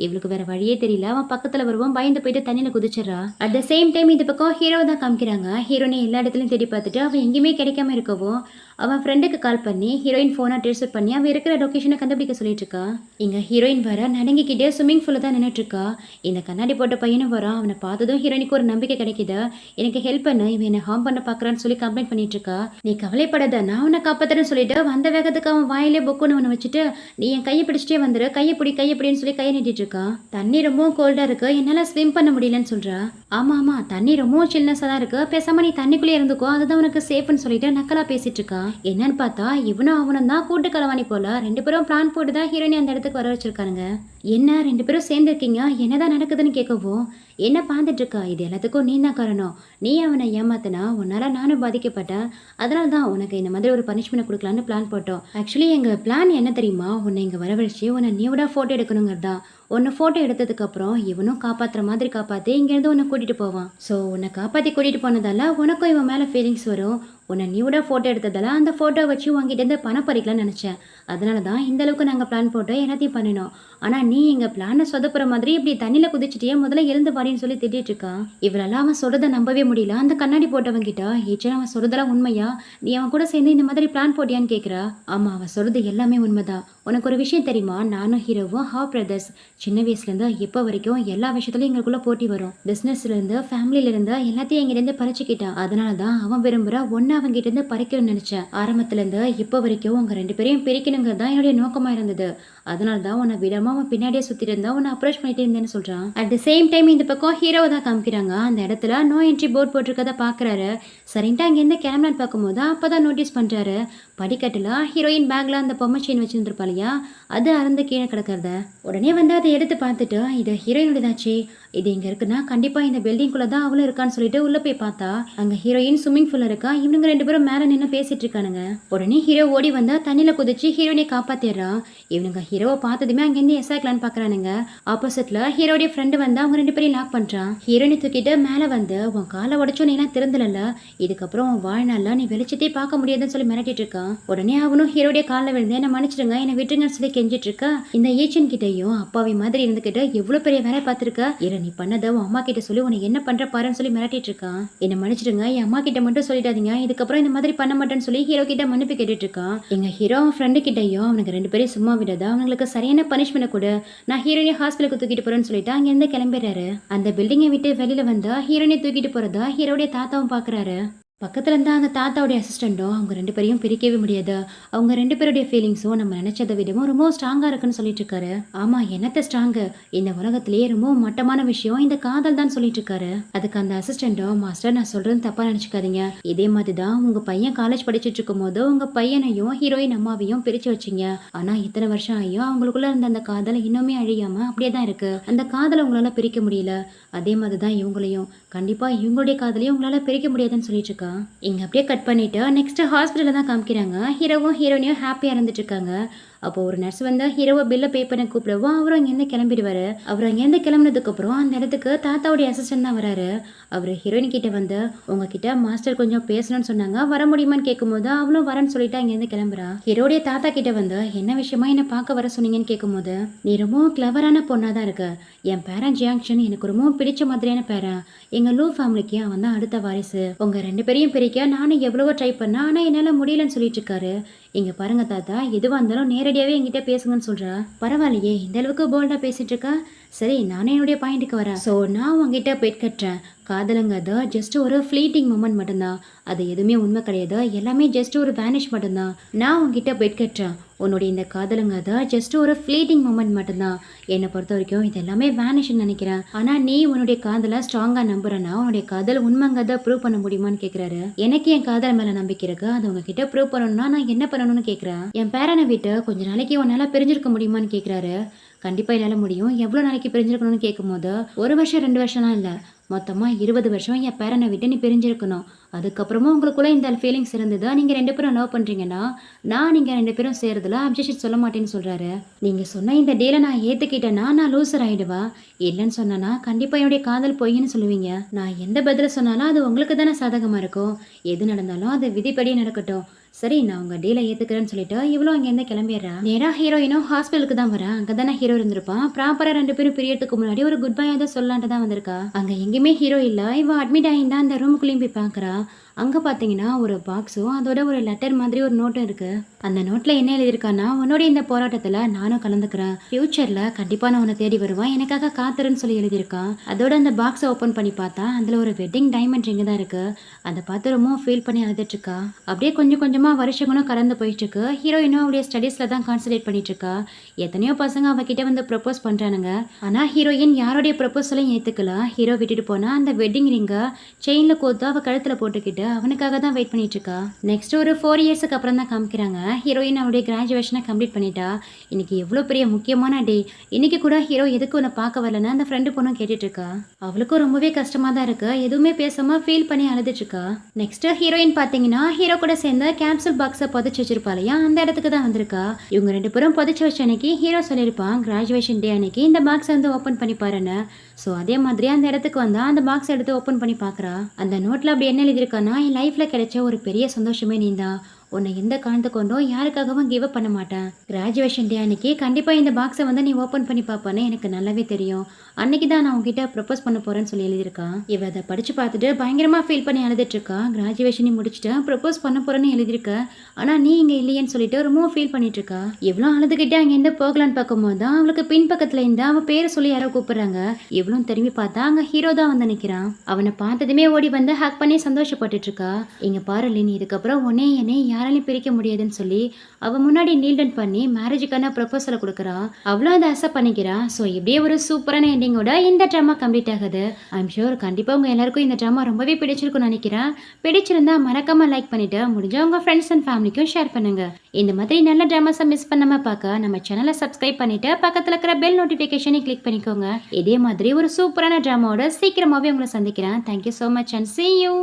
இவளுக்கு வேற வழியே தெரியல. அவன் பக்கத்துல வருவான், பயந்து போயிட்டு தண்ணியில குதிச்சிடறா. அட் த சேம் டைம் இந்த பக்கம் ஹீரோ தான் காமிக்கிறாங்க. ஹீரோனை எல்லா இடத்துலயும் தேடி பார்த்துட்டு அவன் எங்கேயுமே கிடைக்காம இருக்கவும் அவன் ஃப்ரெண்டுக்கு கால் பண்ணி ஹீரோயின் ஃபோனை ட்ரேஸ் பண்ணி அவன் இருக்கிற லொக்கேஷனை கண்டுபிடிக்க சொல்லிட்டு இருக்கா. இங்க ஹீரோயின் வர நடுங்கிக்கிட்டே ஸ்விம்மிங் பூல்ல தான் நின்றுட்டு இருக்கா. இந்த கண்ணாடி போட்ட பையனும் வரான். அவனை பார்த்ததும் ஹீரோயினுக்கு ஒரு நம்பிக்கை கிடைக்குது. எனக்கு ஹெல்ப் பண்ணு, இவன் என்ன ஹார்ம் பண்ண பாக்குறான்னு சொல்லி கம்ப்ளைண்ட் பண்ணிட்டு இருக்கா. நீ கவலைப்படாத, நான் உன்னை காப்பாத்துறேன்னு சொல்லிட்டு வந்த வேகத்துக்கு அவன் வாயிலே பொக்குன்னு ஒன்று வச்சுட்டு நீ என் கையை பிடிச்சிட்டே வந்துரு, கையை பிடின்னு சொல்லி கையை நீட்டிட்டு இருக்கான். தண்ணி ரொம்பவும் கோல்டா இருக்கு, என்னால ஸ்விம் பண்ண முடியலன்னு சொல்றா. ஆமா ஆமா தண்ணி ரொம்பவும் சில்னஸா தான் இருக்கு, பேசாம நீ தண்ணிக்குள்ளே இருந்துக்கோ, அதுதான் உனக்கு சேஃப்னு சொல்லிட்டு நக்கலா பேசிட்டு இருக்கா. என்னன்னு பார்த்தா இவனும் அவனும் தான் கூட்டு களவாணி போல. 2 பேரும் பிளான் போட்டு தான் ஹீரோயினி அந்த இடத்துக்கு வர வச்சிருக்கானுங்க. என்ன 2 பேரும் சேர்ந்து இருக்கீங்க, என்னதான் நடக்குதுன்னு கேட்கவும் என்ன பார்த்துட்டு இருக்கா, இது எல்லாத்துக்கும் நீ தான் காரணம், நீ அவனை ஏமாத்தினா உன்னால நானும் பாதிக்கப்பட்டேன், அதனால தான் உனக்கு இந்த மாதிரி ஒரு பனிஷ்மெண்ட் கொடுக்கலான்னு பிளான் போட்டோம். ஆக்சுவலி எங்க பிளான் என்ன தெரியுமா, உன்னை இங்க வரவழைச்சு உன்னை நியூடா போட்டோ எடுக்கணுங்கிறதா. உன்னை ஃபோட்டோ எடுத்ததுக்கு அப்புறம் இவனும் காப்பாற்றுற மாதிரி காப்பாற்றி இங்கேருந்து உன்னை கூட்டிகிட்டு போவான். ஸோ உன்னை காப்பாற்றி கூட்டிகிட்டு போனதால உனக்கும் இவன் மேலே ஃபீலிங்ஸ் வரும். உன்னை நியூடாக ஃபோட்டோ எடுத்ததால அந்த ஃபோட்டோ வச்சு உங்ககிட்டேருந்து பணம் பறிக்கலாம்னு நினச்சேன். அதனால தான் இந்த அளவுக்கு நாங்கள் பிளான் போட்டு எல்லாத்தையும் பண்ணினோம். ஆனால் நீ எங்கள் பிளானை சொதப்புற மாதிரி இப்படி தண்ணியில் குதிச்சிட்டியே, முதல்ல எழுந்து பாடின்னு சொல்லி திட்டிட்டு இருக்கான். இவளெல்லாம் அவன் சொல்கிறத நம்பவே முடியல. அந்த கண்ணாடி போட்டவங்கிட்ட ஈச்சன் அவன் சொல்கிறதெல்லாம் உண்மையா, நீ அவன் கூட சேர்ந்து இந்த மாதிரி பிளான் போட்டியான்னு கேட்குறா. ஆமாம் அவன் சொல்கிறது எல்லாமே உண்மைதான். உனக்கு ஒரு விஷயம் தெரியுமா, நானும் ஹீரோவும் ஹாஃப் பிரதர்ஸ். சின்ன வயசுலேருந்து இப்போ வரைக்கும் எல்லா விஷயத்துலையும் எங்களுக்குள்ள போட்டி வரும். பிஸ்னஸ்லேருந்து ஃபேமிலியிலேருந்து எல்லாத்தையும் எங்கிட்டேருந்து பறிச்சுக்கிட்டான். அதனால தான் அவன் விரும்புகிற ஒன்று அவங்ககிட்டேருந்து பறிக்கணும்னு நினச்சேன். ஆரம்பத்துலேருந்து இப்போ வரைக்கும் உங்கள் 2 பேரையும் பிரிக்கணும் முடிக்கணுங்கிறது தான் என்னுடைய நோக்கமா இருந்தது. அதனால தான் உன்னை விடாம அவன் பின்னாடியே சுத்திட்டு இருந்தா உன்னை அப்ரோச் பண்ணிட்டே இருந்தேன்னு சொல்றான். அட் த சேம் டைம் இந்த பக்கம் ஹீரோவை தான் காமிக்கிறாங்க. அந்த இடத்துல நோ என்ட்ரி போர்ட் போட்டிருக்கத பாக்குறாரு. சரின்ட்டு அங்கேருந்து கிளம்பலான்னு பார்க்கும்போது அப்பதான் நோட்டீஸ் பண்றாரு, படிக்கட்டுல ஹீரோயின் பேக்ல அந்த பொம்மை செயின் வச்சிருந்துருப்பா இல்லையா, அது அறந்து கீழே கிடக்கிறத. உடனே வந்து அதை எடுத்து பார்த்துட்டு இது ஹீரோயினுடையதாச்சு, இது இங்க இருக்குன்னா கண்டிப்பா இந்த பில்டிங்குள்ள தான் அவளும் இருக்கான்னு சொல்லிட்டு உள்ள போய் பார்த்தா அங்க ஹீரோயின் ஸ்விம்மிங் பூல்ல இருக்கா. இவனுங்க 2 பேரும் மேல நின்று பேசிட்டு இருக்கானுங்க. உடனே ஹீரோ ஓடி வந்தா தண்ணியில குதிச்சு ஹீரோயினை காப்பாத்திடுறான். இவனுங்க ஹீரோவை பார்த்ததுமே அங்கேருந்து எஸ்ஆக்கலான்னு பாக்குறானுங்க. ஆப்போசிட்ல ஹீரோடைய ஃப்ரெண்டு வந்து அவங்க 2 பேரையும் லாக் பண்றான். ஹீரோயினை தூக்கிட்டு மேல வந்து உன் காலை உடச்சோ நீ எல்லாம் திறந்தல, இதுக்கப்புறம் உன் வாழ்நாள்ல நீ வெளிச்சத்தையே பார்க்க முடியாதுன்னு சொல்லி மிரட்டிட்டு இருக்கான். உடனே அவனும் ஹீரோடைய காலில் விழுந்து என்ன மன்னிச்சிடுங்க என்ன விட்டுருங்கன்னு சொல்லி கெஞ்சிட்டு இருக்கா. இந்த ஏஜென்ட் கிட்டையும் அப்பாவி மாதிரி இருந்துகிட்டு எவ்வளவு பெரிய வேலை பார்த்திருக்க, நீ பண்ணதை உன் அம்மா கிட்ட சொல்லி உன்னை என்ன பண்ற பாருன்னு சொல்லி மிரட்டிட்டு இருக்கான். என்ன மன்னிச்சிடுங்க என் அம்மா கிட்ட மட்டும் சொல்லிடாதீங்க, இதுக்கப்புறம் இந்த மாதிரி பண்ண மாட்டேன்னு சொல்லி ஹீரோ கிட்ட மன்னிப்பு கேட்டுட்டு இருக்கான். எங்க ஹீரோ அவன் ஃப்ரெண்டு கிட்டையும் அவனுக்கு 2 பேரையும் சும்மா விடாத, அவங்களுக்கு சரியான பனிஷ்மெண்ட் கூட, நான் ஹீரோயினை ஹாஸ்பிட்டலுக்கு தூக்கிட்டு போறேன்னு சொல்லிட்டு அங்க இருந்து கிளம்பிடுறாரு. அந்த பில்டிங்கை விட்டு வெளியில வந்தா ஹீரோயினை தூக்கிட்டு போறதா ஹீரோடைய தாத்தாவும் பாக்குறாரு. பக்கத்துல இருந்தா அந்த தாத்தாவுடைய அசிஸ்டண்ட்டும் அவங்க 2 பேரையும் பிரிக்கவே முடியாது, அவங்க 2 பேருடைய ஃபீலிங்ஸும் நம்ம நினைச்சதை விடவும் ரொம்ப ஸ்ட்ராங்கா இருக்குன்னு சொல்லிட்டு இருக்காரு. ஆமா என்னத்த ஸ்ட்ராங்கு, இந்த உலகத்திலேயே ரொம்ப மட்டமான விஷயம் இந்த காதல் தான் சொல்லிட்டு இருக்காரு. அதுக்கு அந்த அசிஸ்டண்ட்டும் மாஸ்டர் நான் சொல்றது தப்பா நினைச்சுக்காதீங்க, இதே மாதிரிதான் உங்க பையன் காலேஜ் படிச்சுட்டு இருக்கும் போது உங்க பையனையும் ஹீரோயின் அம்மாவையும் பிரிச்சு வச்சீங்க, ஆனா இத்தனை வருஷம் ஆகியும் அவங்களுக்குள்ள இருந்த அந்த காதல் இன்னுமே அழியாம அப்படியே தான் இருக்கு, அந்த காதலை உங்களால பிரிக்க முடியல, அதே மாதிரிதான் இவங்களையும் கண்டிப்பா இவங்களுடைய காதலையும் உங்களால பிரிக்க முடியாதுன்னு சொல்லிட்டு இருக்கா. இங்க அப்படியே கட் பண்ணிட்டு நெக்ஸ்ட் ஹாஸ்பிட்டல்ல தான் காமிக்கிறாங்க. ஹீரோவும் ஹீரோயினியும் ஹாப்பியா இருந்துட்டு இருக்காங்க. அப்போ ஒரு நர்ஸ் வந்து ஹீரோவை பில்லை பே பண்ண கூப்பிடவும் அவரும் அங்கேருந்து கிளம்பிடுவாரு. அவர் அங்கேருந்து கிளம்புனதுக்கு அப்புறம் அந்த இடத்துக்கு தாத்தாவுடைய அசிஸ்டன்ட் தான் வராரு. அவர் ஹீரோயின் கிட்ட வந்து உங்ககிட்ட மாஸ்டர் கொஞ்சம் பேசணும்னு சொன்னாங்க, வர முடியுமான்னு கேட்கும்போது அவளும் வரேன்னு சொல்லிட்டு அங்கேருந்து கிளம்புறா. ஹீரோடைய தாத்தா கிட்ட வந்து என்ன விஷயமா என்ன பார்க்க வர சொன்னீங்கன்னு கேட்கும்போது நீ ரொம்ப கிளவரான பொண்ணா தான் இருக்க, என் பேரன் ஜியாங்ஷன் எனக்கு ரொம்ப பிடிச்ச மாதிரியான பேரன், எங்க லூ ஃபேமிலிக்கு அவன் தான் அடுத்த வாரிசு, உங்க 2 பேரையும் பிரிக்க நானும் எவ்வளவோ ட்ரை பண்ணேன் ஆனா என்னால முடியலன்னு சொல்லிட்டு இருக்காரு. இங்க பாருங்க தாத்தா, எதுவா இருந்தாலும் நேரடியாவே என்கிட்ட பேசுங்கன்னு சொல்றா. பரவாயில்லையே இந்த அளவுக்கு போல்டா பேசிட்டு இருக்கா, சரி நானே என்னுடைய பாயிண்ட்டுக்கு வரேன். ஸோ நான் உங்ககிட்ட பெட் கட்டுறேன், காதலுங்கிறது ஜஸ்ட் ஒரு ஃப்ளீட்டிங் மூமெண்ட் மட்டும்தான், அது எதுவுமே உண்மை கிடையாது, எல்லாமே ஜஸ்ட் ஒரு வேனிஷ் மட்டும்தான். நான் உங்ககிட்ட பெட் கட்டுறேன், உன்னுடைய இந்த காதலுங்கிறது ஜஸ்ட் ஒரு ஃப்ளீட்டிங் மூமெண்ட் மட்டும்தான், என்னை பொறுத்த வரைக்கும் இது எல்லாமே வேனிஷ்னு நினைக்கிறேன், ஆனா நீ உன்னுடைய காதலை ஸ்ட்ராங்கா நம்புறனா உன்னுடைய காதல் உண்மைங்கிறத ப்ரூவ் பண்ண முடியுமான்னு கேட்கிறாரு. எனக்கு என் காதல் மேல நம்பிக்கை இருக்கு, அது உங்ககிட்ட ப்ரூவ் பண்ணணும்னா நான் என்ன பண்ணணும்னு கேட்கிறேன். என் பேரனை விட்டு கொஞ்ச நாளைக்கு உன்னால பிரிஞ்சிருக்க முடியுமான்னு கேட்கிறாரு. கண்டிப்பா என்னால முடியும், எவ்வளவு நாளைக்கு பிரிஞ்சிருக்கணும்னு கேட்கும்போது 1 வருஷம் 2 வருஷம்லாம் இல்ல, மொத்தமா 20 வருஷம் என் பேரனை விட்டு நீ பிரிஞ்சிருக்கணும், அதுக்கப்புறமா உங்களுக்குள்ள இந்த ஃபீலிங்ஸ் இருந்தது, நீங்க 2 பேரும் லவ் பண்றீங்கன்னா நான் நீங்க 2 பேரும் சேர்றதுல அப்ஜெக்ஷன் சொல்ல மாட்டேன்னு சொல்றாரு. நீங்க சொன்ன இந்த டீலை நான் ஏத்துக்கிட்டேன்னா நான் லூசர் ஆயிடுவா, இல்லைன்னு சொன்னா கண்டிப்பா என்னுடைய காதல் பொய்ன்னு சொல்லுவீங்க, நான் எந்த பதில சொன்னாலும் அது உங்களுக்கு தானே சாதகமா இருக்கும், எது நடந்தாலும் அது விதிப்படியே நடக்கட்டும், சரி நான் உங்க டீலை ஏத்துக்கிறேன்னு சொல்லிட்டு இவ்வளோ அங்கேருந்து கிளம்பிடுறா. நேரா ஹீரோயினும் ஹாஸ்பிட்டலுக்கு தான் வரா. அங்கதானே ஹீரோ இருந்திருப்பான். ப்ராப்பரா 2 பேரும் பிரியறதுக்கு முன்னாடி ஒரு குட் பை தான் சொல்லலான்ட்டு தான் வந்திருக்கா. அங்க எங்கேயுமே ஹீரோ இல்ல. இவ அட்மிட் ஆகிருந்தா அந்த ரூமுக்குள்ளேயும் போய் பாக்குறா. அங்க பாத்தீங்கன்னா ஒரு பாக்ஸும் அதோட ஒரு லெட்டர் மாதிரி ஒரு நோட்டும் இருக்கு. அந்த நோட்ல என்ன எழுதியிருக்கான்னா, உன்னோட இந்த போராட்டத்துல நானும் கலந்துக்கிறேன், ஃபியூச்சர்ல கண்டிப்பா நான் உன்னை தேடி வருவேன், எனக்காக காத்துருன்னு சொல்லி எழுதியிருக்கான். அதோட அந்த பாக்ஸை ஓப்பன் பண்ணி பார்த்தா அதுல ஒரு வெட்டிங் டைமண்ட் ரிங் தான் இருக்கு. அதை பார்த்து ரொம்ப ஃபீல் பண்ணி அழுதுட்டு இருக்கா. அப்படியே கொஞ்சம் கொஞ்சமா வருஷங்களும் கடந்து போயிட்டு இருக்கு. ஹீரோயினும் அவளுடைய ஸ்டடீஸ்ல தான் கான்சன்ட்ரேட் பண்ணிட்டு இருக்கா. எத்தனையோ பசங்க அவகிட்ட வந்து ப்ரப்போஸ் பண்றானுங்க, ஆனா ஹீரோயின் யாரோடைய ப்ரப்போசலையும் ஏத்துக்கல. ஹீரோ விட்டுட்டு போனா அந்த வெட்டிங் ரிங்கை செயின்ல கோத்து அவ கழுத்துல போட்டுக்கிட்டு அவனுக்காக தான் வெயிட் பண்ணிட்டு இருக்கா. நெக்ஸ்ட் ஒரு 4 இயர்ஸ்க்கு அப்புறம் தான் காமிக்கிறாங்க. ஹீரோயின் அவருடைய கிராஜுவேஷனை கம்ப்ளீட் பண்ணிட்டா. இன்னைக்கு எவ்வளோ பெரிய முக்கியமான டே, இன்னைக்கு கூட ஹீரோ எதுக்கு உன்னை பார்க்க வரலன்னு அந்த ஃப்ரெண்டு பொண்ணும் கேட்டுட்டு இருக்கா. அவளுக்கும் ரொம்பவே கஷ்டமா தான் இருக்கு, எதுவுமே பேசாம ஃபீல் பண்ணி அழுதுட்டு இருக்கா. நெக்ஸ்ட் ஹீரோயின் பாத்தீங்கன்னா ஹீரோ கூட சேர்ந்து கேப்சூல் பாக்ஸை புதைச்சு வச்சிருப்பாளையா, அந்த இடத்துக்கு தான் வந்திருக்கா. இவங்க 2 பேரும் புதைச்சு வச்ச அன்னைக்கு ஹீரோ சொல்லியிருப்பான் கிராஜுவேஷன் டே அன்னைக்கு இந்த பாக்ஸை வந்து ஓப்பன் பண்ணி பாருன்னு. ஸோ அதே மாதிரி அந்த இடத்துக்கு வந்தா அந்த பாக்ஸ் எடுத்து ஓப்பன் பண்ணி பார்க்குறா. அந்த நோட்டில் அப்படி என்ன எழுதியிருக்கான்னா, என் லைஃப்பில் கிடைச்ச ஒரு பெரிய சந்தோஷமே நீ தான், உன்னை எந்த காரணத்தை கொண்டும் யாருக்காகவும் கிவ் அப் பண்ண மாட்டேன், கிராஜுவேஷன் டே அன்னைக்கு கண்டிப்பாக இந்த பாக்ஸை வந்து நீ ஓப்பன் பண்ணி பார்ப்பேன்னு எனக்கு நல்லாவே தெரியும், அன்னைக்கு தான் நான் உங்ககிட்ட ப்ரப்போஸ் பண்ண போறேன்னு சொல்லி எழுதியிருக்கான். இவ அதை படிச்சு பார்த்துட்டு பயங்கரமா ஃபீல் பண்ணி அழுதுட்டு இருக்கா. கிராஜுவேஷனை முடிச்சுட்டு ப்ரப்போஸ் பண்ண போறேன்னு எழுதியிருக்க, ஆனா நீ இங்க இல்லையேன்னு சொல்லிட்டு ரொம்ப ஃபீல் பண்ணிட்டு இருக்கா. இவ்வளோ அழுதுகிட்டே அங்க இருந்து போகலான்னு பார்க்கும்போது தான் அவளுக்கு பின்பக்கத்துல இருந்து அவன் பேரை சொல்லி யாரோ கூப்பிடுறாங்க. இவ்வளோ திரும்பி பார்த்தா அங்க ஹீரோ தான் வந்து நிக்கிறான். அவனை பார்த்ததுமே ஓடி வந்து ஹக் பண்ணி சந்தோஷப்பட்டுட்டு இருக்கா. இங்க பாரு லின், இதுக்கப்புறம் உன்னே என்னை யாராலையும் பிரிக்க முடியாதுன்னு சொல்லி அவள் முன்னாடி நீல்டன் பண்ணி மேரேஜுக்கான ப்ரொபோசலை கொடுக்குறான். அவளும் அதை அக்செப்ட் பண்ணிக்கிறான். ஸோ இப்படியே ஒரு சூப்பரான எண்டிங்கோட இந்த ட்ராமா கம்ப்ளீட் ஆகுது. ஐம் ஷூர் கண்டிப்பாக உங்கள் எல்லாருக்கும் இந்த ட்ராமா ரொம்பவே பிடிச்சிருக்கும்னு நினைக்கிறேன். பிடிச்சிருந்தா மறக்காமல் லைக் பண்ணிவிட்டு முடிஞ்சா உங்கள் ஃப்ரெண்ட்ஸ் அண்ட் ஃபேமிலிக்கும் ஷேர் பண்ணுங்கள். இந்த மாதிரி நல்ல ட்ராமாஸை மிஸ் பண்ணாமல் பார்க்க நம்ம சேனலை சப்ஸ்கிரைப் பண்ணிவிட்டு பக்கத்தில் இருக்கிற பெல் நோட்டிஃபிகேஷனை கிளிக் பண்ணிக்கோங்க. இதே மாதிரி ஒரு சூப்பரான ட்ராமாவோட சீக்கிரமாகவே உங்களை சந்திக்கிறேன். Thank you so much and see you.